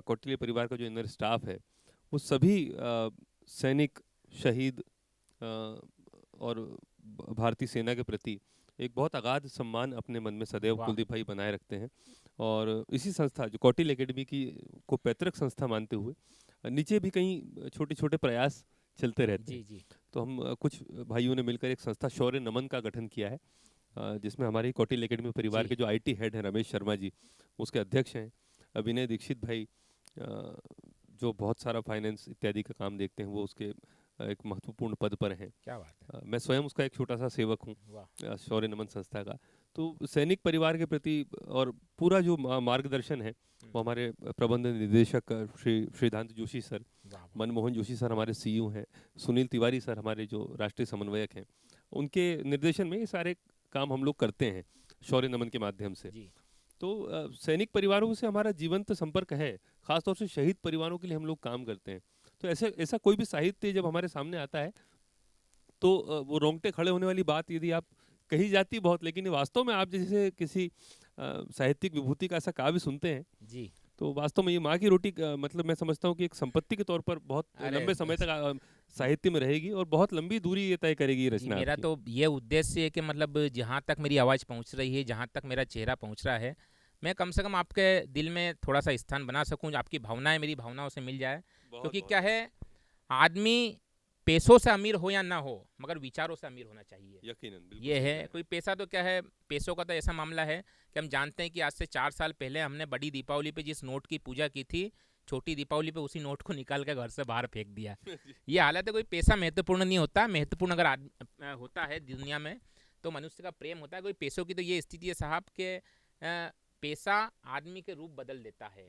कौटिल्य परिवार का जो इनर स्टाफ है, वो सभी सैनिक, शहीद और भारतीय सेना के प्रति एक बहुत अगाध सम्मान अपने मन में सदैव कुलदीप भाई बनाए रखते हैं। और इसी संस्था जो कौटिल्य एकेडमी की को पैतृक संस्था मानते हुए नीचे भी कई छोटे छोटे प्रयास चलते रहते हैं। तो हम कुछ भाइयों ने मिलकर एक संस्था शौर्य नमन का गठन किया है, जिसमें हमारे कौटिल्य एकेडमी परिवार के जो IT हेड हैं रमेश शर्मा जी, उसके अध्यक्ष हैं। विनय दीक्षित भाई जो बहुत सारा फाइनेंस इत्यादि का काम देखते हैं, वो उसके एक महत्वपूर्ण पद पर हैं। क्या बात है। मैं स्वयं उसका एक छोटा सा सेवक हूँ शौर्य नमन संस्था का। तो सैनिक परिवार के प्रति और पूरा जो मार्गदर्शन है वो हमारे प्रबंध निदेशक श्रीधांत जोशी सर, मनमोहन जोशी सर हमारे CEO हैं, सुनील तिवारी सर हमारे जो राष्ट्रीय समन्वयक हैं, उनके निर्देशन में ये सारे काम हम लोग करते हैं शौर्य नमन के माध्यम से। तो सैनिक परिवारों से हमारा जीवंत संपर्क है, खासतौर से शहीद परिवारों के लिए हम लोग काम करते हैं। तो ऐसा कोई भी साहित्य जब हमारे सामने आता है तो वो रोंगटे खड़े होने वाली बात यदि आप कही जाती बहुत, लेकिन वास्तव में आप जैसे किसी साहित्यिक विभूति का ऐसा काव्य सुनते हैं जी, तो वास्तव में ये माँ की रोटी मतलब मैं समझता हूँ कि एक संपत्ति के तौर पर बहुत लंबे समय तक साहित्य में रहेगी और बहुत लंबी दूरी ये तय करेगी ये रचना। मेरा तो ये उद्देश्य है कि मतलब जहाँ तक मेरी आवाज़ पहुँच रही है, जहाँ तक मेरा चेहरा पहुँच रहा है, मैं कम से कम आपके दिल में थोड़ा सा स्थान बना सकूँ, आपकी भावनाएं मेरी भावनाओं से मिल जाए। क्योंकि क्या है, आदमी पैसों से अमीर हो या ना हो, मगर विचारों से अमीर होना चाहिए। यकीनन ये है। कोई पैसा तो क्या है, पैसों का तो ऐसा मामला है कि हम जानते हैं कि आज से 4 साल पहले हमने बड़ी दीपावली पे जिस नोट की पूजा की थी, छोटी दीपावली पे उसी नोट को निकाल के घर से बाहर फेंक दिया। ये हालत है। कोई पैसा महत्वपूर्ण नहीं होता, महत्वपूर्ण अगर होता है दुनिया में तो मनुष्य का प्रेम होता है। कोई पैसों की तो ये स्थिति है साहब के पैसा आदमी के रूप बदल देता है।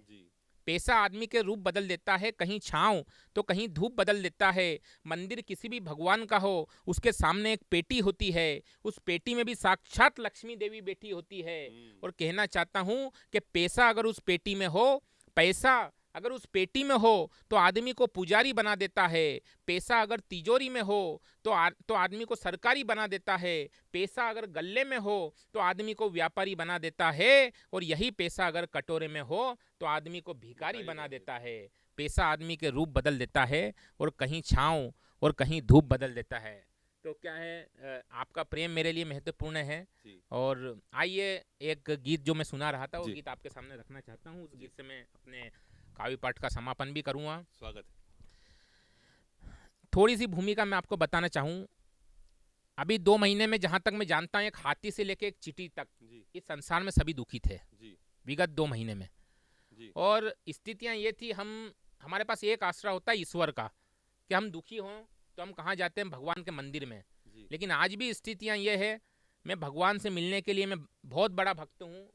पैसा आदमी के रूप बदल देता है, कहीं छाँव तो कहीं धूप बदल देता है। मंदिर किसी भी भगवान का हो, उसके सामने एक पेटी होती है, उस पेटी में भी साक्षात लक्ष्मी देवी बैठी होती है। और कहना चाहता हूँ कि पैसा अगर उस पेटी में हो, पैसा अगर उस पेटी में हो तो आदमी को पुजारी बना देता है। पैसा अगर तिजोरी में हो तो आदमी को सरकारी बना देता है। पैसा अगर गल्ले में हो तो आदमी को व्यापारी बना देता है। और यही पैसा अगर कटोरे में हो तो आदमी को भिखारी बना देता है। पैसा आदमी के रूप बदल देता है और कहीं छाँव और कहीं धूप बदल देता है। तो क्या है, आपका प्रेम मेरे लिए महत्वपूर्ण है। और आइए एक गीत जो मैं सुना रहा था वो गीत आपके सामने रखना चाहता हूँ। उस गीत से मैं अपने काव्य पाठ का समापन भी करूँगा। स्वागत है। थोड़ी सी भूमिका मैं आपको बताना चाहूँ। अभी 2 महीने में जहाँ तक मैं जानता हूँ, एक हाथी से लेकर एक चींटी तक इस संसार में सभी दुखी थे विगत 2 महीने में। और स्थितियाँ ये थी, हमारे पास एक आसरा होता है ईश्वर का कि हम दुखी हों तो हम कहाँ जाते हैं, भगवान के मंदिर में। लेकिन आज भी स्थितियाँ ये है, मैं भगवान से मिलने के लिए मैं बहुत बड़ा भक्त हूँ,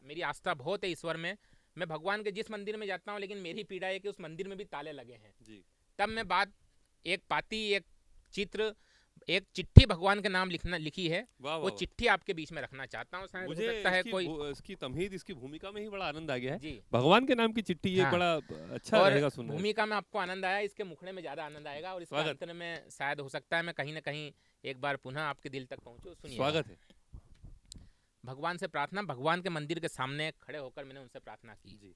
मेरी आस्था बहुत है ईश्वर में। मैं भगवान के जिस मंदिर में जाता हूँ, लेकिन मेरी पीड़ा है कि उस मंदिर में भी ताले लगे हैं। तब मैं बात एक पाती, एक चित्र, एक चिट्ठी भगवान के नाम लिखी है, वो चिट्ठी आपके बीच में रखना चाहता हूँ। शायद मुझे हो सकता है कोई इसकी तमहीद, इसकी भूमिका में ही बड़ा आनंद आ गया है। भगवान के नाम की चिट्ठी, ये बड़ा अच्छा रहेगा सुनने। भूमिका में आपको आनंद आया, इसके मुखड़े में ज्यादा आनंद आएगा और इसके अंतर में शायद हो सकता है मैं कहीं ना कहीं एक बार पुनः आपके दिल तक पहुंचूं। सुनिए। स्वागत है। भगवान से प्रार्थना, भगवान के मंदिर के सामने खड़े होकर मैंने उनसे प्रार्थना की।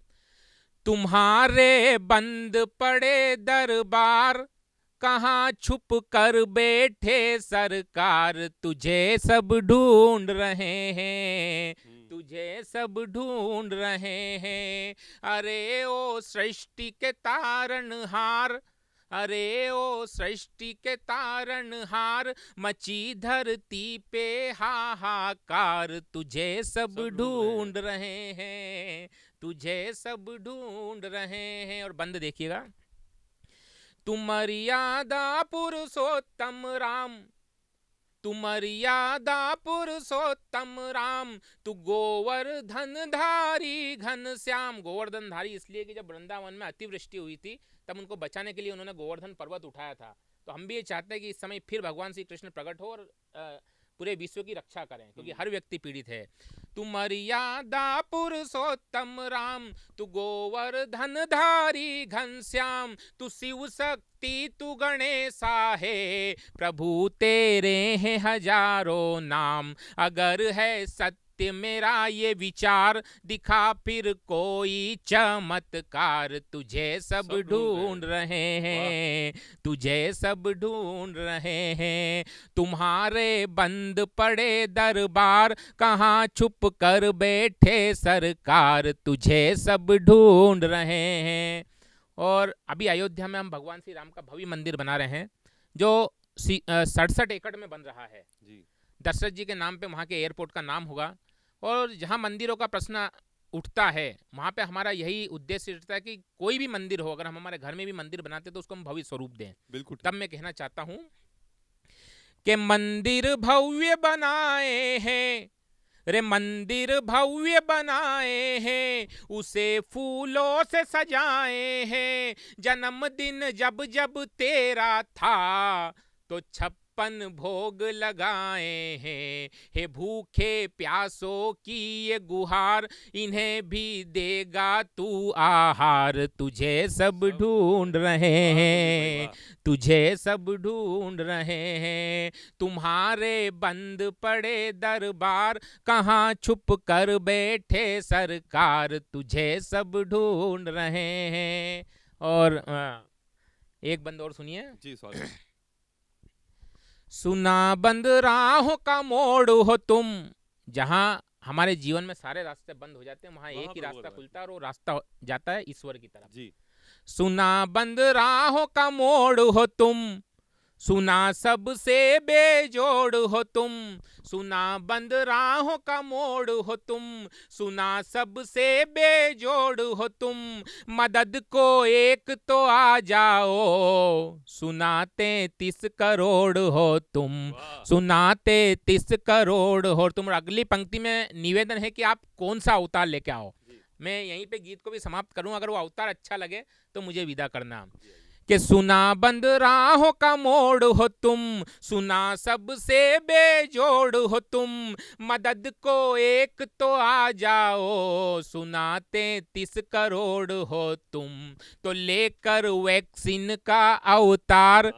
तुम्हारे बंद पड़े दरबार, कहाँ छुप कर बैठे सरकार, तुझे सब ढूंढ रहे हैं, तुझे सब ढूंढ रहे हैं। अरे ओ सृष्टि के तारनहार, अरे ओ सृष्टि के तारनहार, मची धरती पे हाहाकार, तुझे सब ढूंढ रहे हैं, तुझे सब ढूंढ रहे हैं। और बंद देखिएगा। तुम मर्यादा पुरुषोत्तम राम, तुम मर्यादा पुरुषोत्तम राम, तू गोवर्धन धारी घन श्याम। गोवर्धन धारी इसलिए कि जब वृंदावन में अतिवृष्टि हुई थी तब उनको बचाने के लिए उन्होंने गोवर्धन पर्वत उठाया था। तो हम भी ये चाहते हैं कि इस समय फिर भगवान श्री कृष्ण प्रकट हो और पूरे विश्व की रक्षा करें, क्योंकि हर व्यक्ति पीड़ित है। तू मर्यादा पुरुषोत्तम राम, तू गोवर्धन धारी घनश्याम, तू शिव शक्ति तू गणेशा है, प्रभु तेरे हैं हजारों नाम। अगर है सत्य मेरा ये विचार, दिखा फिर कोई चमत्कार। तुझे सब ढूंढ रहे हैं, तुझे सब ढूंढ रहे हैं, तुम्हारे बंद पड़े दरबार, कहाँ छुप कर बैठे सरकार। तुझे सब ढूंढ रहे हैं। और अभी अयोध्या में हम भगवान श्री राम का भव्य मंदिर बना रहे हैं, जो 67 एकड़ में बन रहा है जी। दशरथ जी के नाम पे वहाँ के एयरपोर्ट का नाम होगा। और जहाँ मंदिरों का प्रश्न उठता है वहाँ पे हमारा यही उद्देश्य रहता है कि कोई भी मंदिर हो, अगर हम हमारे घर में भी मंदिर बनाते तो उसको हम भव्य स्वरूप दें। बिल्कुल। तब मैं कहना चाहता हूँ कि मंदिर भव्य बनाए हैं रे, मंदिर भव्य बनाए हैं, उसे फूलों से सजाए हैं। जन्मदिन जब जब तेरा था तो 56 भोग लगाए हैं। हे भूखे प्यासों की ये गुहार, इन्हें भी देगा तू आहार। तुझे सब ढूंढ रहे हैं, तुझे सब ढूंढ रहे हैं, तुम्हारे बंद पड़े दरबार, कहाँ छुप कर बैठे सरकार। तुझे सब ढूंढ रहे हैं। और एक बंद और सुनिए जी। स्वागत। सुना बंद राहों का मोड़ हो तुम, जहाँ हमारे जीवन में सारे रास्ते बंद हो जाते हैं वहाँ एक ही रास्ता खुलता है और वो रास्ता जाता है ईश्वर की तरफ जी। सुना बंद राहों का मोड़ हो तुम, सुना सबसे बेजोड़ हो तुम, सुना बंद राहों का मोड़ हो तुम, सुना सबसे बेजोड़ हो तुम, मदद को एक तो आ जाओ, सुना 33 करोड़ हो तुम, सुना 33 करोड़ हो तुम। अगली पंक्ति में निवेदन है कि आप कौन सा अवतार लेके आओ। मैं यहीं पे गीत को भी समाप्त करूं, अगर वो अवतार अच्छा लगे तो मुझे विदा करना। कि सुना बंद राहों का मोड़ हो तुम, सुना सबसे बेजोड़ हो तुम, मदद को एक तो आ जाओ, सुना 33 करोड़ हो तुम। तो लेकर वैक्सीन का अवतार,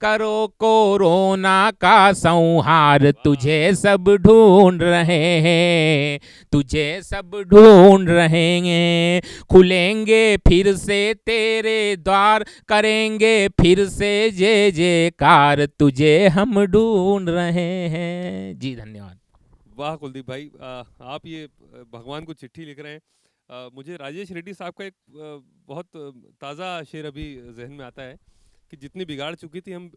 करो कोरोना का संहार। तुझे सब ढूंढ रहे हैं, तुझे सब ढूंढ रहे हैं, खुलेंगे फिर से तेरे द्वार, करेंगे फिर से जय जयकार। तुझे हम ढूंढ रहे हैं जी। धन्यवाद। वाह कुलदीप भाई, आप ये भगवान को चिट्ठी लिख रहे हैं। मुझे राजेश रेड्डी साहब का एक बहुत ताज़ा शेर अभी जहन में आता है कि जितनी बिगाड़ चुकी थी हम,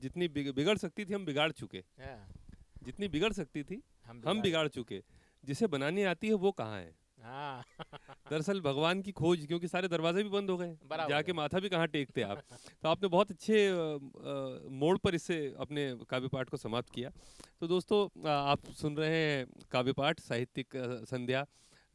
जितनी बिगड़ सकती थी हम बिगाड़ चुके, जितनी बिगड़ सकती थी हम बिगाड़ चुके, जिसे बनानी आती है वो कहाँ है। दरअसल भगवान की खोज, क्योंकि सारे दरवाजे भी बंद हो गए, जाके माथा भी कहाँ टेकते आप। तो आपने बहुत अच्छे मोड़ पर इससे अपने काव्य पाठ को समाप्त किया। तो दोस्तों, आप सुन रहे हैं काव्य पाठ साहित्यिक संध्या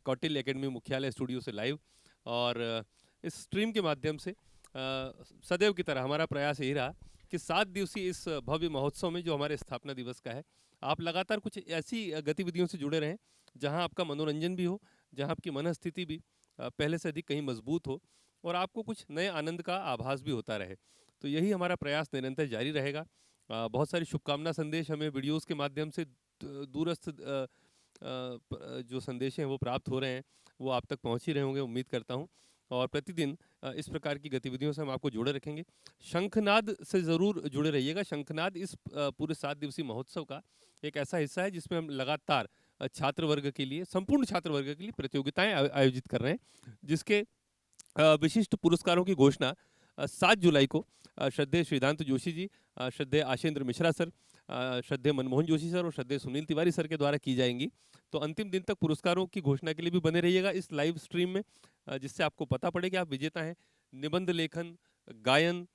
कौटिल्य एकेडमी मुख्यालय स्टूडियो से लाइव। और इस स्ट्रीम के माध्यम से सदैव की तरह हमारा प्रयास यही रहा कि 7 दिवसीय इस भव्य महोत्सव में, जो हमारे स्थापना दिवस का है, आप लगातार कुछ ऐसी गतिविधियों से जुड़े रहें जहां आपका मनोरंजन भी हो, जहां आपकी मनस्थिति भी पहले से अधिक कहीं मजबूत हो और आपको कुछ नए आनंद का आभास भी होता रहे। तो यही हमारा प्रयास निरंतर जारी रहेगा। बहुत सारी शुभकामना संदेश हमें वीडियोज़ के माध्यम से दूरस्थ जो संदेश हैं वो प्राप्त हो रहे हैं, वो आप तक पहुँच ही रहे होंगे, उम्मीद करता हूँ। और प्रतिदिन इस प्रकार की गतिविधियों से हम आपको जोड़े रखेंगे। शंखनाद से ज़रूर जुड़े रहिएगा। शंखनाद इस पूरे 7 दिवसीय महोत्सव का एक ऐसा हिस्सा है जिसमें हम लगातार छात्र वर्ग के लिए, संपूर्ण छात्र वर्ग के लिए प्रतियोगिताएं आयोजित कर रहे हैं, जिसके विशिष्ट पुरस्कारों की घोषणा 7 जुलाई को श्रद्धेय श्रीदांत जोशी जी, श्रद्धेय आशेंद्र मिश्रा सर, श्रद्धेय मनमोहन जोशी सर और श्रद्धेय सुनील तिवारी सर के द्वारा की जाएंगी। तो अंतिम दिन तक पुरस्कारों की घोषणा के लिए भी बने रहिएगा इस लाइव स्ट्रीम में, जिससे आपको पता पड़े कि आप विजेता हैं। निबंध लेखन, गायन,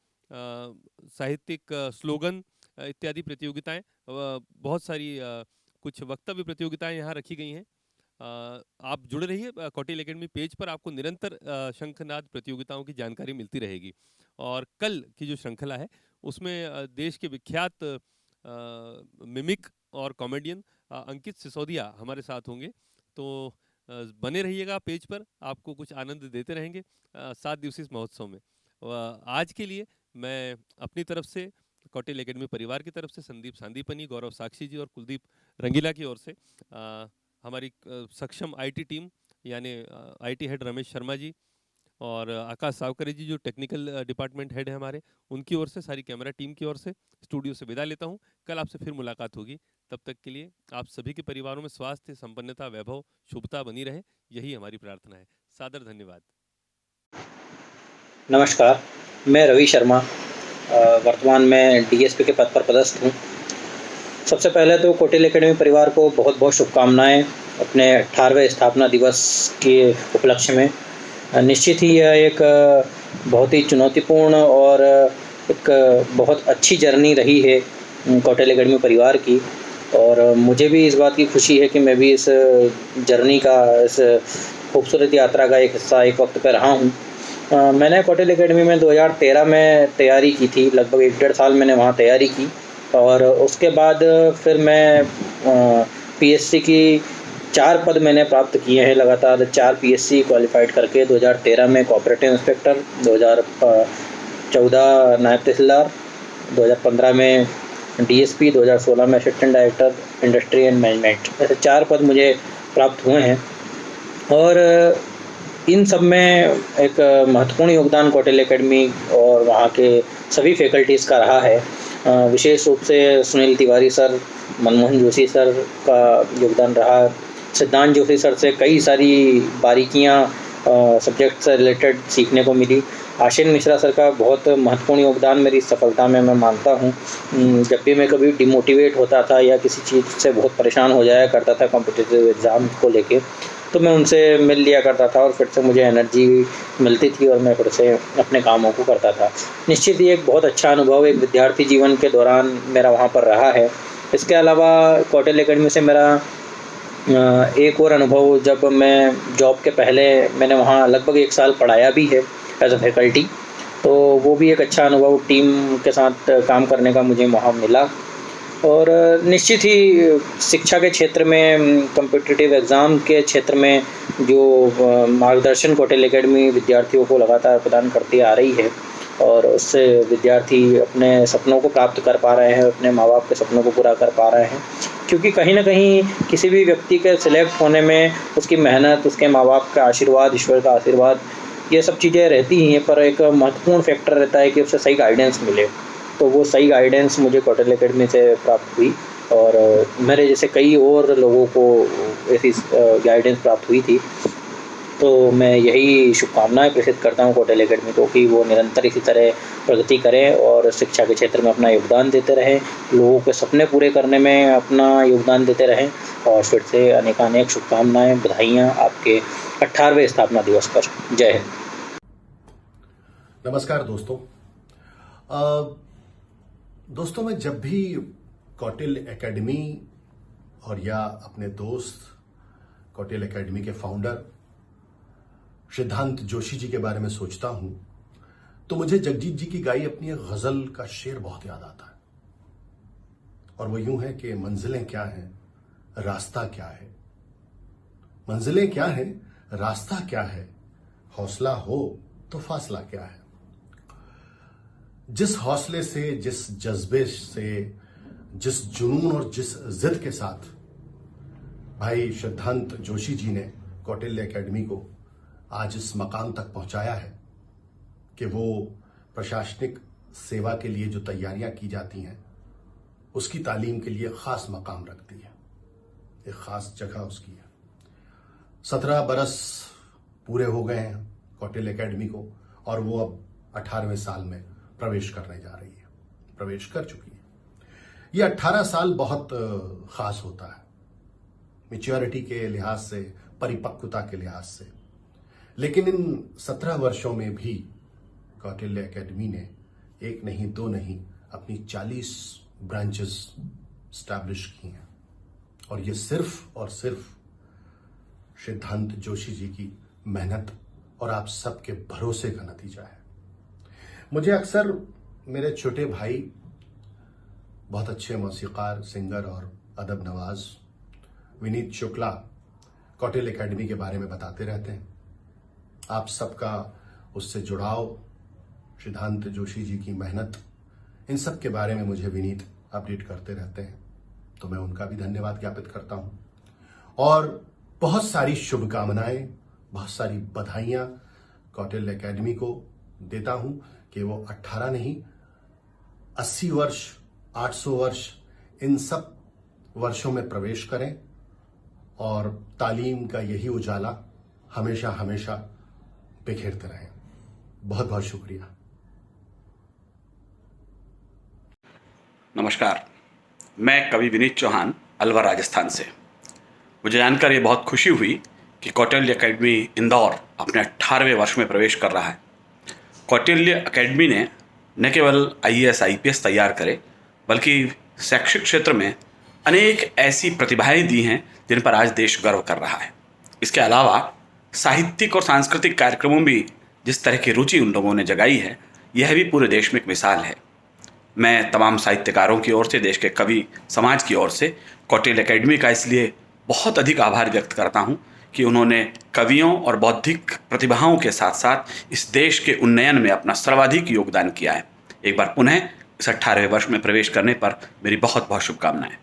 साहित्यिक स्लोगन इत्यादि प्रतियोगिताएं, बहुत सारी कुछ वक्तव्य प्रतियोगिताएं यहाँ रखी गई हैं। आप जुड़े रहिए कौटिल्य एकेडमी पेज पर, आपको निरंतर शंखनाद प्रतियोगिताओं की जानकारी मिलती रहेगी। और कल की जो श्रृंखला है उसमें देश के विख्यात मिमिक और कॉमेडियन अंकित सिसोदिया हमारे साथ होंगे। तो बने रहिएगा पेज पर, आपको कुछ आनंद देते रहेंगे 7 दिवसीय इस महोत्सव में। आज के लिए मैं अपनी तरफ से, कौटिल्य एकेडमी परिवार की तरफ से, संदीप सांदीपनी, गौरव साक्षी जी और कुलदीप रंगीला की ओर से हमारी सक्षम आईटी टीम यानी आईटी हेड रमेश शर्मा जी और आकाश सावकरे जी जो टेक्निकल डिपार्टमेंट हेड है हमारे, उनकी ओर से, सारी कैमरा टीम की ओर से स्टूडियो से विदा लेता हूं। कल आपसे फिर मुलाकात होगी। तब तक के लिए आप सभी के परिवारों में स्वास्थ्य, संपन्नता, वैभव, शुभता बनी रहे, यही हमारी प्रार्थना है। सादर धन्यवाद। नमस्कार, मैं रवि शर्मा वर्तमान में डीएसपी के पद पर पदस्थ हूँ। सबसे पहले तो कौटिल्य एकेडमी परिवार को बहुत बहुत शुभकामनाएं अपने 18वें स्थापना दिवस के उपलक्ष्य में। निश्चित ही यह एक बहुत ही चुनौतीपूर्ण और एक बहुत अच्छी जर्नी रही है कौटिल्य एकेडमी परिवार की, और मुझे भी इस बात की खुशी है कि मैं भी इस जर्नी का, इस खूबसूरत यात्रा का एक हिस्सा एक वक्त पर रहा हूँ। मैंने कौटिल्य एकेडमी में 2013 में तैयारी की थी, लगभग 1.5 साल मैंने वहाँ तैयारी की, और उसके बाद फिर मैं पीएससी की 4 पद मैंने प्राप्त किए हैं लगातार। 4 पीएससी क्वालिफाइड करके 2013 में कोऑपरेटिव इंस्पेक्टर, 2014 नायब तहसीलदार, 2015 में डीएसपी, 2016 में assistant director industry and management. ऐसे 4 पद मुझे प्राप्त हुए हैं, और इन सब में एक महत्वपूर्ण योगदान कौटिल्य एकेडमी और वहाँ के सभी फैकल्टीज़ का रहा है। विशेष रूप से सुनील तिवारी सर, मनमोहन जोशी सर का योगदान रहा। सिद्धांत जोशी सर से कई सारी बारीकियाँ सब्जेक्ट से रिलेटेड सीखने को मिली। आशीन मिश्रा सर का बहुत महत्वपूर्ण योगदान मेरी सफलता में मैं मानता हूँ। जब भी मैं कभी डिमोटिवेट होता था या किसी चीज़ से बहुत परेशान हो जाया करता था कॉम्पिटिटिव एग्ज़ाम को लेके, तो मैं उनसे मिल लिया करता था और फिर से मुझे एनर्जी मिलती थी और मैं फिर से अपने कामों को करता था। निश्चित ही एक बहुत अच्छा अनुभव एक विद्यार्थी जीवन के दौरान मेरा वहाँ पर रहा है। इसके अलावा कौटिल्य एकेडमी से मेरा एक और अनुभव, जब मैं जॉब के पहले मैंने वहाँ लगभग 1 साल पढ़ाया भी है एज अ फैकल्टी, तो वो भी एक अच्छा अनुभव, टीम के साथ काम करने का मुझे वहाँ मिला। और निश्चित ही शिक्षा के क्षेत्र में, कॉम्पिटिटिव एग्ज़ाम के क्षेत्र में जो मार्गदर्शन कौटिल्य एकेडमी विद्यार्थियों को लगातार प्रदान करती आ रही है, और उससे विद्यार्थी अपने सपनों को प्राप्त कर पा रहे हैं, अपने माँ बाप के सपनों को पूरा कर पा रहे हैं। क्योंकि कहीं ना कहीं किसी भी व्यक्ति के सिलेक्ट होने में उसकी मेहनत, उसके माँ बाप का आशीर्वाद, ईश्वर का आशीर्वाद, ये सब चीज़ें रहती ही हैं, पर एक महत्वपूर्ण फैक्टर रहता है कि उसे सही गाइडेंस मिले। तो वो सही गाइडेंस मुझे कौटिल्य एकेडमी से प्राप्त हुई, और मेरे जैसे कई और लोगों को ऐसी गाइडेंस प्राप्त हुई थी। तो मैं यही शुभकामनाएं प्रेषित करता हूं कौटिल्य एकेडमी को कि वो निरंतर इसी तरह प्रगति करें और शिक्षा के क्षेत्र में अपना योगदान देते रहें, लोगों के सपने पूरे करने में अपना योगदान देते रहें। और फिर से अनेकानेक शुभकामनाएं, बधाइयाँ आपके 18वें स्थापना दिवस पर। जय हिंद। नमस्कार दोस्तों। दोस्तों, मैं जब भी कौटिल्य एकेडमी और या अपने दोस्त कौटिल्य एकेडमी के फाउंडर सिद्धांत जोशी जी के बारे में सोचता हूं, तो मुझे जगजीत जी की गाई अपनी एक गजल का शेर बहुत याद आता है, और वो यूं है कि मंजिलें क्या हैं, रास्ता क्या है। मंजिलें क्या हैं, रास्ता क्या है, हौसला हो तो फासला क्या है। जिस हौसले से, जिस जज्बे से, जिस जुनून और जिस जिद के साथ भाई सिद्धांत जोशी जी ने कौटिल्य एकेडमी को आज इस मकाम तक पहुंचाया है कि वो प्रशासनिक सेवा के लिए जो तैयारियां की जाती हैं, उसकी तालीम के लिए खास मकाम रखती है, एक खास जगह उसकी है। 17 बरस पूरे हो गए हैं कौटिल्य एकेडमी को, और वो अब 18वें साल में प्रवेश करने जा रही है, प्रवेश कर चुकी है। ये 18 साल बहुत खास होता है, मैच्योरिटी के लिहाज से, परिपक्वता के लिहाज से। लेकिन इन 17 वर्षों में भी कौटिल्य एकेडमी ने एक नहीं, दो नहीं, अपनी 40 ब्रांचेस स्टैब्लिश की हैं, और ये सिर्फ और सिर्फ सिद्धांत जोशी जी की मेहनत और आप सबके भरोसे का नतीजा है। मुझे अक्सर मेरे छोटे भाई, बहुत अच्छे मौसीकार, सिंगर और अदब नवाज विनीत शुक्ला कौटिल्य एकेडमी के बारे में बताते रहते हैं। आप सबका उससे जुड़ाव, सिद्धांत जोशी जी की मेहनत, इन सब के बारे में मुझे विनीत अपडेट करते रहते हैं, तो मैं उनका भी धन्यवाद ज्ञापित करता हूं। और बहुत सारी शुभकामनाएं, बहुत सारी बधाइयां कौटिल्य एकेडमी को देता हूं कि वो 18 नहीं 80 वर्ष, 800 वर्ष, इन सब वर्षों में प्रवेश करें और तालीम का यही उजाला हमेशा हमेशा बिखेरते रहें। बहुत बहुत शुक्रिया। नमस्कार, मैं कवि विनीत चौहान अलवर राजस्थान से। मुझे जानकर ये बहुत खुशी हुई कि कौटिल्य एकेडमी इंदौर अपने 18वें वर्ष में प्रवेश कर रहा है। कौटिल्य एकेडमी ने न केवल IAS IPS तैयार करे, बल्कि शैक्षिक क्षेत्र में अनेक ऐसी प्रतिभाएं दी हैं जिन पर आज देश गर्व कर रहा है। इसके अलावा साहित्यिक और सांस्कृतिक कार्यक्रमों में जिस तरह की रुचि उन लोगों ने जगाई है, यह भी पूरे देश में एक मिसाल है। मैं तमाम साहित्यकारों की ओर से, देश के कवि समाज की ओर से कौटिल्य एकेडमी का इसलिए बहुत अधिक आभार व्यक्त करता हूं कि उन्होंने कवियों और बौद्धिक प्रतिभाओं के साथ साथ इस देश के उन्नयन में अपना सर्वाधिक योगदान किया है। एक बार पुनः इस 18वें वर्ष में प्रवेश करने पर मेरी बहुत बहुत शुभकामनाएं।